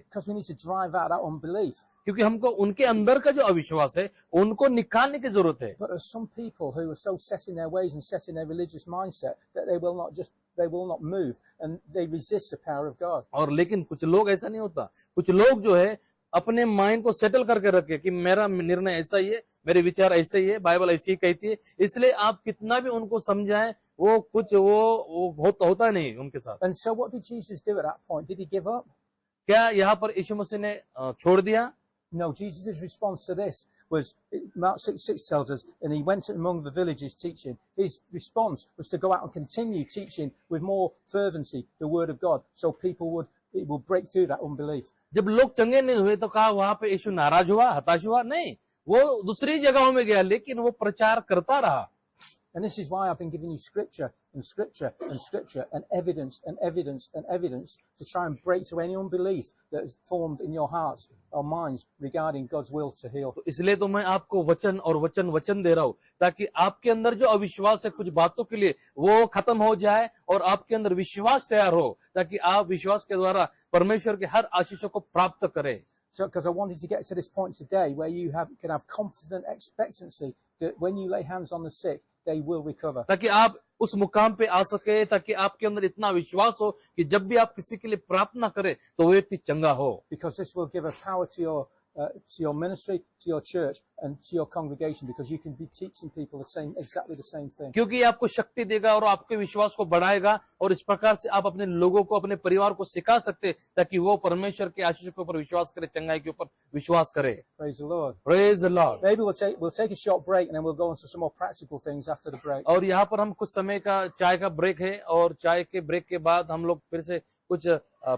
Because we need to drive out that unbelief.
क्योंकि हमको उनके अंदर का जो अविश्वास है उनको निकालने की जरूरत है।
But there's some people who are so set in their ways and set in their religious mindset that they will not move and they resist the power of God.
और लेकिन कुछ लोग ऐसा नहीं होता, कुछ लोग जो है अपने माइंड को सेटल करके रखे कि मेरा निर्णय ऐसा ही है, मेरे विचार ऐसे ही है, बाइबल ऐसी ही कहती है, इसलिए आप कितना भी उनको समझाएं वो होता नहीं उनके साथ।
And so what did Jesus do at that point? Did he give up?
क्या यहाँ पर यीशु मसीह ने छोड़ दिया?
No, Jesus' response to this was, Mark 6:6 tells us, and he went among the villages teaching. His response was to go out and continue teaching with more fervency the word of God, so it will break through that unbelief.
जब लोग चंगे नहीं हुए तो कहा वहां पे यीशु नाराज हुआ, हताश हुआ? नहीं, वो दूसरी जगहों में गया, लेकिन वो प्रचार करता रहा.
And this is why I've been giving you scripture and scripture and scripture and evidence and evidence and evidence to try and break through any unbelief that is formed in your hearts or minds regarding God's will to heal.
तो इसलिए तो मैं आपको वचन और वचन दे रहा हूं, ताकि आपके अंदर जो अविश्वास है कुछ बातों के लिए वो खत्म हो जाए और आपके अंदर विश्वास तैयार हो, ताकि आप विश्वास के द्वारा परमेश्वर के हर आशीषों को प्राप्त करें.
So, because I wanted to get to this point today where you can have confident expectancy that when you lay hands on the sick, they will recover.
ताकि आप उस मुकाम पे आ सके, ताकि आपके अंदर इतना विश्वास हो कि जब भी आप किसी के लिए प्रार्थना करें तो वो व्यक्ति चंगा हो.
Because this will give a power to your ministry, to your church, and to your congregation, because you can be teaching people exactly the same thing.
क्योंकि ये आपको शक्ति देगा और आपके विश्वास को बढ़ाएगा, और इस प्रकार से आप अपने लोगों को, अपने परिवार को सिखा सकते, ताकि वो परमेश्वर के आशीष के ऊपर विश्वास करे, चंगाई के ऊपर विश्वास करे.
Praise the Lord.
Praise the Lord.
Maybe we'll take a short break and then we'll go on to some more practical things after the break.
और यहाँ पर हम कुछ समय का चाय का ब्रेक है, और चाय के ब्रेक के बाद हम लोग फिर से कुछ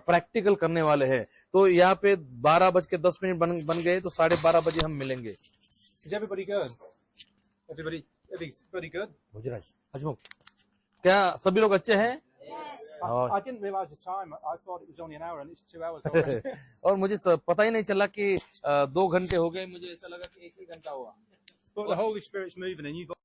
प्रैक्टिकल करने वाले हैं. तो यहाँ पे 12:10 बन गए, तो 12:30 बजे हम मिलेंगे.
Is everybody good? Everybody good?
Bhojraj, हजमुख, क्या सभी लोग अच्छे हैं?
I didn't realize the time. I thought it was only an hour and it's 2 hours already.
और मुझे पता ही नहीं चला कि 2 घंटे हो गए. मुझे ऐसा लगा कि 1 ही घंटा हुआ.
But the Holy Spirit's moving and you've got